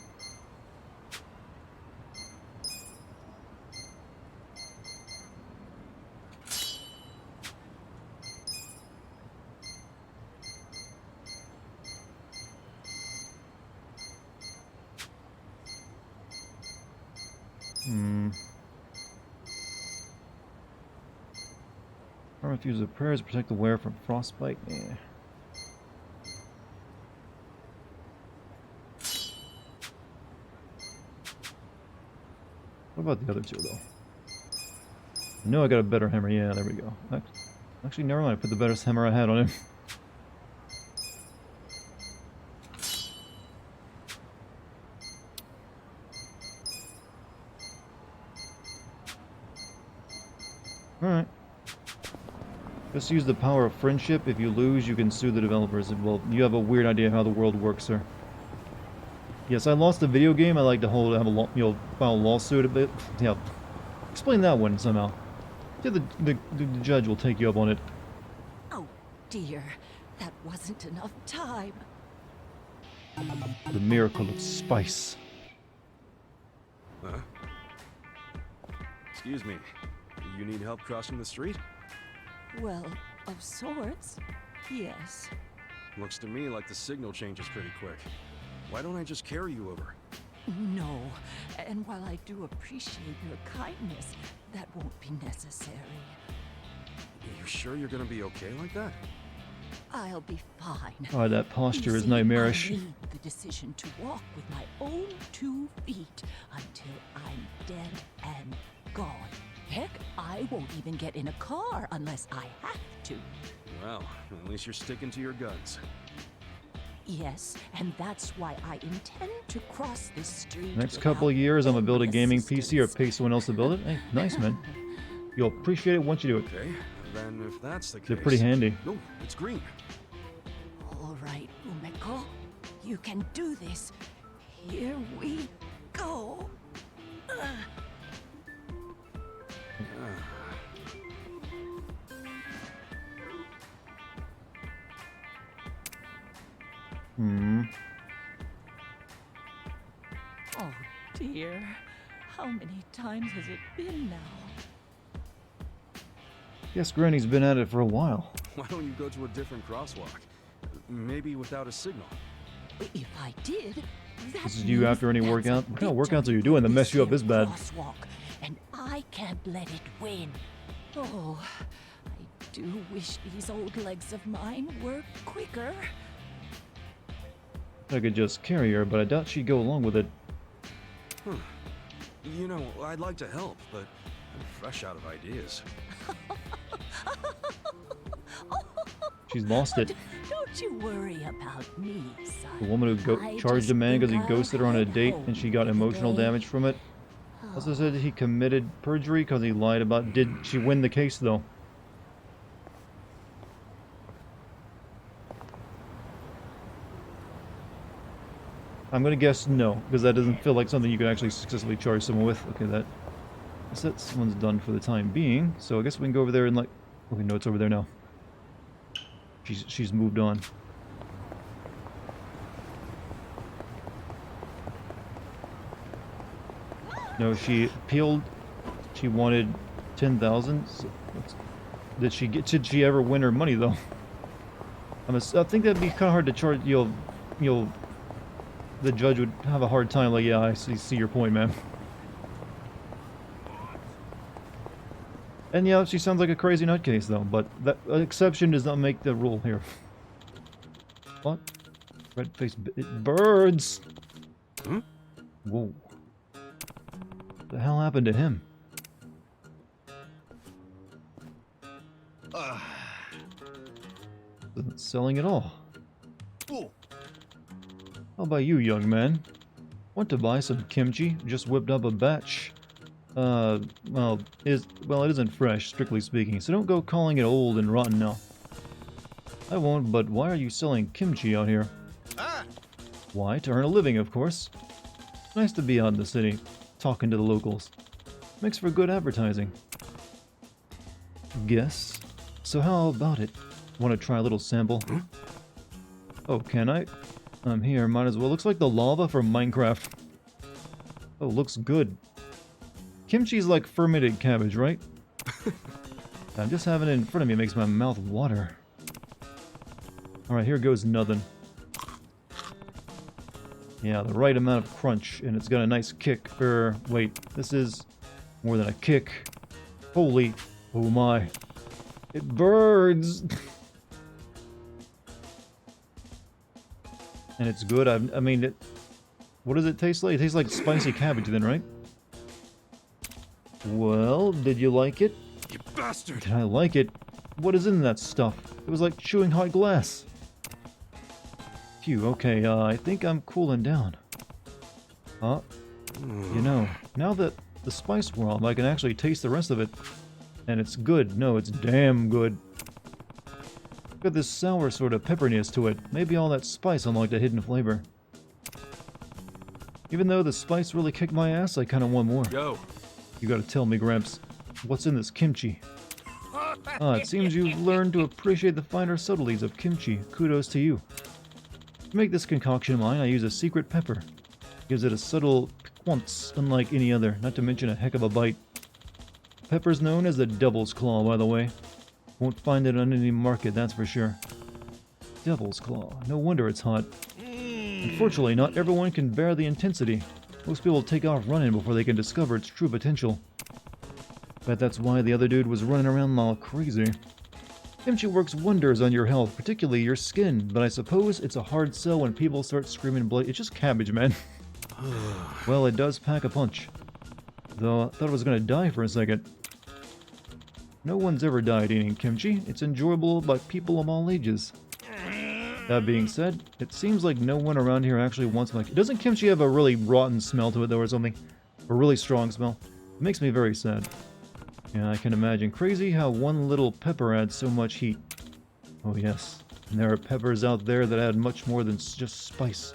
Use of prayers to protect the wearer from frostbite. Yeah. What about the other two, though? I know I got a better hammer. Yeah, there we go. Actually, never mind. I put the better hammer I had on him. Alright. Just use the power of friendship. If you lose, you can sue the developers. Well, you have a weird idea how the world works, sir. Yes, I lost the video game. I like to file a lawsuit a bit. Yeah, explain that one somehow. Yeah, the judge will take you up on it. Oh dear, that wasn't enough time. The miracle of spice. Huh? Excuse me. You need help crossing the street? Well, of sorts, yes. Looks to me like the signal changes pretty quick. Why don't I just carry you over? No, and while I do appreciate your kindness, that won't be necessary. You sure you're gonna be okay like that? I'll be fine. Oh, that posture You is see, nightmarish. I made the decision to walk with my own 2 feet until I'm dead and gone. Heck, I won't even get in a car unless I have to. Well, at least you're sticking to your guns. Yes, and that's why I intend to cross this street. Next couple of years, I'm gonna build a gaming PC or pay someone else to build it. Hey, nice, man. You'll appreciate it once you do it. Okay, then if that's the case... They're pretty handy. No, it's green. All right, Umeko, you can do this. Here we go. Hmm. Oh dear, How many times has it been now? Guess Granny's been at it for a while. Why don't you go to a different crosswalk? Maybe without a signal. If I did, that This is you after any means workout? that's What kind of victory workouts are you doing that mess you up this bad? crosswalk, and I can't let it win. Oh, I do wish these old legs of mine were quicker. I could just carry her, but I doubt she'd go along with it. You know, I'd like to help, but I'm fresh out of ideas. She's lost it. Don't you worry about me, son. The woman who charged a man because he ghosted her on a date and she got emotional damage from it. Also said he committed perjury because he lied about. Did she win the case though? I'm gonna guess no, because that doesn't feel like something you can actually successfully charge someone with. Okay, that one's done for the time being. So I guess we can go over there and like. Okay, no, it's over there now. She's moved on. No, she appealed. She wanted 10,000. Did she ever win her money though? I think that'd be kind of hard to charge. The judge would have a hard time. Like, yeah, I see your point, man. And yeah, she sounds like a crazy nutcase though. But that exception does not make the rule here. What? Red-faced birds. Hmm? Whoa. What the hell happened to him? Isn't selling at all. How about you, young man? Want to buy some kimchi? Just whipped up a batch. Well, it isn't fresh, strictly speaking, so don't go calling it old and rotten now. I won't, but why are you selling kimchi out here? Why? To earn a living, of course. Nice to be out in the city, talking to the locals. Makes for good advertising. Guess. So how about it? Want to try a little sample? Oh, can I? I'm here, might as well. Looks like the lava from Minecraft. Oh, looks good. Kimchi's like fermented cabbage, right? I'm just having it in front of me, it makes my mouth water. Alright, here goes nothing. Yeah, the right amount of crunch, and it's got a nice kick. Wait, this is more than a kick. Holy, oh my. It burns! And it's good. I mean, what does it taste like? It tastes like spicy cabbage then, right? Well, did you like it? You bastard! Did I like it? What is in that stuff? It was like chewing hot glass. Phew, okay, I think I'm cooling down. You know, now that the spice wore off, I can actually taste the rest of it. And it's good. No, it's damn good. Got this sour sort of pepperiness to it. Maybe all that spice unlocked a hidden flavor. Even though the spice really kicked my ass, I kind of want more. Yo. You gotta tell me, Gramps, what's in this kimchi? It seems you've learned to appreciate the finer subtleties of kimchi. Kudos to you. To make this concoction of mine, I use a secret pepper. Gives it a subtle piquance unlike any other, not to mention a heck of a bite. The pepper's known as the Devil's Claw, by the way. Won't find it on any market, that's for sure. Devil's Claw. No wonder it's hot. Unfortunately, not everyone can bear the intensity. Most people take off running before they can discover its true potential. Bet that's why the other dude was running around all crazy. Kimchi works wonders on your health, particularly your skin, but I suppose it's a hard sell when people start screaming blood. It's just cabbage, man. Well, it does pack a punch. Though I thought I was gonna die for a second. No one's ever died eating kimchi. It's enjoyable by people of all ages. That being said, it seems like no one around here actually wants my... Doesn't kimchi have a really rotten smell to it, though, or something? A really strong smell? It makes me very sad. Yeah, I can imagine. Crazy how one little pepper adds so much heat. Oh, yes. And there are peppers out there that add much more than just spice.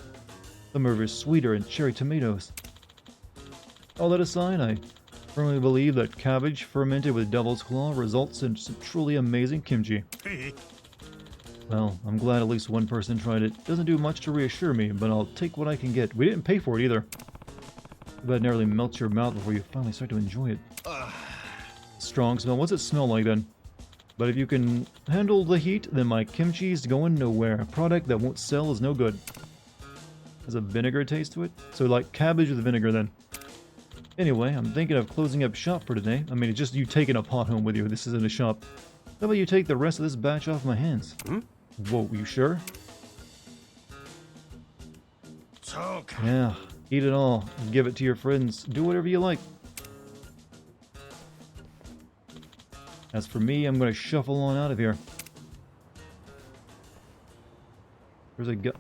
Some are sweeter than cherry tomatoes. All that aside, I firmly believe that cabbage fermented with Devil's Claw results in some truly amazing kimchi. Well, I'm glad at least one person tried it. Doesn't do much to reassure me, but I'll take what I can get. We didn't pay for it either. That nearly melts your mouth before you finally start to enjoy it. Strong smell. What's it smell like then? But if you can handle the heat, then my kimchi's going nowhere. A product that won't sell is no good. Has a vinegar taste to it? So like cabbage with vinegar then. Anyway, I'm thinking of closing up shop for today. I mean, it's just you taking a pot home with you. This isn't a shop. How about you take the rest of this batch off my hands? Whoa, you sure? Talk. Yeah, eat it all. Give it to your friends. Do whatever you like. As for me, I'm going to shuffle on out of here. There's a guy.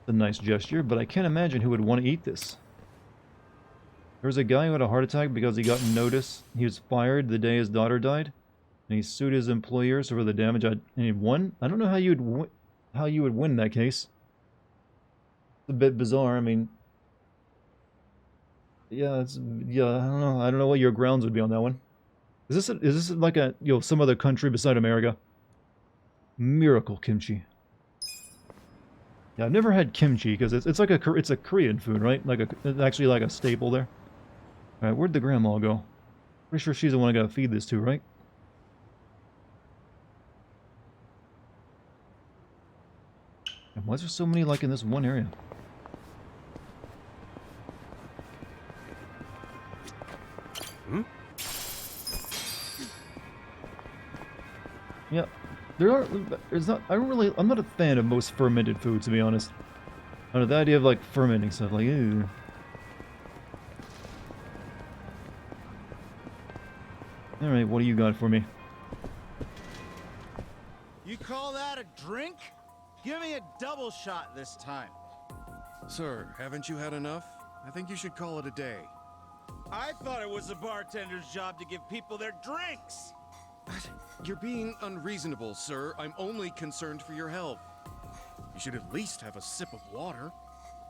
A nice gesture, but I can't imagine who would want to eat this. There was a guy who had a heart attack because he got notice. He was fired the day his daughter died, and he sued his employers for the damage. And he won. I don't know how you would win that case. It's a bit bizarre. I mean, yeah, I don't know. I don't know what your grounds would be on that one. Is this like a some other country beside America? Miracle kimchi. Yeah, I've never had kimchi because it's like it's a Korean food, right? It's actually like a staple there. All right, where'd the grandma go? Pretty sure she's the one I gotta feed this to, right? And why is there so many like in this one area? Yeah, I'm not a fan of most fermented foods, to be honest. I don't know, the idea of like fermenting stuff, like, ew. Alright, what do you got for me? You call that a drink? Give me a double shot this time. Sir, haven't you had enough? I think you should call it a day. I thought it was the bartender's job to give people their drinks. You're being unreasonable, sir. I'm only concerned for your health. You should at least have a sip of water.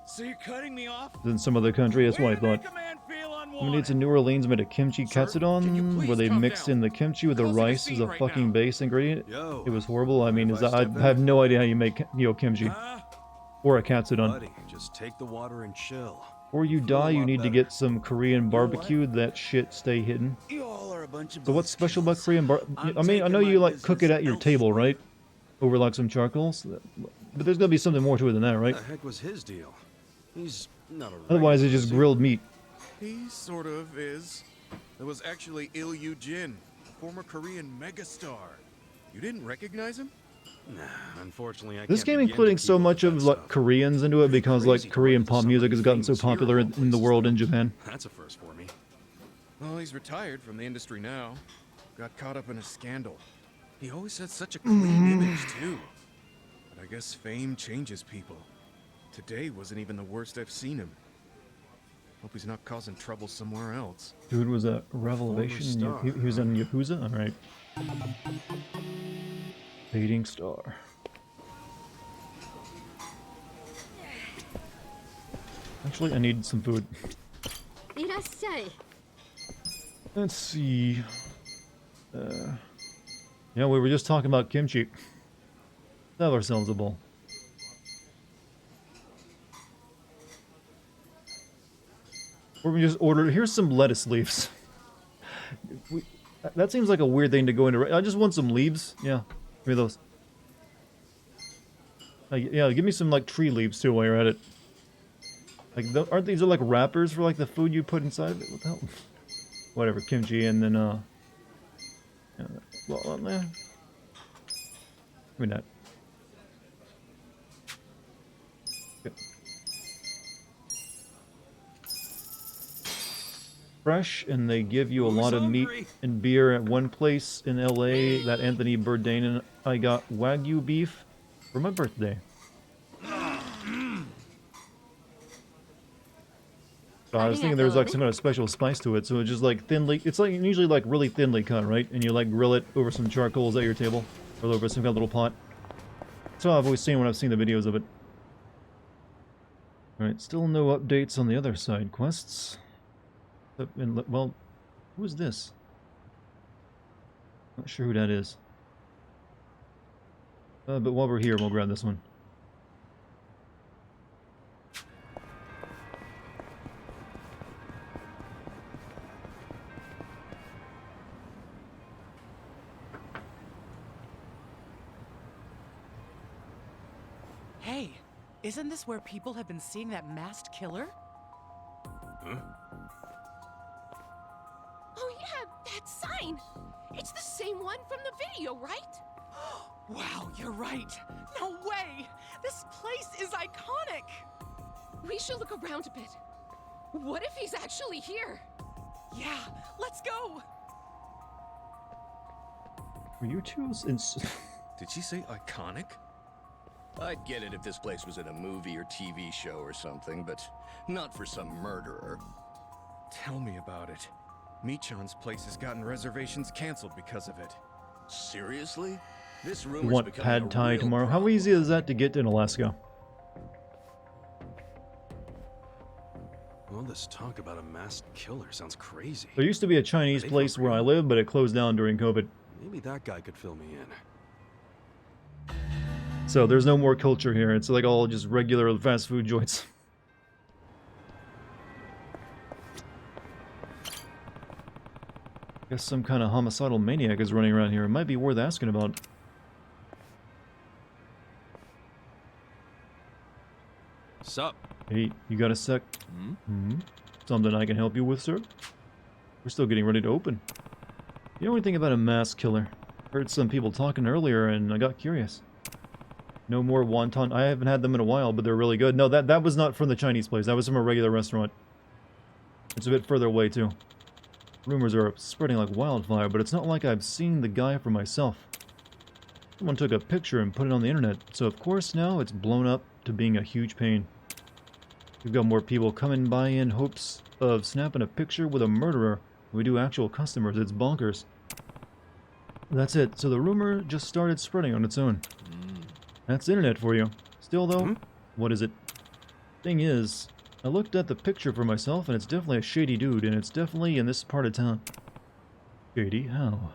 So you're cutting me off? In some other country, that's what I thought. I mean, it's in New Orleans made a kimchi katsudon, where they mixed in the kimchi with the rice as a fucking base ingredient. It was horrible. I mean, I have no idea how you make kimchi. Or a katsudon. Buddy, just take the water and chill. Before you die, you need to get some Korean barbecue. That shit stay hidden. So what's special about Korean I mean, I know you like cook it at your table, right? Over like some charcoals. But there's gotta be something more to it than that, right? What the heck was his deal? He's not a Otherwise, it's just grilled meat. He sort of is. It was actually Il Yu Jin, former Korean megastar. You didn't recognize him? Nah, unfortunately, I This can't game including so much of like Koreans into it because like Korean pop music has gotten so popular in the world in Japan. That's a first for me. Well, he's retired from the industry now. Got caught up in a scandal. He always had such a clean image, too. But I guess fame changes people. Today wasn't even the worst I've seen him. Hope he's not causing trouble somewhere else. Dude was a revelation. He was in Yakuza? Alright. Fading star. Actually, I need some food. Let's see. Yeah, we were just talking about kimchi. Let's have ourselves a bowl. Or we just ordered. Here's some lettuce leaves. That seems like a weird thing to go into. I just want some leaves. Yeah, give me those. Yeah, give me some like tree leaves too while you're at it. Like, aren't these like wrappers for like the food you put inside of it? What the hell? Whatever, kimchi, and then well, man. Give me that. Okay. Fresh, and they give you a lot of meat and beer at one place in LA that Anthony Bourdain and I got Wagyu beef for my birthday. So I was thinking there was like some kind of special spice to it, so it's just like thinly, it's like usually like really thinly cut, right? And you like grill it over some charcoals at your table, or over some kind of little pot. That's how I've always seen when I've seen the videos of it. Alright, still no updates on the other side quests. Well, who is this? Not sure who that is. But while we're here, we'll grab this one. Isn't this where people have been seeing that masked killer? Huh? Oh yeah, that sign! It's the same one from the video, right? Wow, you're right. No way! This place is iconic! We should look around a bit. What if he's actually here? Yeah, let's go! Are you two Did she say iconic? I'd get it if this place was in a movie or TV show or something, but not for some murderer. Tell me about it. Michan's place has gotten reservations canceled because of it. Seriously? This You rumor's want becoming pad a thai real tomorrow? How easy is that to get in Alaska? All this talk about a masked killer sounds crazy. There used to be a Chinese place where I live, but it closed down during COVID. Maybe that guy could fill me in. So there's no more culture here. It's like all just regular fast food joints. Guess some kind of homicidal maniac is running around here. It might be worth asking about. Sup? Hey, you got a sec? Something I can help you with, sir? We're still getting ready to open. You know anything about a mass killer? Heard some people talking earlier and I got curious. No more wonton. I haven't had them in a while, but they're really good. No, that was not from the Chinese place. That was from a regular restaurant. It's a bit further away, too. Rumors are spreading like wildfire, but it's not like I've seen the guy for myself. Someone took a picture and put it on the internet, so of course now it's blown up to being a huge pain. We've got more people coming by in hopes of snapping a picture with a murderer than we do actual customers. It's bonkers. That's it. So the rumor just started spreading on its own. That's internet for you. Still though, what is it? Thing is, I looked at the picture for myself and it's definitely a shady dude, and it's definitely in this part of town. Shady? How?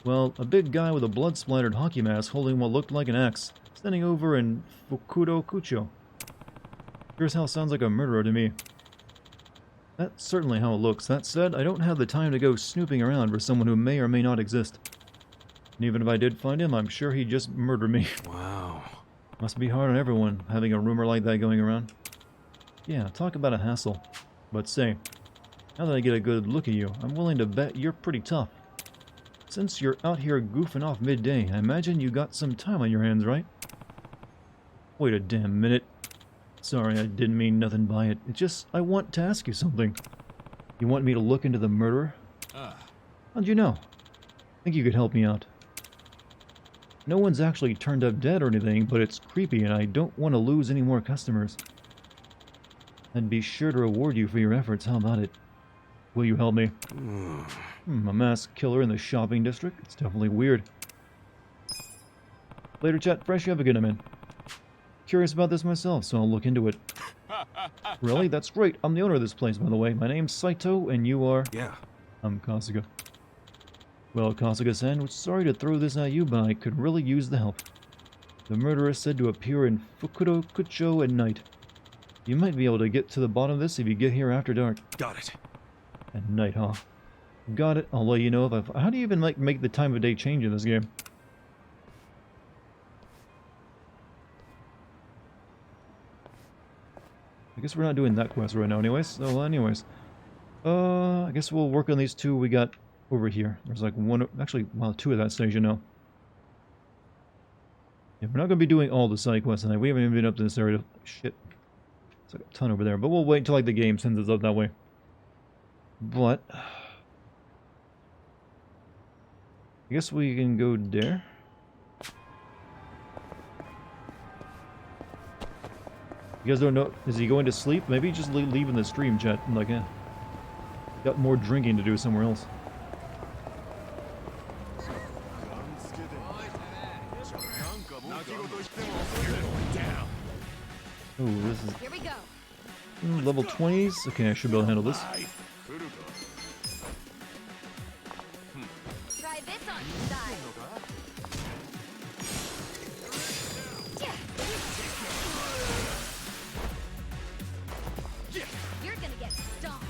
Well, a big guy with a blood-splattered hockey mask holding what looked like an axe, standing over in Fukuro Kucho. Here's how it sounds like a murderer to me. That's certainly how it looks. That said, I don't have the time to go snooping around for someone who may or may not exist. And even if I did find him, I'm sure he'd just murder me. Wow. Must be hard on everyone, having a rumor like that going around. Yeah, talk about a hassle. But say, now that I get a good look at you, I'm willing to bet you're pretty tough. Since you're out here goofing off midday, I imagine you got some time on your hands, right? Wait a damn minute. Sorry, I didn't mean nothing by it. It's just, I want to ask you something. You want me to look into the murderer? How'd you know? Think you could help me out? No one's actually turned up dead or anything, but it's creepy and I don't want to lose any more customers. I'd be sure to reward you for your efforts. How about it? Will you help me? A masked killer in the shopping district? It's definitely weird. Later, chat. Fresh, you have a good man. Curious about this myself, so I'll look into it. Really? That's great. I'm the owner of this place, by the way. My name's Saito, and you are... Yeah. I'm Kasuga. Well, Kasuga-san, sorry to throw this at you, but I could really use the help. The murderer is said to appear in Fukuro Kucho at night. You might be able to get to the bottom of this if you get here after dark. Got it. At night, huh? Got it. I'll let you know if I've... How do you even, like, make the time of day change in this game? I guess we're not doing that quest right now anyways. So anyways. I guess we'll work on these two we got over here. There's like one... Actually, well, two at that stage, you know. Yeah, we're not going to be doing all the side quests tonight. We haven't even been up to this area. Shit. It's like a ton over there. But we'll wait until like the game sends us up that way. But... I guess we can go there. You guys don't know, is he going to sleep? Maybe just leave in the stream chat. I'm like, got more drinking to do somewhere else. Oh, this is... Here we go. Level 20s? Okay, I should be able to handle this. Try this on your side. You're gonna get stomped.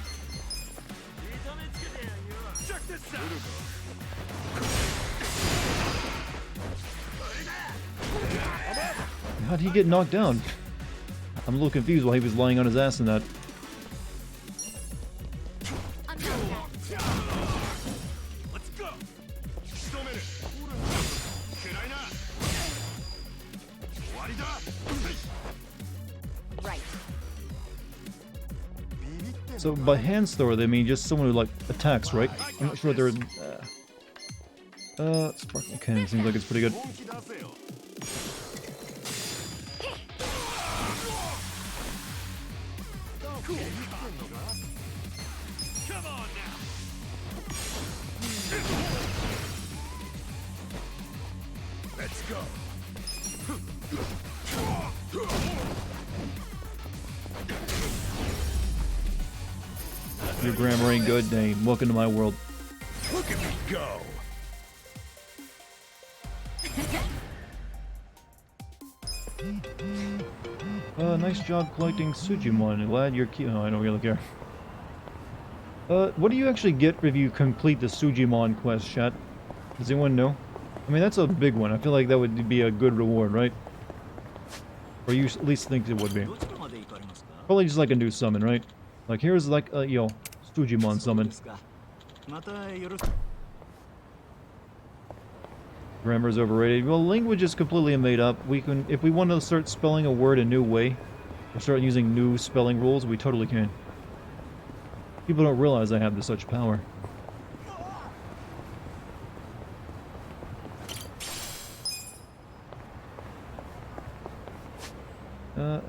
Check this out. How'd he get knocked down? I'm a little confused why he was lying on his ass in that. Let's go. Right. So by hands thrower, they mean just someone who like attacks, right? I'm not sure they're. Sparkling cannon seems like it's pretty good. Come on now. Let's go. Your grammar ain't good, Dane. Welcome to my world. Look at me go. Nice job collecting Sujimon. Glad you're oh, I don't really care. What do you actually get if you complete the Sujimon quest, chat? Does anyone know? I mean, that's a big one. I feel like that would be a good reward, right? Or you at least think it would be. Probably just like a new summon, right? Like, here's like a, yo, Sujimon summon. Grammar's overrated. Well, language is completely made up. We can, if we want to start spelling a word a new way, or start using new spelling rules, we totally can. People don't realize I have such power.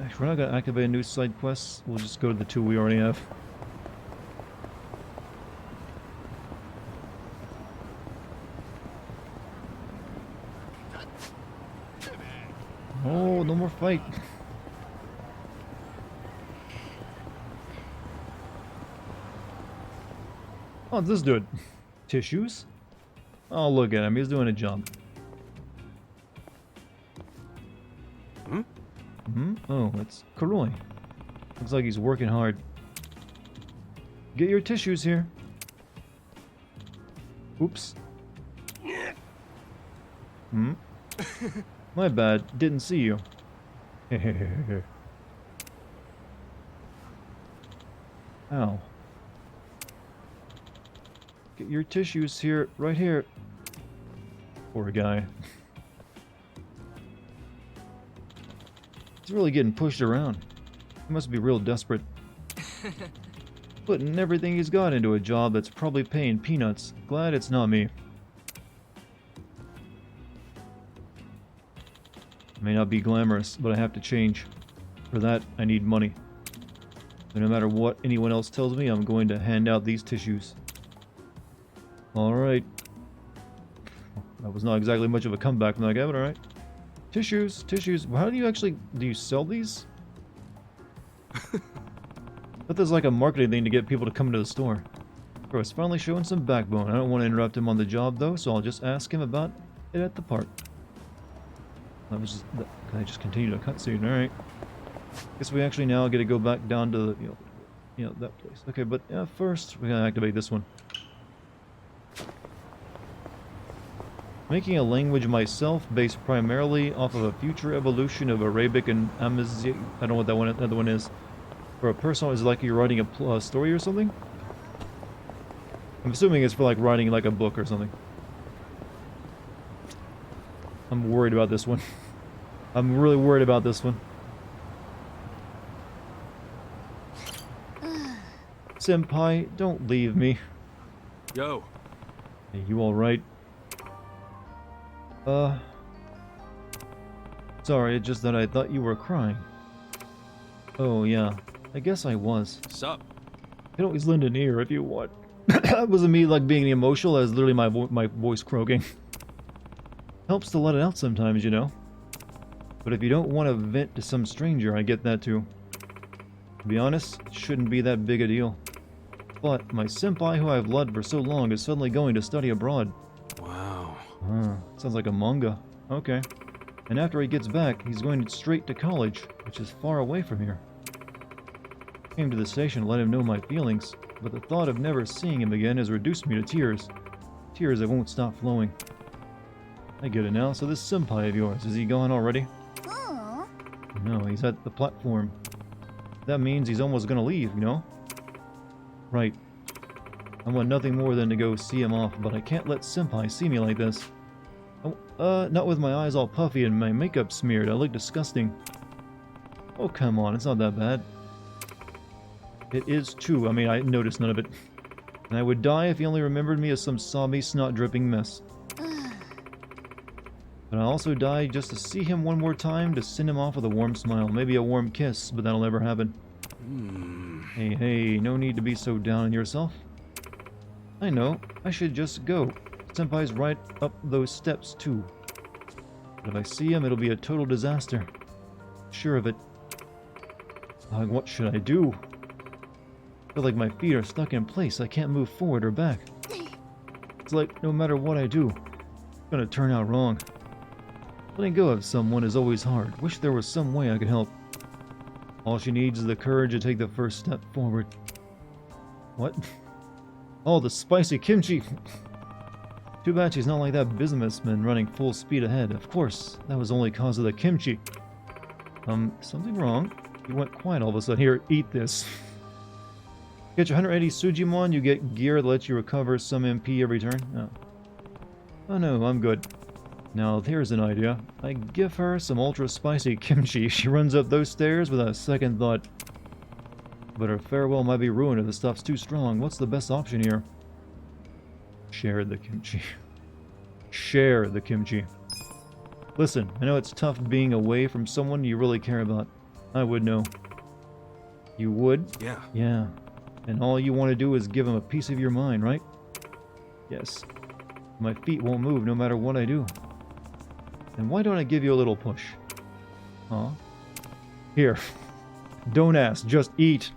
If we're not gonna activate new side quests, we'll just go to the two we already have. Oh, no more fight. Oh, this dude. Tissues? Oh, look at him. He's doing a job. Oh, it's Kuroi. Looks like he's working hard. Get your tissues here. Oops. My bad. Didn't see you. Ow. Get your tissues here, right here. Poor guy. He's really getting pushed around. He must be real desperate. Putting everything he's got into a job that's probably paying peanuts. Glad it's not me. May not be glamorous, but I have to change. For that, I need money. So no matter what anyone else tells me, I'm going to hand out these tissues. Alright. That was not exactly much of a comeback from that guy, but alright. Tissues, tissues. How do you actually... do you sell these? But there's like a marketing thing to get people to come to the store. Bro, it's finally showing some backbone. I don't want to interrupt him on the job though, so I'll just ask him about it at the park. That was just... can I just continue the cutscene? Alright. Guess we actually now get to go back down to the... you know, that place. Okay, but first, we're gonna activate this one. Making a language myself based primarily off of a future evolution of Arabic and Amazigh. I don't know what that one, other one is. For a personal, is it like you're writing a story or something? I'm assuming it's for like writing like a book or something. I'm worried about this one. I'm really worried about this one. Senpai, don't leave me. Yo. Hey, you alright? Sorry, it's just that I thought you were crying. Oh, yeah. I guess I was. Sup? You can always lend an ear if you want. That wasn't me, like, being emotional. That was literally my voice croaking. Helps to let it out sometimes, you know? But if you don't want to vent to some stranger, I get that too. To be honest, it shouldn't be that big a deal. But my senpai who I've loved for so long is suddenly going to study abroad. Wow. Sounds like a manga. Okay. And after he gets back, he's going straight to college, which is far away from here. Came to the station to let him know my feelings, but the thought of never seeing him again has reduced me to tears. Tears that won't stop flowing. I get it now. So this senpai of yours, is he gone already? No, he's at the platform. That means he's almost gonna leave, you know? Right. I want nothing more than to go see him off, but I can't let Senpai see me like this. Oh, not with my eyes all puffy and my makeup smeared. I look disgusting. Oh, come on, it's not that bad. It is too. I mean, I noticed none of it. And I would die if he only remembered me as some sobby, snot-dripping mess. But I also die just to see him one more time, to send him off with a warm smile. Maybe a warm kiss, but that'll never happen. Hey, hey, no need to be so down on yourself. I know, I should just go. Senpai's right up those steps, too. But if I see him, it'll be a total disaster. Sure of it. What should I do? I feel like my feet are stuck in place. I can't move forward or back. It's like no matter what I do, it's gonna turn out wrong. Letting go of someone is always hard. Wish there was some way I could help. All she needs is the courage to take the first step forward. What? Oh, the spicy kimchi! Too bad she's not like that businessman running full speed ahead. Of course, that was only cause of the kimchi. Something wrong? You went quiet all of a sudden. Here, eat this. Get your 180 Sujimon, you get gear that lets you recover some MP every turn. Oh no, I'm good. Now, here's an idea. I give her some ultra spicy kimchi. She runs up those stairs without a second thought. But her farewell might be ruined if the stuff's too strong. What's the best option here? Share the kimchi. Share the kimchi. Listen, I know it's tough being away from someone you really care about. I would know. You would? Yeah. Yeah. And all you want to do is give him a piece of your mind, right? Yes. My feet won't move no matter what I do. Then why don't I give you a little push? Huh? Here. Don't ask, just eat.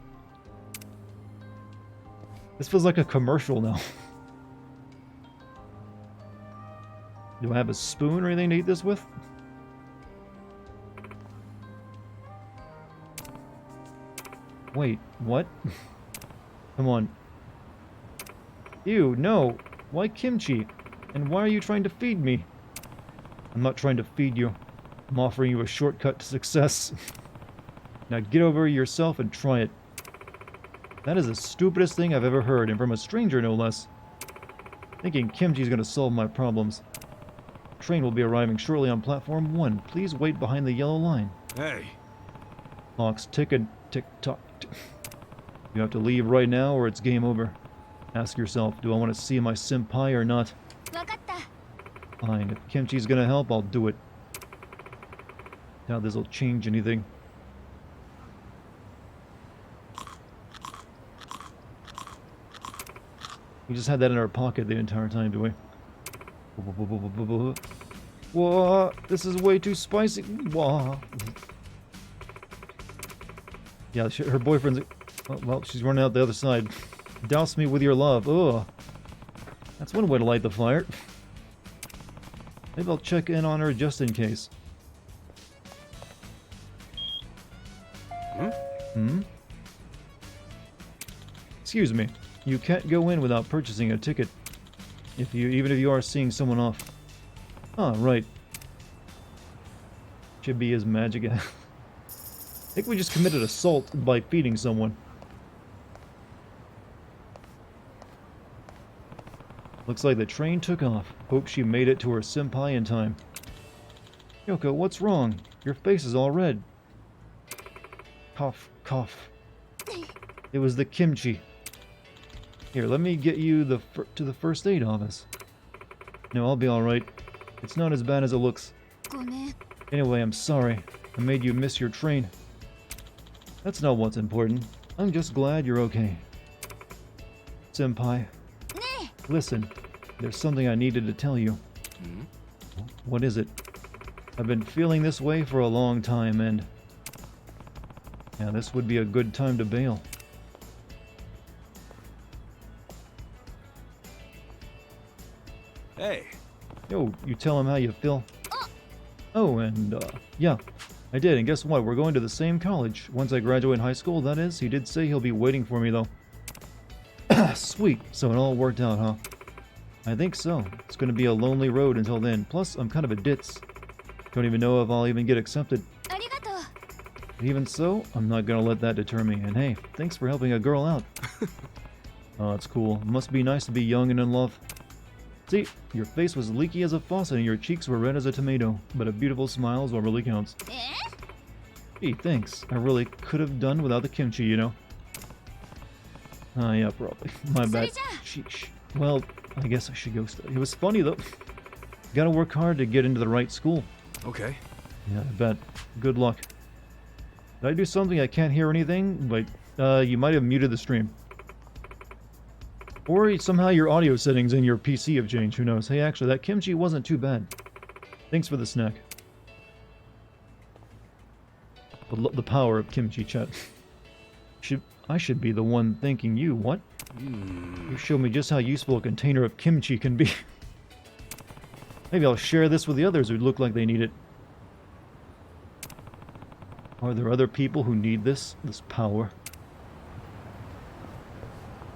This feels like a commercial now. Do I have a spoon or anything to eat this with? Wait, what? Come on. Ew, no. Why kimchi? And why are you trying to feed me? I'm not trying to feed you. I'm offering you a shortcut to success. Now get over yourself and try it. That is the stupidest thing I've ever heard, and from a stranger no less. Thinking kimchi's gonna solve my problems. The train will be arriving shortly on platform 1. Please wait behind the yellow line. Hey. Clock's ticking, tick-tock. You have to leave right now or it's game over. Ask yourself, do I want to see my senpai or not? Fine, if kimchi's gonna help, I'll do it. Doubt this'll change anything. We just had that in our pocket the entire time, do we? Whoa, this is way too spicy. Whoa. Yeah, her boyfriend's... Oh, well, she's running out the other side. Douse me with your love. Ugh. That's one way to light the fire. Maybe I'll check in on her just in case. Hmm? Excuse me. You can't go in without purchasing a ticket. Even if you are seeing someone off. Ah, right. Should be his magic. I think we just committed assault by feeding someone. Looks like the train took off. Hope she made it to her senpai in time. Yoko, what's wrong? Your face is all red. Cough, cough. It was the kimchi. Here, let me get you to the first aid office. No, I'll be alright. It's not as bad as it looks. Anyway, I'm sorry. I made you miss your train. That's not what's important. I'm just glad you're okay. Senpai. Listen, there's something I needed to tell you. What is it? I've been feeling this way for a long time, and... yeah, this would be a good time to bail. Hey. Yo, you tell him how you feel? Oh, and, yeah, I did, and guess what? We're going to the same college. Once I graduate high school, that is. He did say he'll be waiting for me, though. Sweet, so it all worked out, huh? I think so. It's gonna be a lonely road until then. Plus, I'm kind of a ditz. Don't even know if I'll even get accepted. Even so, I'm not gonna let that deter me. And hey, thanks for helping a girl out. Oh, it's cool. Must be nice to be young and in love. See, your face was leaky as a faucet and your cheeks were red as a tomato, but a beautiful smile is what really counts. Gee, thanks. I really could have done without the kimchi, you know. Yeah, probably. My bad. Sheesh. Well, I guess I should go study. It was funny, though. Gotta work hard to get into the right school. Okay. Yeah, I bet. Good luck. Did I do something I can't hear anything? Like, you might have muted the stream. Or somehow your audio settings in your PC have changed, who knows. Hey, actually, that kimchi wasn't too bad. Thanks for the snack. The power of kimchi, chat. I should be the one thanking you, what? You showed me just how useful a container of kimchi can be. Maybe I'll share this with the others who look like they need it. Are there other people who need this power?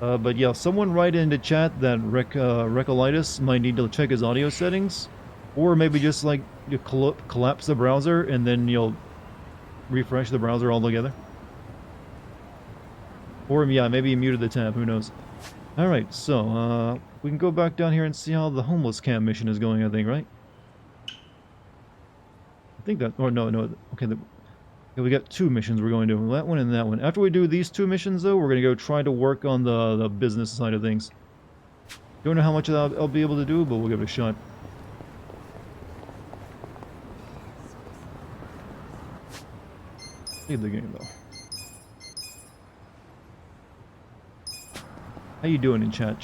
But yeah, someone write into chat that Recolitis might need to check his audio settings. Or maybe just like you collapse the browser and then you'll refresh the browser altogether. Or yeah, maybe you muted the tab, who knows. Alright, so we can go back down here and see how the homeless camp mission is going, I think, right? I think that, or no, okay, yeah, we got 2 missions we're going to do, that one and that one. After we do these 2 missions, though, we're going to go try to work on the business side of things. Don't know how much of that I'll be able to do, but we'll give it a shot. Leave the game, though. How you doing in chat?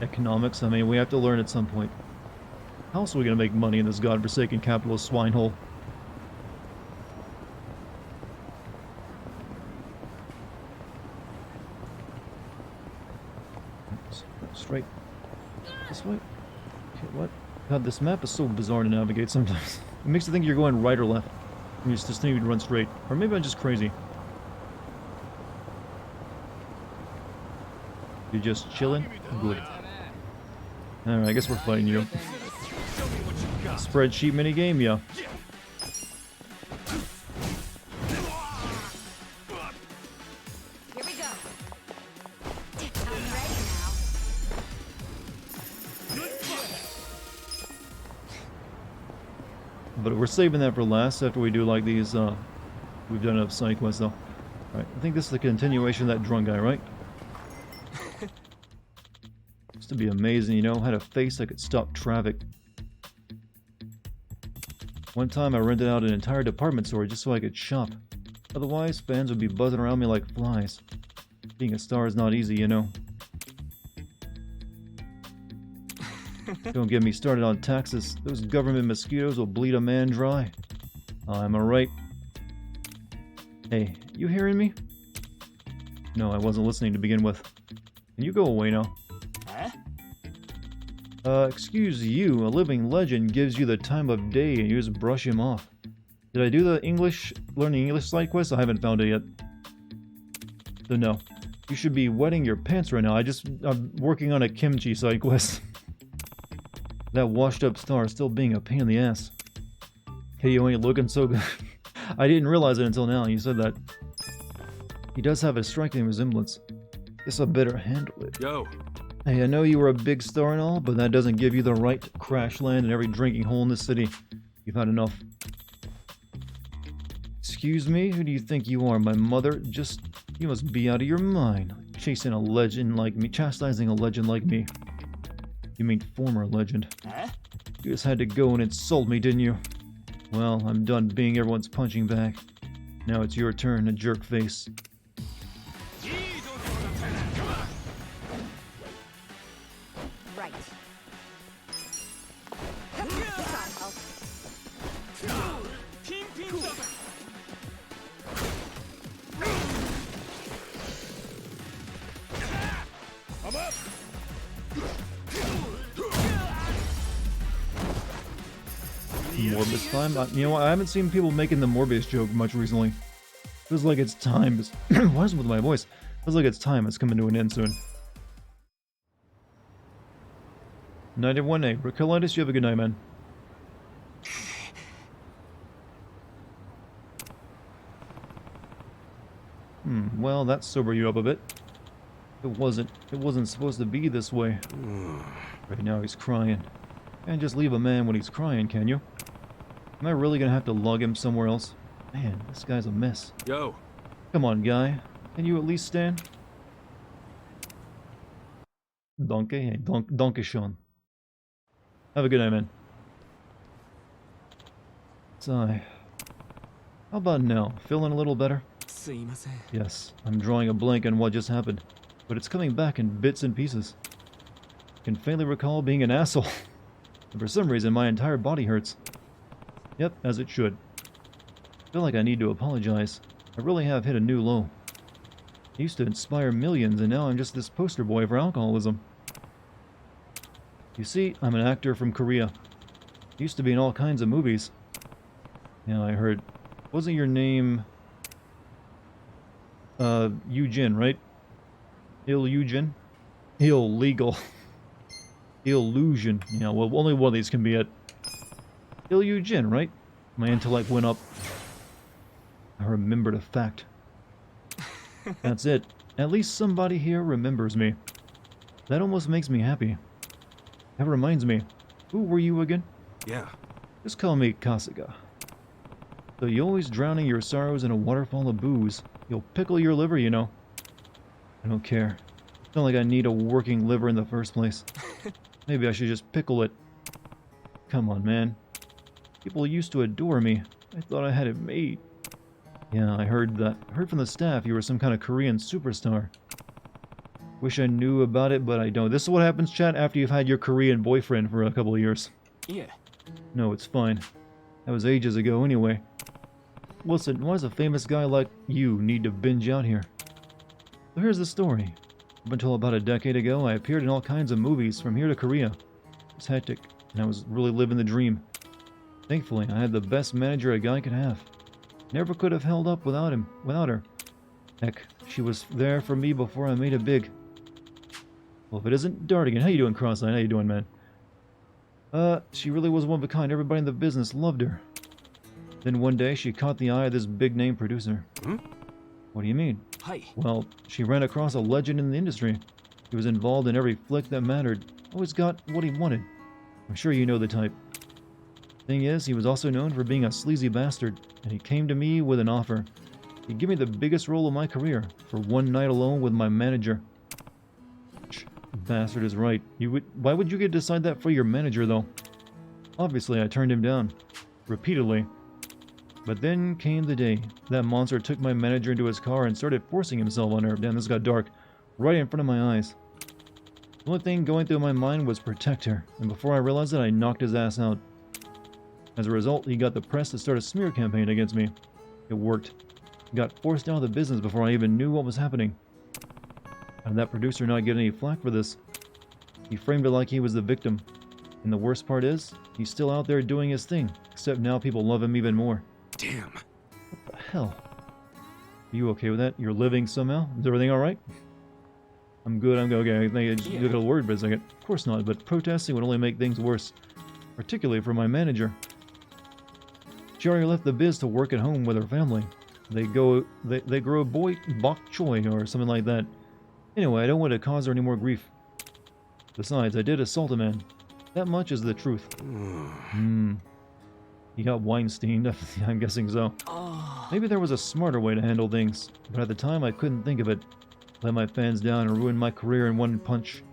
Economics, I mean, we have to learn at some point. How else are we going to make money in this godforsaken capitalist swine hole? Straight. This way? Okay, what? God, this map is so bizarre to navigate sometimes. It makes you think you're going right or left. And you just need to run straight. Or maybe I'm just crazy. You're just chilling? Good. Alright, I guess we're fighting you. Spreadsheet minigame, yeah. Here we go. I'm ready now. But we're saving that for last after we do like these, we've done enough side quests though. Alright, I think this is the continuation of that drunk guy, right? Used to be amazing, you know, had a face that could stop traffic. One time I rented out an entire department store just so I could shop. Otherwise, fans would be buzzing around me like flies. Being a star is not easy, you know. Don't get me started on taxes. Those government mosquitoes will bleed a man dry. Am I right? Hey, you hearing me? No, I wasn't listening to begin with. Can you go away now? Excuse you, a living legend gives you the time of day and you just brush him off. Did I do the learning English side quest? I haven't found it yet. So no. You should be wetting your pants right now. I'm working on a kimchi side quest. That washed up star is still being a pain in the ass. Hey, you ain't looking so good. I didn't realize it until now, you said that. He does have a striking resemblance. Guess I better handle it. Yo. Hey, I know you were a big star and all, but that doesn't give you the right to crash land in every drinking hole in the city. You've had enough. Excuse me? Who do you think you are, my mother? You must be out of your mind. Chasing a legend like me, chastising a legend like me. You mean former legend. You just had to go and insult me, didn't you? Well, I'm done being everyone's punching bag. Now it's your turn, a jerk face. Right. I'm up. Morbius time? You know what? I haven't seen people making the Morbius joke much recently. Feels like it's time. What is with my voice? Feels like it's time. It's coming to an end soon. Night everyone. Hey, Recolitis, you have a good night, man. Well, that sobered you up a bit. It wasn't supposed to be this way. Right now he's crying. Can't just leave a man when he's crying, can you? Am I really gonna have to lug him somewhere else? Man, this guy's a mess. Yo. Come on, guy. Can you at least stand? Donkey? Hey, Donkey Sean. Have a good night, man. Sigh. How about now? Feeling a little better? Yes, I'm drawing a blank on what just happened, but it's coming back in bits and pieces. I can faintly recall being an asshole, and for some reason my entire body hurts. Yep, as it should. I feel like I need to apologize. I really have hit a new low. I used to inspire millions, and now I'm just this poster boy for alcoholism. You see, I'm an actor from Korea. Used to be in all kinds of movies. Yeah, I heard. Wasn't your name... Eugene, right? Eugene? Illegal. Illusion. Yeah, well, only one of these can be it. Eugene, right? My intellect went up. I remembered a fact. That's it. At least somebody here remembers me. That almost makes me happy. That reminds me. Who were you again? Yeah. Just call me Kasuga. So you're always drowning your sorrows in a waterfall of booze. You'll pickle your liver, you know. I don't care. It's not like I need a working liver in the first place. Maybe I should just pickle it. Come on, man. People used to adore me. I thought I had it made. Yeah, I heard that. I heard from the staff you were some kind of Korean superstar. Wish I knew about it, but I don't. This is what happens, chat, after you've had your Korean boyfriend for a couple of years. Yeah. No, it's fine. That was ages ago anyway. Listen, why does a famous guy like you need to binge out here? So here's the story. Up until about a decade ago, I appeared in all kinds of movies from here to Korea. It was hectic, and I was really living the dream. Thankfully, I had the best manager a guy could have. Never could have held up without her. Heck, she was there for me before I made it big. Well, if it isn't Dartigan. How you doing, Cross-Eyed? How you doing, man? She really was one of a kind. Everybody in the business loved her. Then one day, she caught the eye of this big-name producer. What do you mean? Hi. Well, she ran across a legend in the industry. He was involved in every flick that mattered. Always got what he wanted. I'm sure you know the type. Thing is, he was also known for being a sleazy bastard, and he came to me with an offer. He'd give me the biggest role of my career, for one night alone with my manager. Bastard is right. Why would you get to decide that for your manager, though? Obviously, I turned him down. Repeatedly. But then came the day. That monster took my manager into his car and started forcing himself on her. Damn, this got dark. Right in front of my eyes. The only thing going through my mind was protect her, and before I realized it, I knocked his ass out. As a result, he got the press to start a smear campaign against me. It worked. He got forced out of the business before I even knew what was happening. How did that producer not get any flack for this? He framed it like he was the victim. And the worst part is, he's still out there doing his thing, except now people love him even more. Damn. What the hell? Are you okay with that? You're living somehow? Is everything alright? I'm good, I'm good. Okay, I think I just look at a word for a second. Of course not, but protesting would only make things worse. Particularly for my manager. She already left the biz to work at home with her family. They grow bok choy or something like that. Anyway, I don't want to cause her any more grief. Besides, I did assault a man. That much is the truth. He got Weinstein. I'm guessing so. Maybe there was a smarter way to handle things, but at the time I couldn't think of it. Let my fans down and ruin my career in one punch.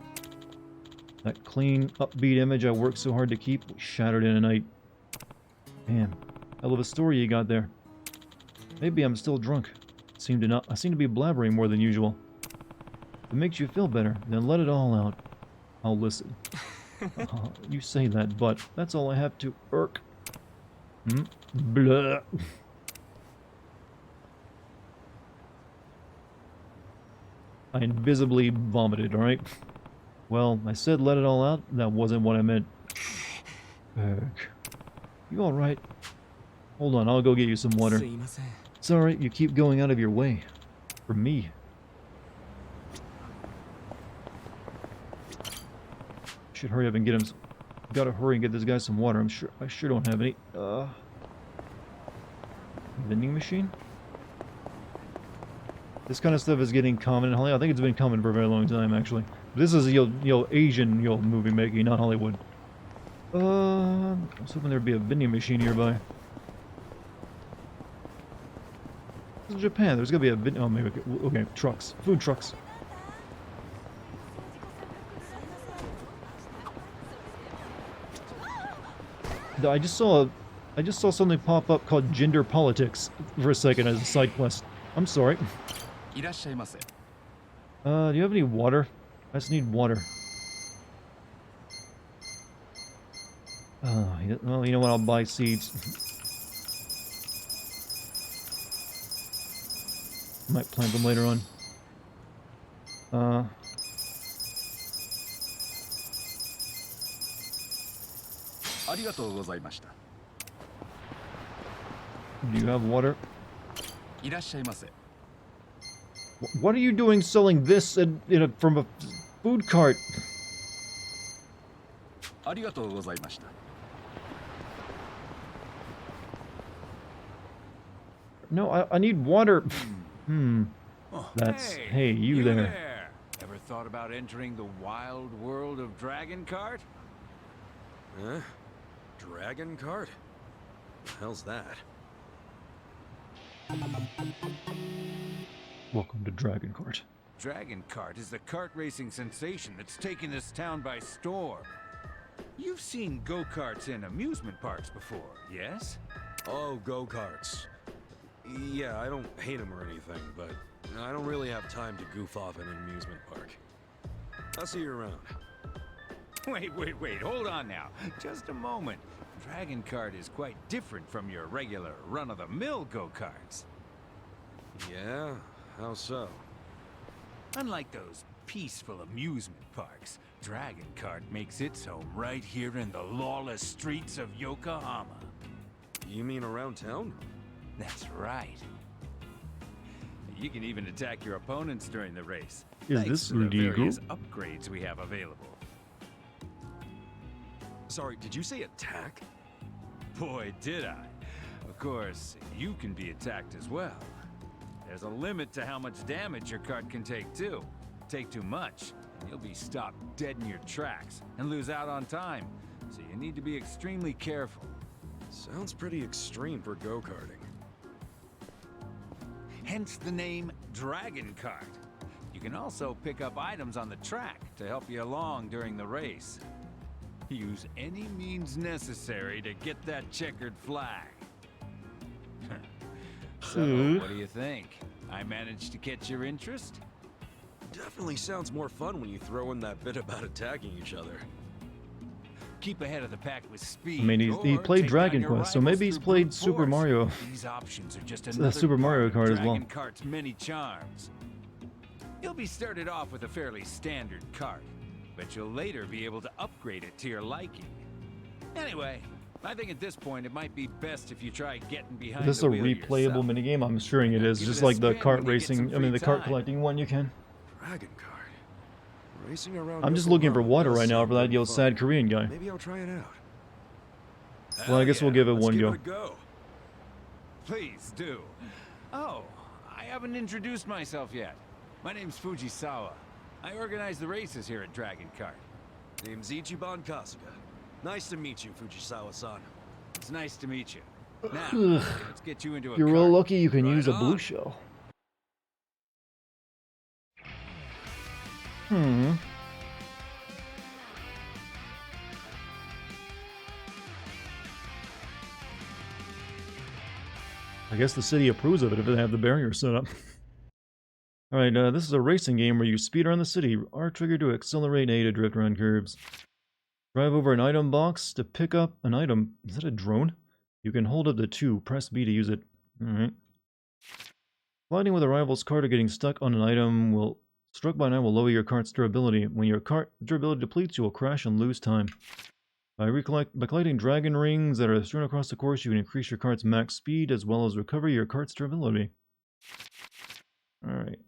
That clean, upbeat image I worked so hard to keep was shattered in a night. Damn, hell of a story you got there. Maybe I'm still drunk. I seem to be blabbering more than usual. If it makes you feel better, then let it all out. I'll listen. You say that, but that's all I have to irk. Blah. I invisibly vomited, alright? Well, I said let it all out. That wasn't what I meant. Heck. You alright? Hold on, I'll go get you some water. It's alright, you keep going out of your way. For me. Should hurry up and get him some... Gotta hurry and get this guy some water. I sure don't have any. Vending machine? This kind of stuff is getting common in Hollywood. I think it's been common for a very long time, actually. This is, Asian, movie making, not Hollywood. I was hoping there'd be a vending machine nearby. This is Japan. There's gonna be a oh, maybe, okay, trucks. Food trucks. I just saw something pop up called gender politics for a second as a side quest. I'm sorry. Do you have any water? I just need water. Well, you know what? I'll buy seeds. Might plant them later on. Do you have water? What are you doing selling this from a food cart? No, I need water. That's... Hey, you there. Ever thought about entering the wild world of Dragon Cart? Huh? Dragon Cart? The hell's that? Welcome to Dragon Cart. Dragon Cart is the kart racing sensation that's taken this town by storm. You've seen go-karts in amusement parks before, yes? Oh, go-karts. Yeah, I don't hate them or anything, but I don't really have time to goof off in an amusement park. I'll see you around. Wait, hold on now. Just a moment. Dragon Cart is quite different from your regular run-of-the-mill go-karts. Yeah? How so? Unlike those peaceful amusement parks, Dragon Cart makes its home right here in the lawless streets of Yokohama. You mean around town? That's right. You can even attack your opponents during the race. Is thanks this to the illegal? various upgrades we have available. Sorry, did you say attack? Boy, did I. Of course, you can be attacked as well. There's a limit to how much damage your cart can take, too. Take too much, and you'll be stopped dead in your tracks and lose out on time. So you need to be extremely careful. Sounds pretty extreme for go-karting. Hence the name Dragon Cart. You can also pick up items on the track to help you along during the race. Use any means necessary to get that checkered flag. So, what do you think? I managed to catch your interest? Definitely sounds more fun when you throw in that bit about attacking each other. Keep ahead of the pack with speed. I mean, he played Dragon Quest, so maybe he's played Super Mario. These options are just The Super Mario Kart as well. Dragon Kart's many charms. You'll be started off with a fairly standard cart, but you'll later be able to upgrade it to your liking. Anyway, I think at this point it might be best if you try getting behind Is this the a wheel replayable yourself. minigame? I'm assuring it is, Give just it a like the spin kart when you get some racing, I mean the free kart time. collecting one you can. Dragon Cart. Racing around. I'm just looking for Yokohama water does right now sound for that pretty fun. sad Korean guy. Maybe I'll try it out. Well, I guess we'll give it Let's one give go. it a go. Please do. Oh, I haven't introduced myself yet. My name's Fujisawa. I organize the races here at Dragon Cart. Name's Ichiban Kasuga. Nice to meet you, Fujisawa-san. It's nice to meet you. Now, Ugh. let's get you into a You're cart. real lucky you can Right use a blue on. shell. I guess the city approves of it if they have the barrier set up. Alright, this is a racing game where you speed around the city. R trigger to accelerate, A to drift around curves. Drive over an item box to pick up an item. Is that a drone? You can hold up to 2. Press B to use it. Alright. Colliding with a rival's cart or getting stuck on an item will... Struck by an item will lower your cart's durability. When your cart durability depletes, you will crash and lose time. By collecting dragon rings that are strewn across the course, you can increase your cart's max speed as well as recover your cart's durability. Alright.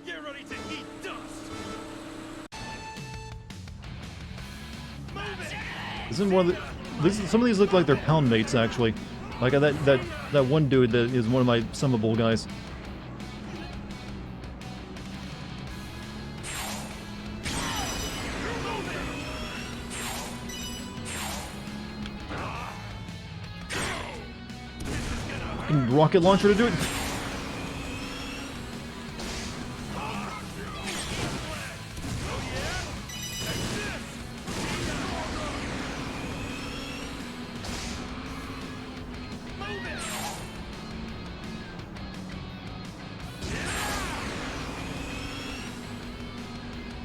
Get ready to eat dust! Isn't one of the... some of these look like they're pound mates, actually. Like that one dude that is one of my summable guys. Fucking rocket launcher to do it.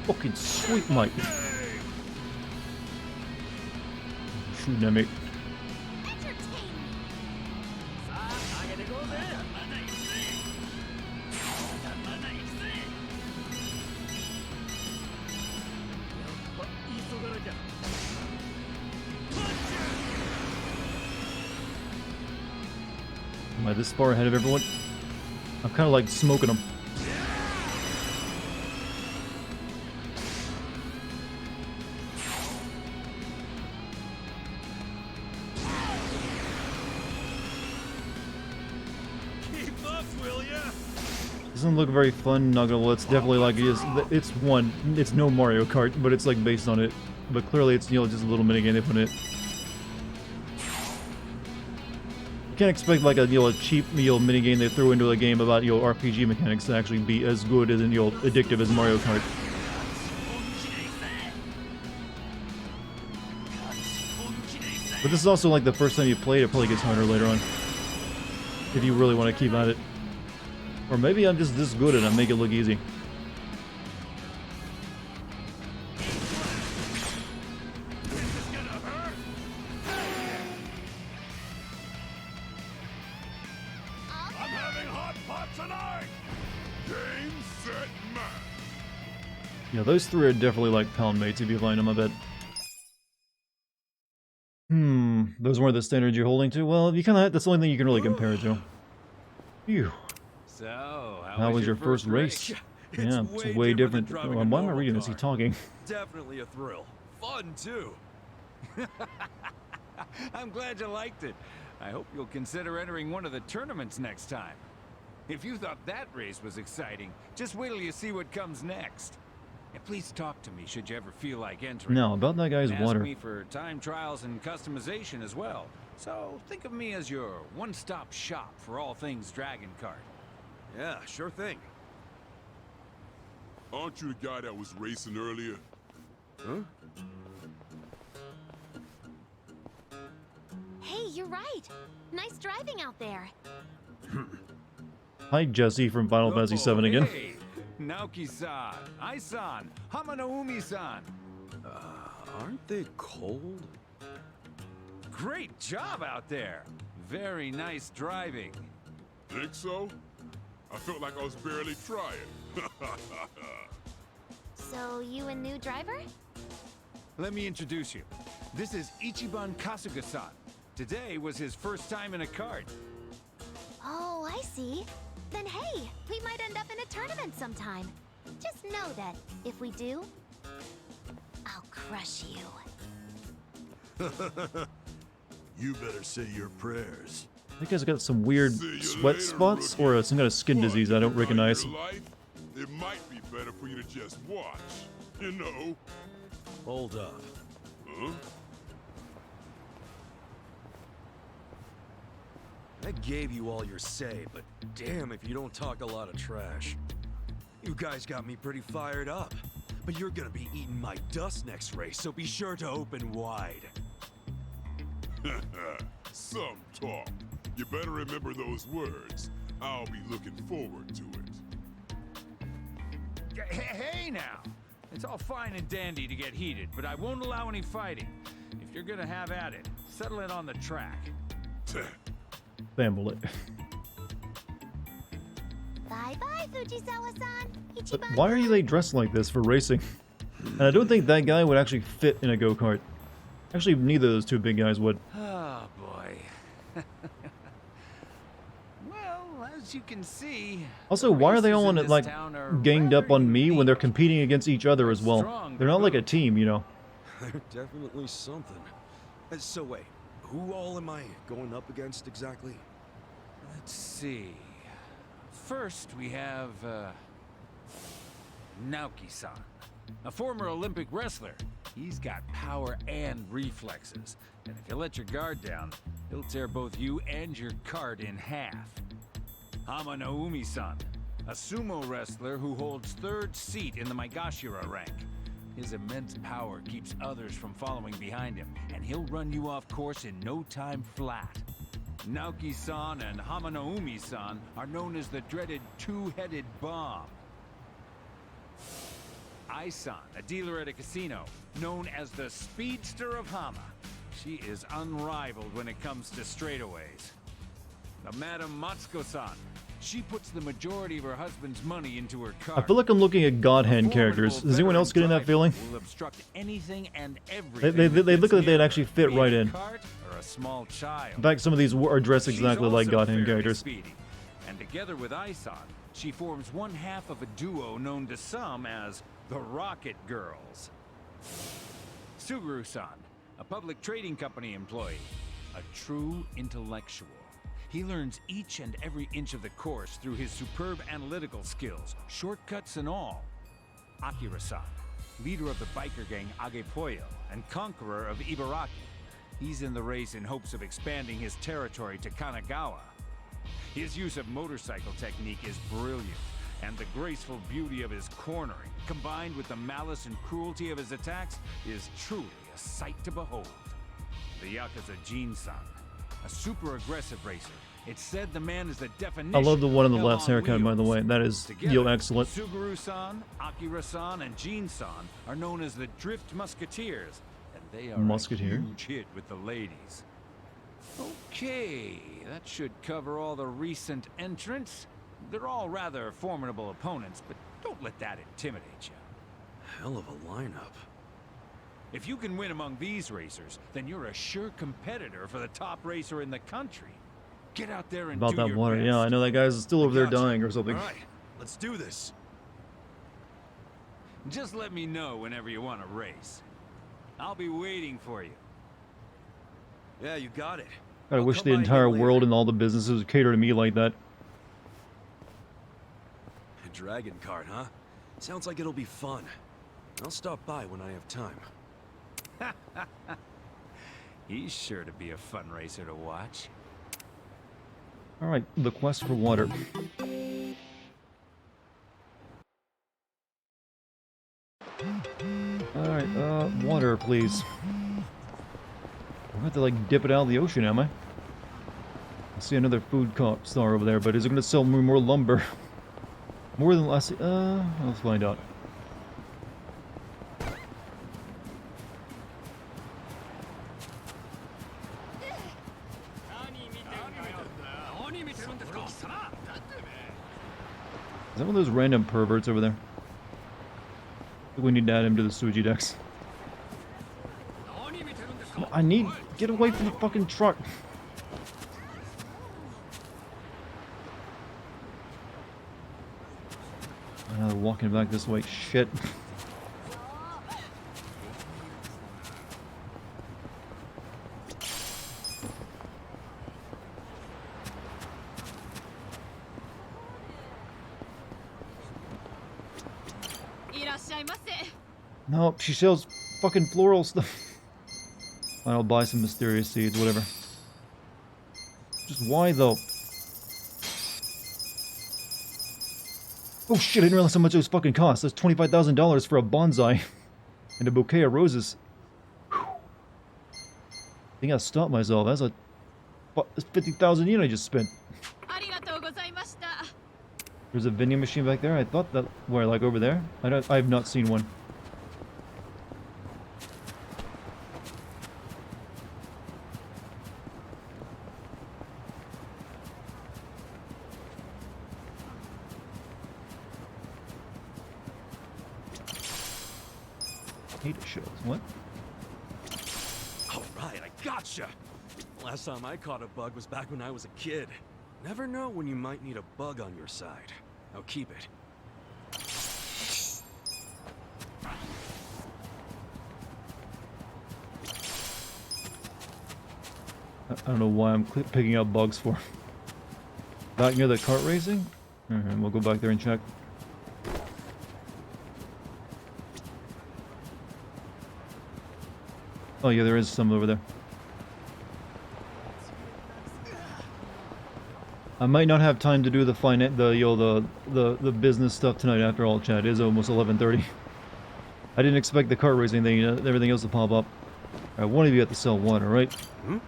Fucking sweet, mate. Shooting at me. Am I this far ahead of everyone? I'm kind of like smoking them. Doesn't look very fun, not gonna lie. It's definitely like it's no Mario Kart, but it's like based on it. But clearly it's, you know, just a little minigame they put in it. You can't expect like a, you know, a cheap, you know, minigame they throw into a game about, you know, RPG mechanics to actually be as good as, you know, addictive as Mario Kart. But this is also like the first time you play it, it probably gets harder later on. If you really want to keep at it. Or maybe I'm just this good and I make it look easy. I'm having hot pot tonight. Game, set, match. Yeah, those three are definitely like pound mates if you find them, I bet. Those weren't the standards you're holding to? Well, you kind of that's the only thing you can really compare it to. Phew. So, how was your first race? Yeah, it's way different. Oh, why am I reading this? He's talking. Definitely a thrill. Fun, too. I'm glad you liked it. I hope you'll consider entering one of the tournaments next time. If you thought that race was exciting, just wait till you see what comes next. And please talk to me should you ever feel like entering. Now, about that guy's water. Ask me for time trials and customization as well. So think of me as your one-stop shop for all things Dragon Kart. Yeah, sure thing. Aren't you the guy that was racing earlier? Huh? Hey, you're right. Nice driving out there. Hi, Jesse from Final Fantasy VII again. Hey, Naoki-san, Ai-san, Hamanaumi-san. Aren't they cold? Great job out there. Very nice driving. Think so? I felt like I was barely trying. So, you a new driver? Let me introduce you. This is Ichiban Kasuga-san. Today was his first time in a kart. Oh, I see. Then hey, we might end up in a tournament sometime. Just know that if we do, I'll crush you. You better say your prayers. That guy's got some weird sweat spots or some kind of skin disease I don't recognize. It might be better for you to just watch, you know. Hold up. Huh? I gave you all your say, but damn if you don't talk a lot of trash. You guys got me pretty fired up. But you're gonna be eating my dust next race, so be sure to open wide. Some talk. You better remember those words. I'll be looking forward to it. Hey now! It's all fine and dandy to get heated, but I won't allow any fighting. If you're gonna have at it, settle it on the track. Famble it. Bye-bye, Fujisawa-san. But why are they dressed like this for racing? And I don't think that guy would actually fit in a go-kart. Actually, neither of those two big guys would. Oh, boy. Well, as you can see... Also, why are they all on it, like, ganged up on me when they're competing against each other as well? They're not like a team, you know. They're definitely something. So wait, Who all am I going up against exactly? Let's see. First, we have, Naoki-san, a former Olympic wrestler. He's got power and reflexes, and if you let your guard down, he'll tear both you and your cart in half. Hama Naomi-san, a sumo wrestler who holds 3rd seat in the Maegashira rank. His immense power keeps others from following behind him, and he'll run you off course in no time flat. Naoki-san and Hama Naomi-san are known as the dreaded two-headed bomb. Ai-san, a dealer at a casino, known as the Speedster of Hama. She is unrivaled when it comes to straightaways. The Madam Matsuko-san, she puts the majority of her husband's money into her car. I feel like I'm looking at God Hand characters. Is anyone else getting that feeling? Will obstruct anything and everything. They look like they'd actually fit right in. Or a small child. In fact, some of these are dressed exactly like God Hand characters. Speedy. And together with Ai-san, she forms one half of a duo known to some as the Rocket Girls. Suguru-san, a public trading company employee, a true intellectual. He learns each and every inch of the course through his superb analytical skills, shortcuts and all. Akira-san, leader of the biker gang Agepoyo and conqueror of Ibaraki. He's in the race in hopes of expanding his territory to Kanagawa. His use of motorcycle technique is brilliant, and the graceful beauty of his cornering, combined with the malice and cruelty of his attacks, is truly a sight to behold. The Yakuza Jin-san, a super aggressive racer. It's said the man is the definition. I love the one on the of left's hell on haircut, by the way. wheels. That is Together, excellent. Suguru-san, Akira-san, and Jin-san are known as the Drift Musketeers, and they are Musketeer? a huge hit with the ladies. Okay, that should cover all the recent entrants. They're all rather formidable opponents, but don't let that intimidate you. Hell of a lineup. If you can win among these racers, then you're a sure competitor for the top racer in the country. Get out there and About do that your water, best. yeah, I know that guy's still over there Gotcha. dying or something. All right, let's do this. Just let me know whenever you want to race. I'll be waiting for you. Yeah, you got it. I wish the entire world and all the businesses would cater to me like that. A dragon cart, huh? Sounds like it'll be fun. I'll stop by when I have time. He's sure to be a fun racer to watch. Alright, the quest for water. Alright, water, please. I'm going to like dip it out of the ocean, am I? I see another food star over there, but is it going to sell me more lumber? More than last. Let's find out. Is that one of those random perverts over there? I think we need to add him to the Suji decks. I need... Get away from the fucking truck! They're walking back this way. Shit. No, she sells fucking floral stuff. Fine, I'll buy some mysterious seeds, whatever. Just why though? Oh shit, I didn't realize how much those fucking cost. That's $25,000 for a bonsai and a bouquet of roses. Whew. I think I stopped myself. That's 50,000 yen I just spent. There's a vending machine back there. I thought that where, like over there? I have not seen one. What? All right, I gotcha. Last time I caught a bug was back when I was a kid. Never know when you might need a bug on your side. Now keep it. I don't know why I'm picking up bugs for. Back near the kart racing? Alright, we'll go back there and check. Oh yeah, there is some over there. I might not have time to do the business stuff tonight after all, chat. It is almost 11:30. I didn't expect the kart racing thing, everything else to pop up. Alright, one of you have to sell water, right? Hmm?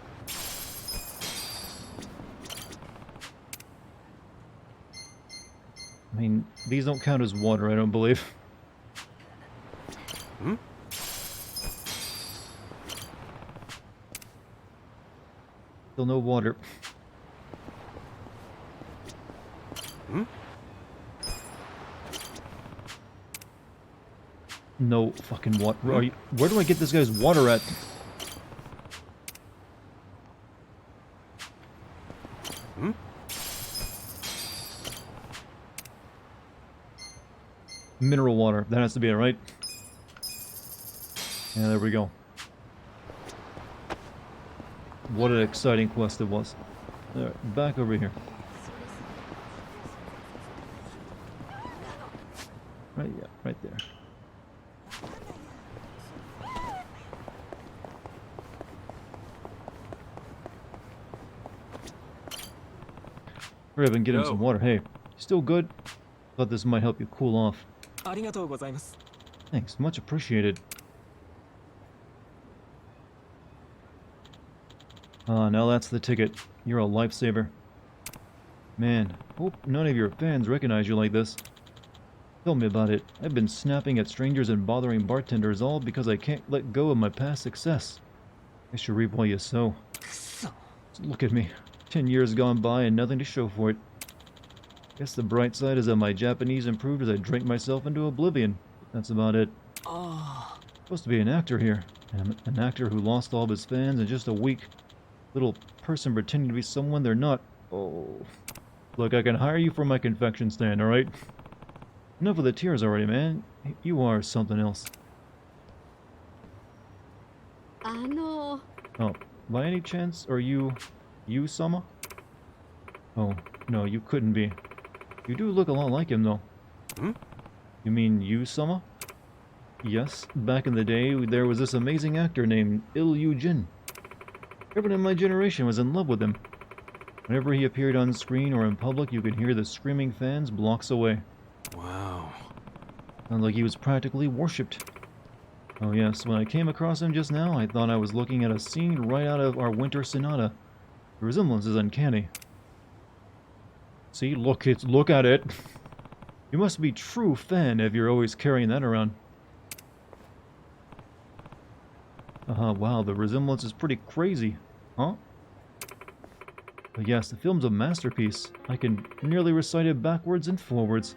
I mean, these don't count as water, I don't believe. Hmm? Still no water. Hmm? No fucking water. Where do I get this guy's water at? Hmm? Mineral water. That has to be it, right? Yeah, there we go. What an exciting quest it was. Alright, back over here. Right, yeah, right there. Hurry up and get him some water. Hey, still good? Thought this might help you cool off. Thanks, much appreciated. Ah, now that's the ticket. You're a lifesaver. Man, hope none of your fans recognize you like this. Tell me about it. I've been snapping at strangers and bothering bartenders all because I can't let go of my past success. I should reap what you sow. Look at me. 10 years gone by and nothing to show for it. Guess the bright side is that my Japanese improved as I drank myself into oblivion. That's about it. Supposed to be an actor here. An actor who lost all of his fans in just a week. Little person pretending to be someone they're not. Oh. Look, I can hire you for my confection stand, alright? Enough of the tears already, man. You are something else. Oh, by any chance, are you Sama? Oh, no, you couldn't be. You do look a lot like him, though. Hmm? You mean you, Sama? Yes, back in the day, there was this amazing actor named Jin. Everyone in my generation was in love with him. Whenever he appeared on screen or in public, you could hear the screaming fans blocks away. Wow. Sounds like he was practically worshipped. Oh yes, when I came across him just now, I thought I was looking at a scene right out of our Winter Sonata. The resemblance is uncanny. See, look at it. You must be true fan if you're always carrying that around. Wow, the resemblance is pretty crazy, huh? But yes, the film's a masterpiece. I can nearly recite it backwards and forwards.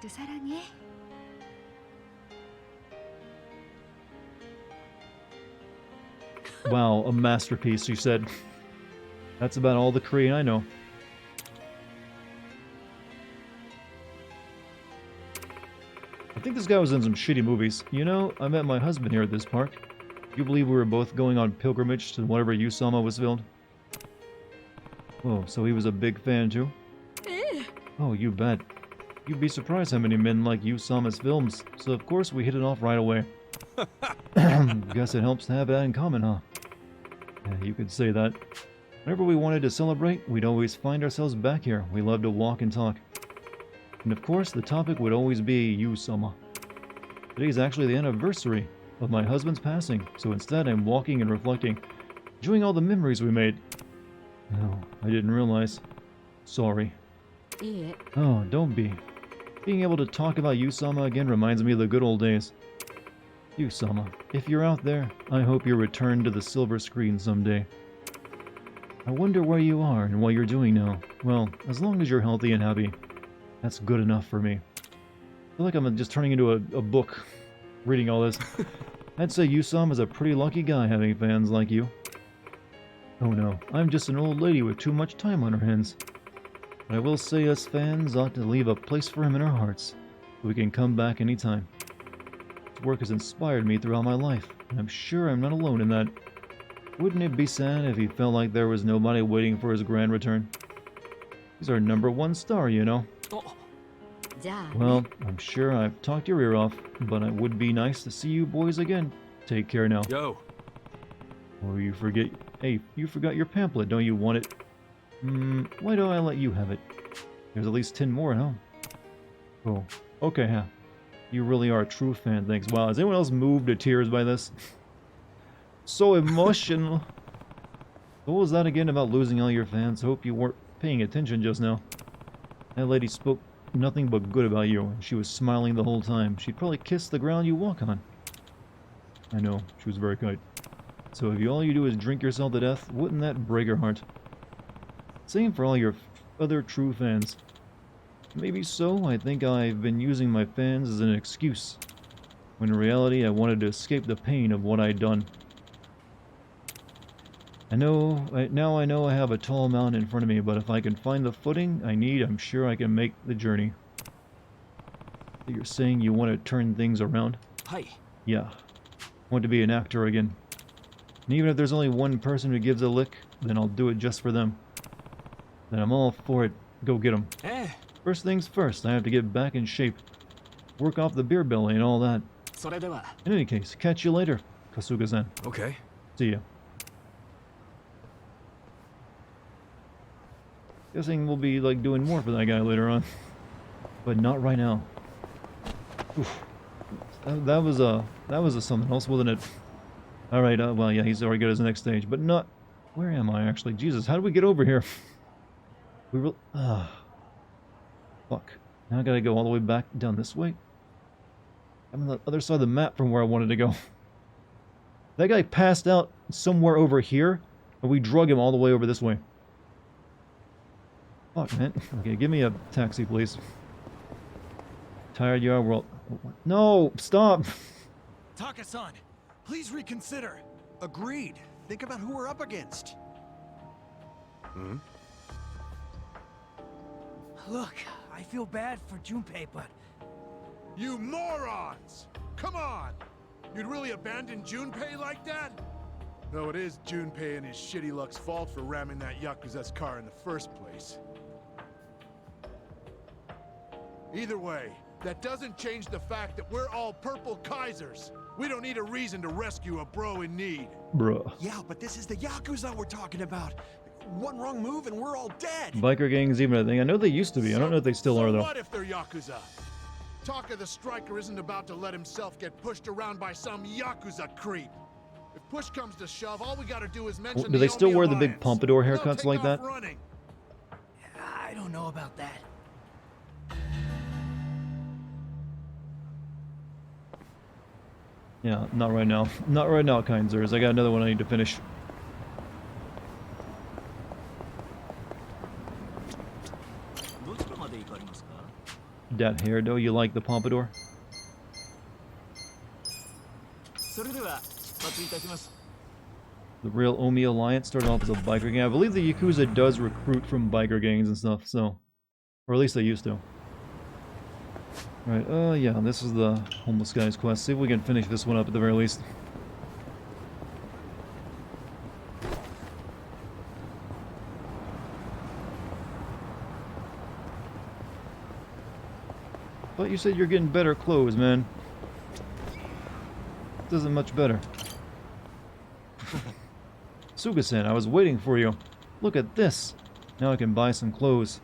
나도 사랑해. Wow, a masterpiece, you said. That's about all the Korean I know. I think this guy was in some shitty movies. You know, I met my husband here at this park. Do you believe we were both going on pilgrimage to whatever Usama was filmed? Oh, so he was a big fan too? Oh, you bet. You'd be surprised how many men like Usama's films, so of course we hit it off right away. Guess it helps to have that in common, huh? Yeah, you could say that. Whenever we wanted to celebrate, we'd always find ourselves back here. We loved to walk and talk. And of course, the topic would always be Usama. Today's actually the anniversary of my husband's passing, so instead I'm walking and reflecting, enjoying all the memories we made. Oh, I didn't realize. Sorry. Oh, don't be. Being able to talk about Usama again reminds me of the good old days. Usama, if you're out there, I hope you return to the silver screen someday. I wonder where you are and what you're doing now. Well, as long as you're healthy and happy, that's good enough for me. I feel like I'm just turning into a book, reading all this. I'd say Usama is a pretty lucky guy having fans like you. Oh no, I'm just an old lady with too much time on her hands. But I will say us fans ought to leave a place for him in our hearts, so we can come back anytime. work has inspired me throughout my life, and I'm sure I'm not alone in that. Wouldn't it be sad if he felt like there was nobody waiting for his grand return? He's our #1 star, you know. Well, I'm sure I've talked your ear off, but it would be nice to see you boys again. Take care now. Yo. Oh, you forget... Hey, you forgot your pamphlet, don't you want it? Why don't I let you have it? There's at least 10 more at home. Oh, okay, huh. You really are a true fan, thanks. Wow, is anyone else moved to tears by this? So emotional. What was that again about losing all your fans? Hope you weren't paying attention just now. That lady spoke nothing but good about you, and she was smiling the whole time. She'd probably kiss the ground you walk on. I know, she was very kind. So if all you do is drink yourself to death, wouldn't that break her heart? Same for all your other true fans. Maybe so, I think I've been using my fans as an excuse, when in reality I wanted to escape the pain of what I'd done. Now I know I have a tall mountain in front of me, but if I can find the footing I need, I'm sure I can make the journey. You're saying you want to turn things around? Hi. Yeah. I want to be an actor again. And even if there's only one person who gives a lick, then I'll do it just for them. Then I'm all for it. Go get them. First things first, I have to get back in shape. Work off the beer belly and all that. In any case, catch you later, Kasuga-san. Okay. See ya. Guessing we'll be like doing more for that guy later on. But not right now. Oof. That was a something else, wasn't it? Alright, well yeah, he's already got his next stage, but not... Where am I actually? Jesus, how do we get over here? We fuck. Now I gotta go all the way back down this way? I'm on the other side of the map from where I wanted to go. That guy passed out somewhere over here, and we drug him all the way over this way. Fuck, man. Okay, give me a taxi, please. Tired you are, world. No! Stop! Taka-san, please reconsider. Agreed. Think about who we're up against. Hmm? Look, I feel bad for Junpei, but... You morons! Come on! You'd really abandon Junpei like that? No, it is Junpei and his shitty luck's fault for ramming that Yakuza's car in the first place. Either way, that doesn't change the fact that we're all purple Kaisers. We don't need a reason to rescue a bro in need. Bruh. Yeah, but this is the Yakuza we're talking about. One wrong move and we're all dead. Biker gangs even a thing. I know they used to be. I don't know if they still are, though. What if they're Yakuza? Taka the Striker isn't about to let himself get pushed around by some Yakuza creep. If push comes to shove, all we gotta do is mention Do they still wear the big pompadour haircuts like that? I don't know about that. Yeah, not right now. Not right now, kind sirs. I got another one I need to finish. That hair, though, you like the pompadour? The real Omi Alliance started off as a biker gang. I believe the Yakuza does recruit from biker gangs and stuff, so... Or at least they used to. Right, yeah, this is the Homeless Guy's quest. See if we can finish this one up at the very least. But you said you're getting better clothes, man. This isn't much better. Suga-san, I was waiting for you. Look at this. Now I can buy some clothes.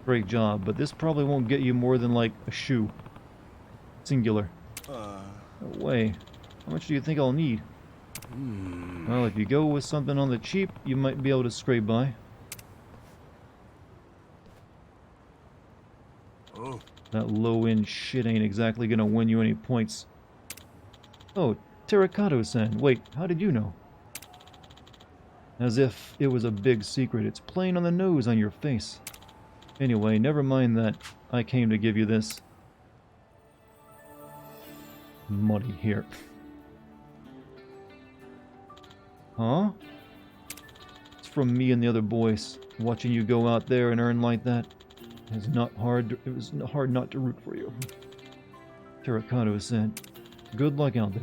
Great job, but this probably won't get you more than like a shoe. Singular. No way. How much do you think I'll need? Well, if you go with something on the cheap, you might be able to scrape by. That low-end shit ain't exactly gonna win you any points. Oh, Terracato-san. Wait, how did you know? As if it was a big secret. It's plain on the nose on your face. Anyway, never mind that. I came to give you this. Money here. Huh? It's from me and the other boys. Watching you go out there and earn like that. It was hard not to root for you. Terracotta said, good luck out there.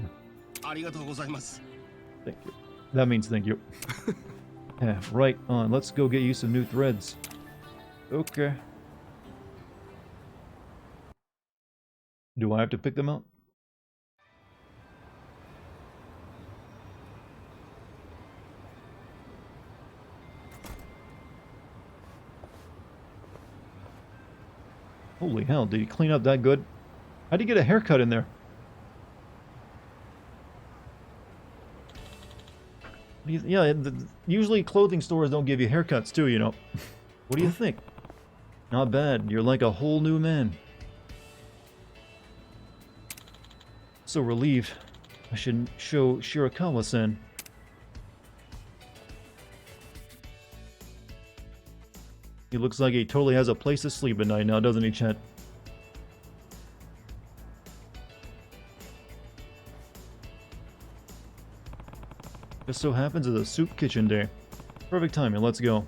Thank you. That means thank you. Yeah, right on. Let's go get you some new threads. Okay. Do I have to pick them out? Holy hell, did he clean up that good? How'd he get a haircut in there? Yeah, usually clothing stores don't give you haircuts too, you know. What do you think? Not bad. You're like a whole new man. So relieved. I should show Shirakawa-san. He looks like he totally has a place to sleep at night now, doesn't he, Chet? Just so happens it's a soup kitchen day. Perfect timing, let's go.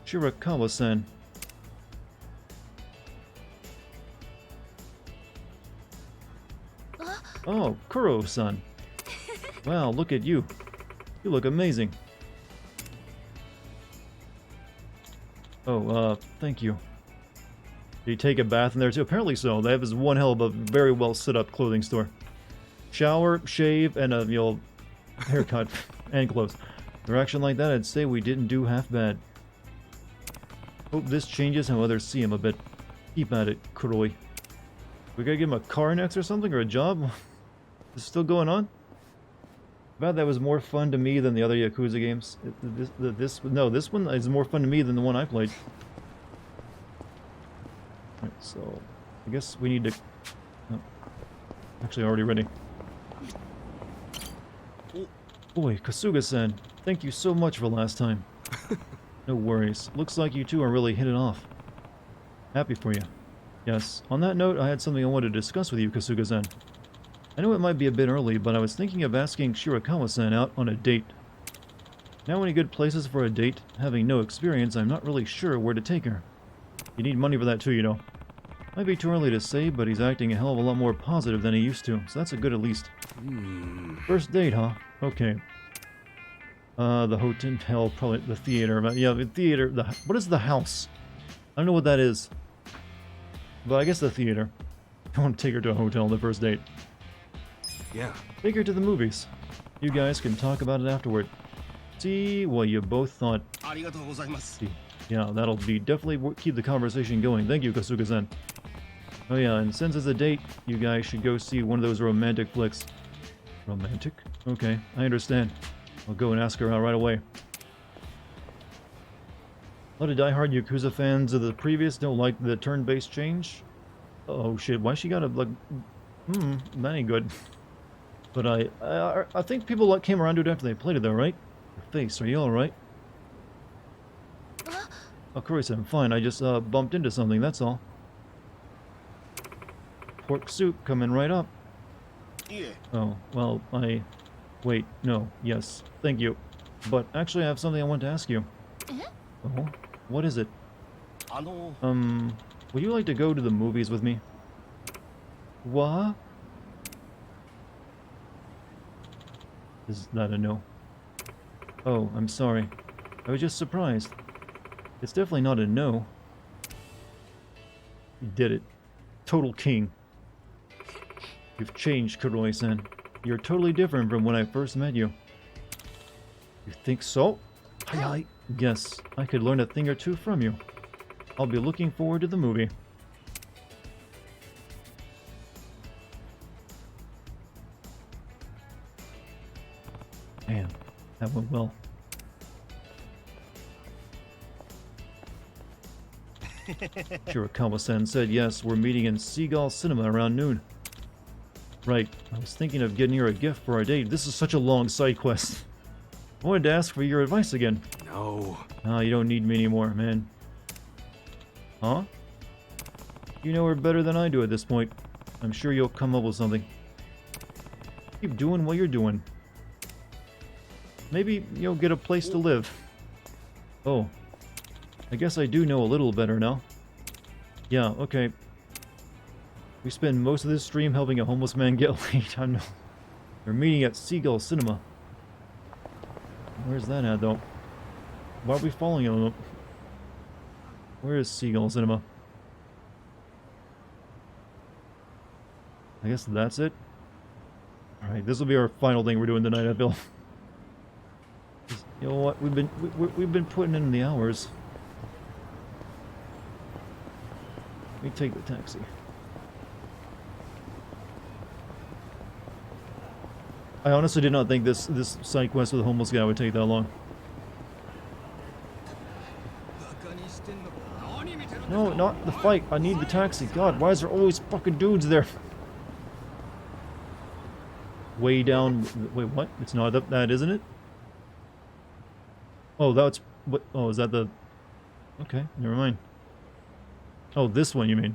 Shirakawa-san. Oh, Kuro-san. Wow, look at you. You look amazing. Oh, thank you. Did he take a bath in there too? Apparently so. They have this one hell of a very well set up clothing store. Shower, shave, and a, you know, haircut and clothes. Direction like that, I'd say we didn't do half bad. Hope this changes how others see him a bit. Keep at it, Kuroi. We gotta give him a car next or something, or a job? Is it still going on? Bet that was more fun to me than the other Yakuza games. This one is more fun to me than the one I played. Right, so I guess we need to... Oh, actually, already ready. Boy, Kasuga-san, thank you so much for last time. No worries. Looks like you two are really hitting off. Happy for you. Yes, on that note, I had something I wanted to discuss with you, Kasuga-san. I know it might be a bit early, but I was thinking of asking Shirakawa-san out on a date. Now any good places for a date? Having no experience, I'm not really sure where to take her. You need money for that too, you know. Might be too early to say, but he's acting a hell of a lot more positive than he used to, so that's a good at least. First date, huh? Okay. The hotel, probably the theater. Yeah, the theater. What is the house? I don't know what that is. But I guess the theater. I want to take her to a hotel on the first date. Yeah. Take her to the movies. You guys can talk about it afterward. See what you both thought. See. Yeah, that'll be definitely keep the conversation going. Thank you, Kasuga-san. Oh yeah, and since it's a date, you guys should go see one of those romantic flicks. Romantic? Okay, I understand. I'll go and ask her out right away. A lot of die-hard Yakuza fans of the previous don't like the turn-based change. Oh shit, why she got a, like... that ain't good. But I think people came around to it after they played it though, right? Your face, are you alright? Oh, Kuroi-san, I'm fine. I just bumped into something, that's all. Pork soup coming right up. Yeah. Oh, well, wait, no, yes, thank you. But actually I have something I want to ask you. Oh, what is it? Would you like to go to the movies with me? What? Is that a no? Oh, I'm sorry. I was just surprised. It's definitely not a no. You did it. Total king. You've changed, Kuroi-san. You're totally different from when I first met you. You think so? Yes, I could learn a thing or two from you. I'll be looking forward to the movie. Man, that went well. Shirakawa-san said yes, we're meeting in Seagull Cinema around noon. Right, I was thinking of getting her a gift for our date. This is such a long side quest. I wanted to ask for your advice again. No. Ah, you don't need me anymore, man. Huh? You know her better than I do at this point. I'm sure you'll come up with something. Keep doing what you're doing. Maybe you'll get a place to live. Oh, I guess I do know a little better now. Yeah, okay. We spend most of this stream helping a homeless man get laid. I know. We're meeting at Seagull Cinema. Where's that at, though? Why are we following him? Where is Seagull Cinema? I guess that's it. Alright, this will be our final thing we're doing tonight, I feel. You know what? We've been putting in the hours. Let me take the taxi. I honestly did not think this side quest with the homeless guy would take that long. No, not the fight. I need the taxi. God, why is there always fucking dudes there? Way down. Wait, what? It's not that, isn't it? Oh, that's what? Oh, is that the? Okay, never mind. Oh, this one you mean?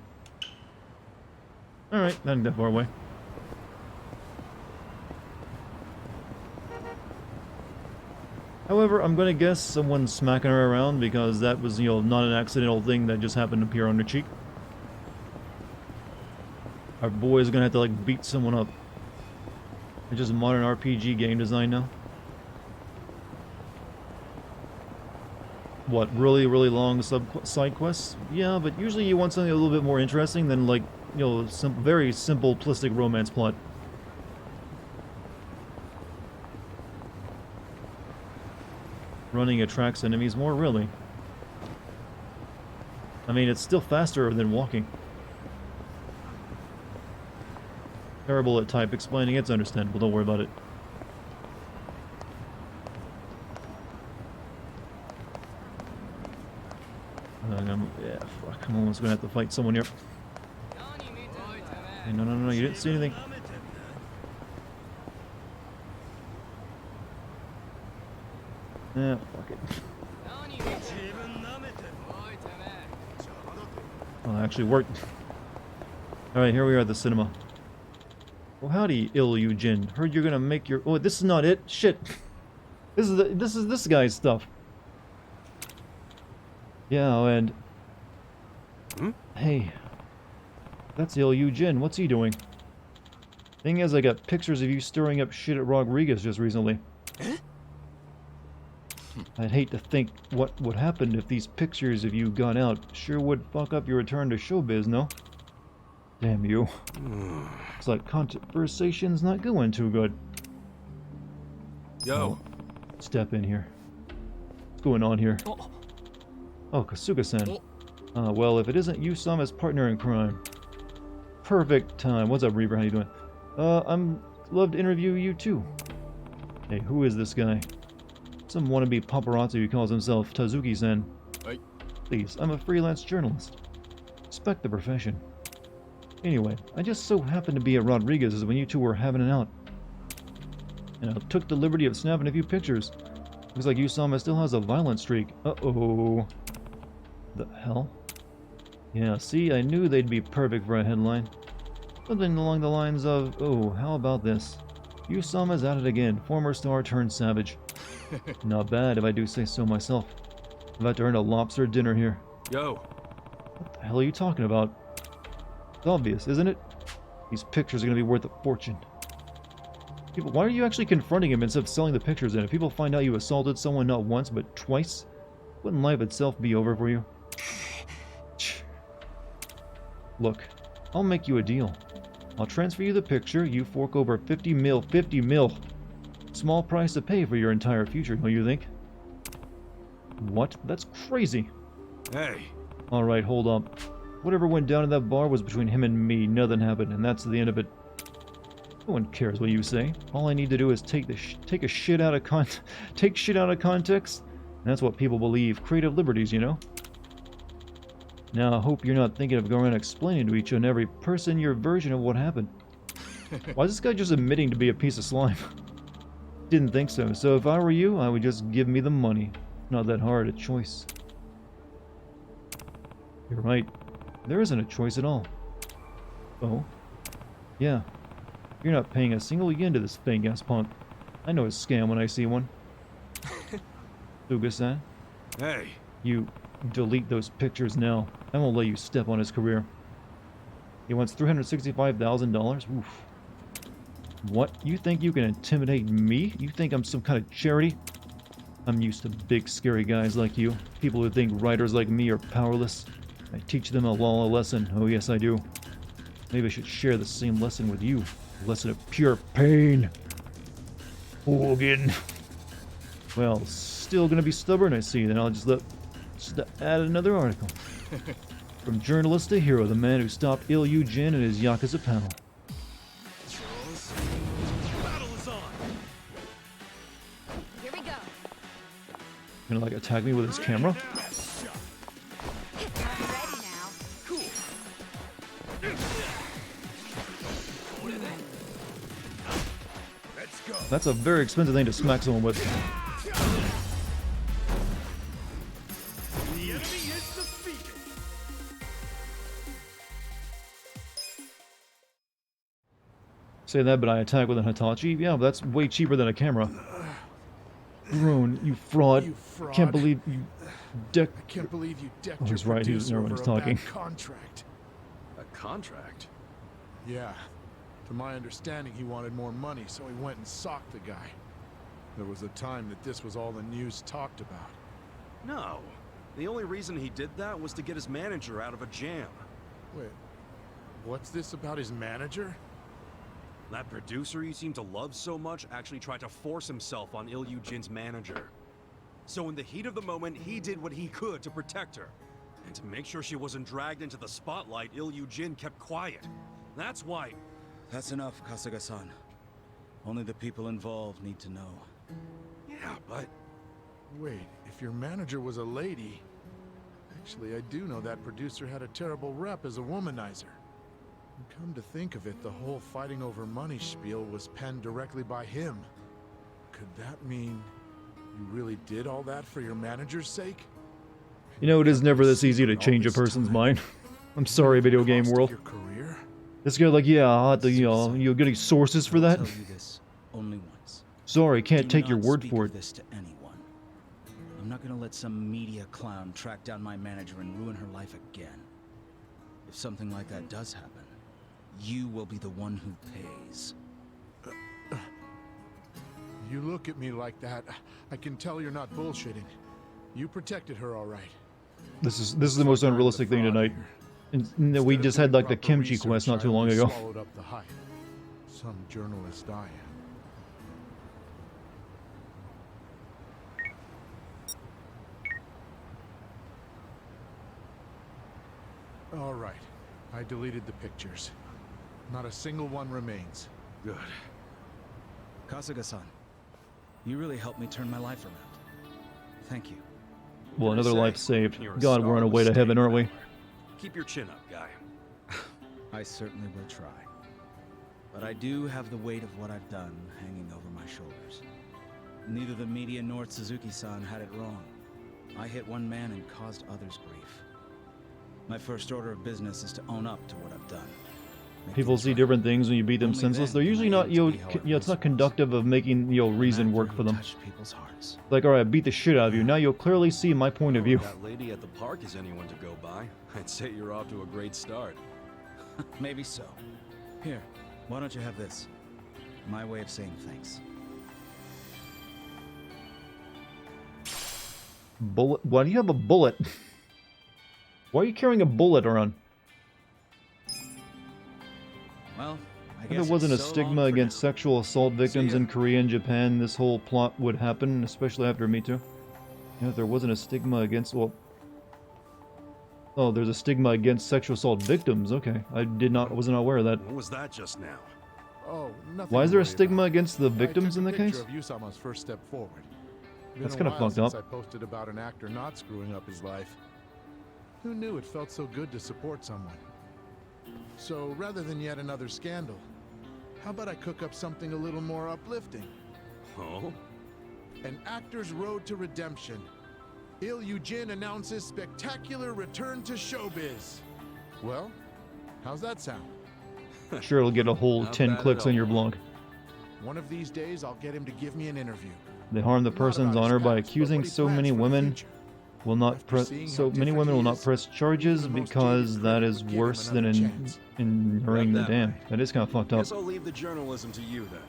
All right, not that far away. However, I'm gonna guess someone's smacking her around because that was, you know, not an accidental thing that just happened to appear on her cheek. Our boy is gonna have to, like, beat someone up. It's just modern RPG game design now. What, really long side quests? Yeah, but usually you want something a little bit more interesting than, like, you know, very simplistic romance plot. Running attracts enemies more, really. I mean, it's still faster than walking. Terrible at type explaining, it's understandable, don't worry about it. Yeah, fuck, I'm almost gonna have to fight someone here. Hey, no, you didn't see anything. Yeah, fuck it. Well, it actually worked. Alright, here we are at the cinema. Well, howdy, Ilyu Jin. Heard you're gonna make your... Oh, this is not it. Shit. This is this guy's stuff. Yeah, and... Hey. That's Ilyu Jin. What's he doing? Thing is, I got pictures of you stirring up shit at Rodriguez just recently. I'd hate to think what would happen if these pictures of you got out. Sure would fuck up your return to showbiz, no? Damn you. Looks like conversation's not going too good. Yo. Oh, step in here. What's going on here? Oh, Kasuga-san. Well, if it isn't Yusama's partner in crime. Perfect time. What's up, Reaper? How you doing? I'm love to interview you too. Hey, who is this guy? Some wannabe paparazzi who calls himself Tazuki-san. Please, I'm a freelance journalist. Respect the profession. Anyway, I just so happened to be at Rodriguez's when you two were having it out. And I took the liberty of snapping a few pictures. Looks like Yusama still has a violent streak. Uh-oh. The hell? Yeah, see, I knew they'd be perfect for a headline. Something along the lines of, oh, how about this? Yusama's at it again, former star turned savage. Not bad if I do say so myself. I'm about to earn a lobster dinner here. Yo. What the hell are you talking about? It's obvious, isn't it? These pictures are going to be worth a fortune. People, why are you actually confronting him instead of selling the pictures in? If people find out you assaulted someone not once but twice, wouldn't life itself be over for you? Look, I'll make you a deal. I'll transfer you the picture, you fork over 50 mil. Small price to pay for your entire future, don't you think? What? That's crazy. Hey. Alright, hold up. Whatever went down in that bar was between him and me. Nothing happened, and that's the end of it. No one cares what you say. All I need to do is take shit out of context, and that's what people believe. Creative liberties, you know? Now, I hope you're not thinking of going around explaining to each and every person your version of what happened. Why is this guy just admitting to be a piece of slime? Didn't think so. So if I were you, I would just give me the money. Not that hard a choice. You're right. There isn't a choice at all. Oh? Yeah. You're not paying a single yen to this fake-ass punk. I know a scam when I see one. Suga-san? Hey. You Delete those pictures now. I won't let you step on his career. He wants $365,000? Oof. What? You think you can intimidate me? You think I'm some kind of charity? I'm used to big, scary guys like you. People who think writers like me are powerless. I teach them a lesson. Oh yes, I do. Maybe I should share the same lesson with you. A lesson of pure pain. Hogan. Well, still gonna be stubborn, I see. Then I'll just add another article. From journalist to hero, the man who stopped Ilyu Jin and his Yakuza panel. Battle is on. Here we go. Gonna like attack me with his camera? Ready now. Cool. Let's go. That's a very expensive thing to smack someone with. The enemy is defeated. Say that, but I attack with an Hitachi? Yeah, but that's way cheaper than a camera. Groan, you fraud. You fraud. Can't believe you I can't believe you decked Oh, your he's right, producer never mind, over he's a talking. bad contract. A contract? Yeah. To my understanding, he wanted more money, so he went and socked the guy. There was a time that this was all the news talked about. No. The only reason he did that was to get his manager out of a jam. Wait, what's this about his manager? That producer you seem to love so much actually tried to force himself on Ilyu Jin's manager. So in the heat of the moment, he did what he could to protect her. And to make sure she wasn't dragged into the spotlight, Ilyu Jin kept quiet. That's why... That's enough, Kasuga-san. Only the people involved need to know. Yeah, but... Wait, if your manager was a lady... Actually, I do know that producer had a terrible rep as a womanizer. And come to think of it, the whole fighting over money spiel was penned directly by him. Could that mean you really did all that for your manager's sake? You know, it is never this easy to change a person's mind. I'm sorry, video game world. Your career? This guy like, yeah, I'll have to, you getting sources for that? I'll tell you this only once. Sorry, can't Do take your not word speak for of it. this to anyone. I'm not gonna let some media clown track down my manager and ruin her life again. If something like that does happen, you will be the one who pays. You look at me like that, I can tell you're not bullshitting. You protected her all right. This is the most unrealistic thing tonight. And we just had like the kimchi quest not too long ago. Swallowed up the hype. Some journalist I am. All right. I deleted the pictures. Not a single one remains. Good. Kasuga-san, you really helped me turn my life around. Thank you. Well, another life saved. You're a God, we're on our way to heaven, aren't we? Keep your chin up, guy. I certainly will try. But I do have the weight of what I've done hanging over my shoulders. Neither the media nor Suzuki-san had it wrong. I hit one man and caused others grief. My first order of business is to own up to what I've done. People see different things when you beat them senseless. They're usually not, it's not conductive of making, reason work for them. Like, alright, I beat the shit out of you. Now you'll clearly see my point of view. That lady at the park is anyone to go by. I'd say you're off to a great start. Maybe so. Here, why don't you have this? My way of saying thanks. Bullet? Why do you have a bullet? Why are you carrying a bullet around? Well, I If guess there wasn't a it's so stigma long for against sexual assault victims in Korea and Japan, this whole plot would happen, especially after Me Too. If there wasn't a stigma against, well... Oh, there's a stigma against sexual assault victims. Okay, I wasn't aware of that. What was that just now? Oh, nothing. Why is there a to worry stigma about. against the victims in the I took a case? picture of Yusama's first step forward. Been That's a kinda while fucked since up. I posted about an actor not screwing up his life. Who knew it felt so good to support someone? So rather than yet another scandal, how about I cook up something a little more uplifting? Oh? An actor's road to redemption. Ilyu Jin announces spectacular return to showbiz. Well, how's that sound? Sure, it'll get a whole Not 10 bad at clicks on all. your blog. One of these days, I'll get him to give me an interview. They harm the person's honor by accusing so many women will not press. So many women will not press charges because that is worse than enduring the dam. That is kind of fucked up. Guess I'll leave the journalism to you then.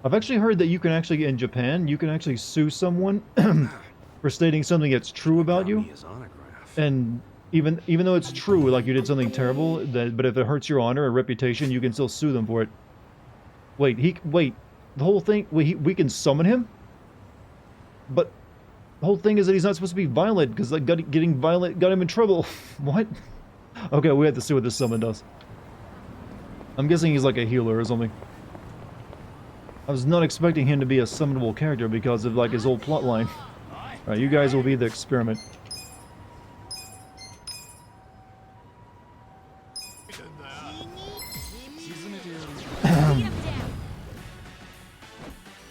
I've actually heard that you can actually, in Japan, you can actually sue someone for stating something that's true about you. And even though it's true, like you did something terrible, but if it hurts your honor or reputation, you can still sue them for it. Wait, the whole thing, we can summon him? But the whole thing is that he's not supposed to be violent, because like getting violent got him in trouble. What? Okay, we have to see what this summon does. I'm guessing he's like a healer or something. I was not expecting him to be a summonable character because of like his old plotline. Alright, you guys will be the experiment.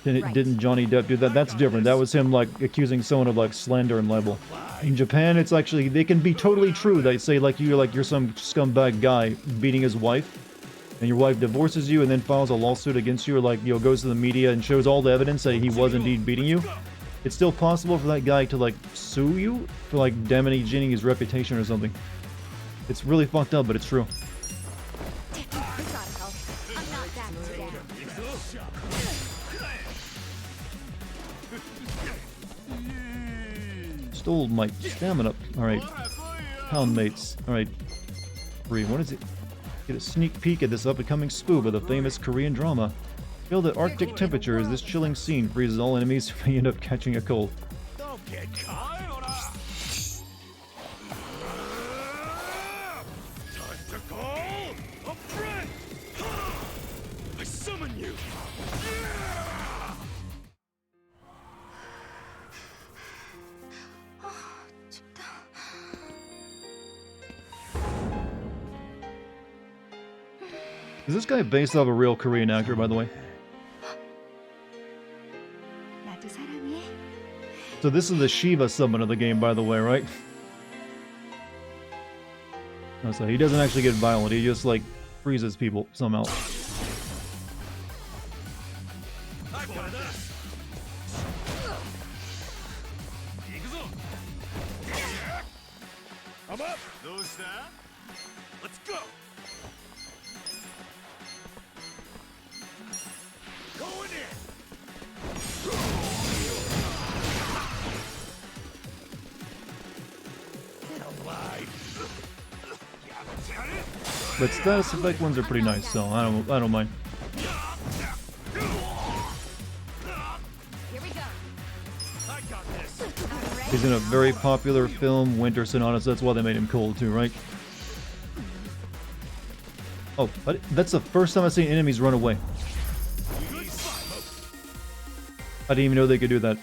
Didn't Johnny Depp do that? That's different. That was him like accusing someone of like slander and libel. In Japan, it's actually, they can be totally true. They say like you're some scumbag guy beating his wife, and your wife divorces you and then files a lawsuit against you, or like, you know, goes to the media and shows all the evidence that he was indeed beating you. It's still possible for that guy to like sue you for like damaging his reputation or something. It's really fucked up, but it's true. Stole my stamina. Alright. Pound mates. Alright. Free. What is it? Get a sneak peek at this up-and-coming spoof of the famous Korean drama. Feel the Arctic temperatures. This chilling scene freezes all enemies who may end up catching a cold. Don't get caught. Time to call a friend. I summon you. Is this guy based off a real Korean actor, by the way? So this is the Shiva summon of the game, by the way, right? Oh, so he doesn't actually get violent, he just, like, freezes people somehow. I'm up. Those that? Let's go. Going in. But status effect ones are pretty nice, so I don't mind. He's in a very popular film, Winter Sonata, so that's why they made him cold too, right? Oh, but that's the first time I've seen enemies run away. I didn't even know they could do that.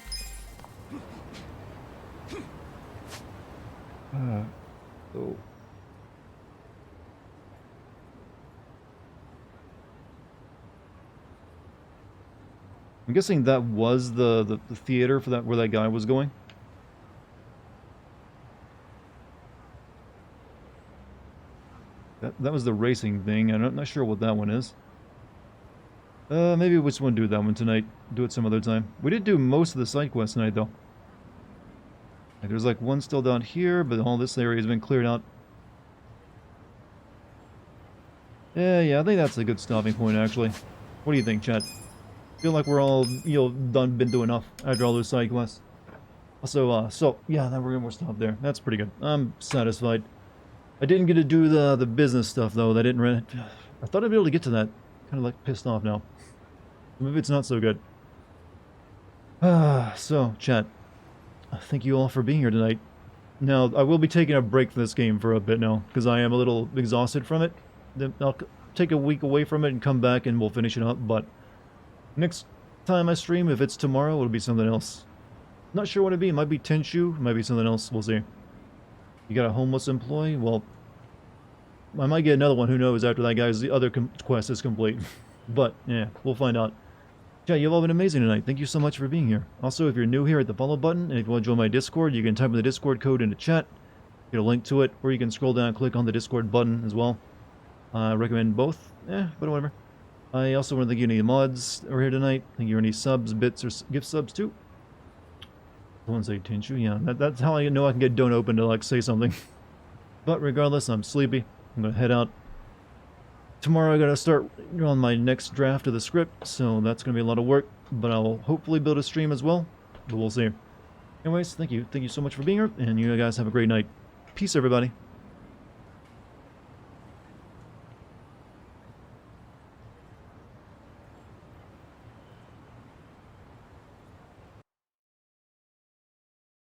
Oh. I'm guessing that was the theater for that, where that guy was going. That was the racing thing. I'm not sure what that one is. Maybe we just won't do that one tonight. Do it some other time. We did do most of the side quests tonight, though. There's like one still down here, but all this area has been cleared out. Yeah, I think that's a good stopping point, actually. What do you think, chat? Feel like we're all, you know, been doing enough after all those side quests. Also, so, yeah, then we're gonna stop there. That's pretty good. I'm satisfied. I didn't get to do the business stuff, though. I didn't I thought I'd be able to get to that. Kind of, like, pissed off now. Maybe it's not so good. So, chat. Thank you all for being here tonight. Now, I will be taking a break from this game for a bit now, because I am a little exhausted from it. Then I'll take a week away from it and come back and we'll finish it up, but next time I stream, if it's tomorrow, it'll be something else. Not sure what it'd be. It might be Tenshu, it might be something else. We'll see. You got a homeless employee? Well, I might get another one, who knows, after that guy's other quest is complete. But, yeah, we'll find out. Yeah, you've all been amazing tonight. Thank you so much for being here. Also, if you're new here, hit the follow button, and if you want to join my Discord, you can type in the Discord code into chat. Get a link to it, or you can scroll down and click on the Discord button as well. I recommend both, but whatever. I also want to thank you any mods that are here tonight. Thank you for any subs, bits, or gift subs too. Someone say Tinshu? Yeah, that's how I know I can get Don't Open to like say something. But regardless, I'm sleepy. I'm gonna head out. Tomorrow I gotta start on my next draft of the script, so that's gonna be a lot of work. But I'll hopefully build a stream as well. But we'll see. Anyways, thank you so much for being here, and you guys have a great night. Peace, everybody.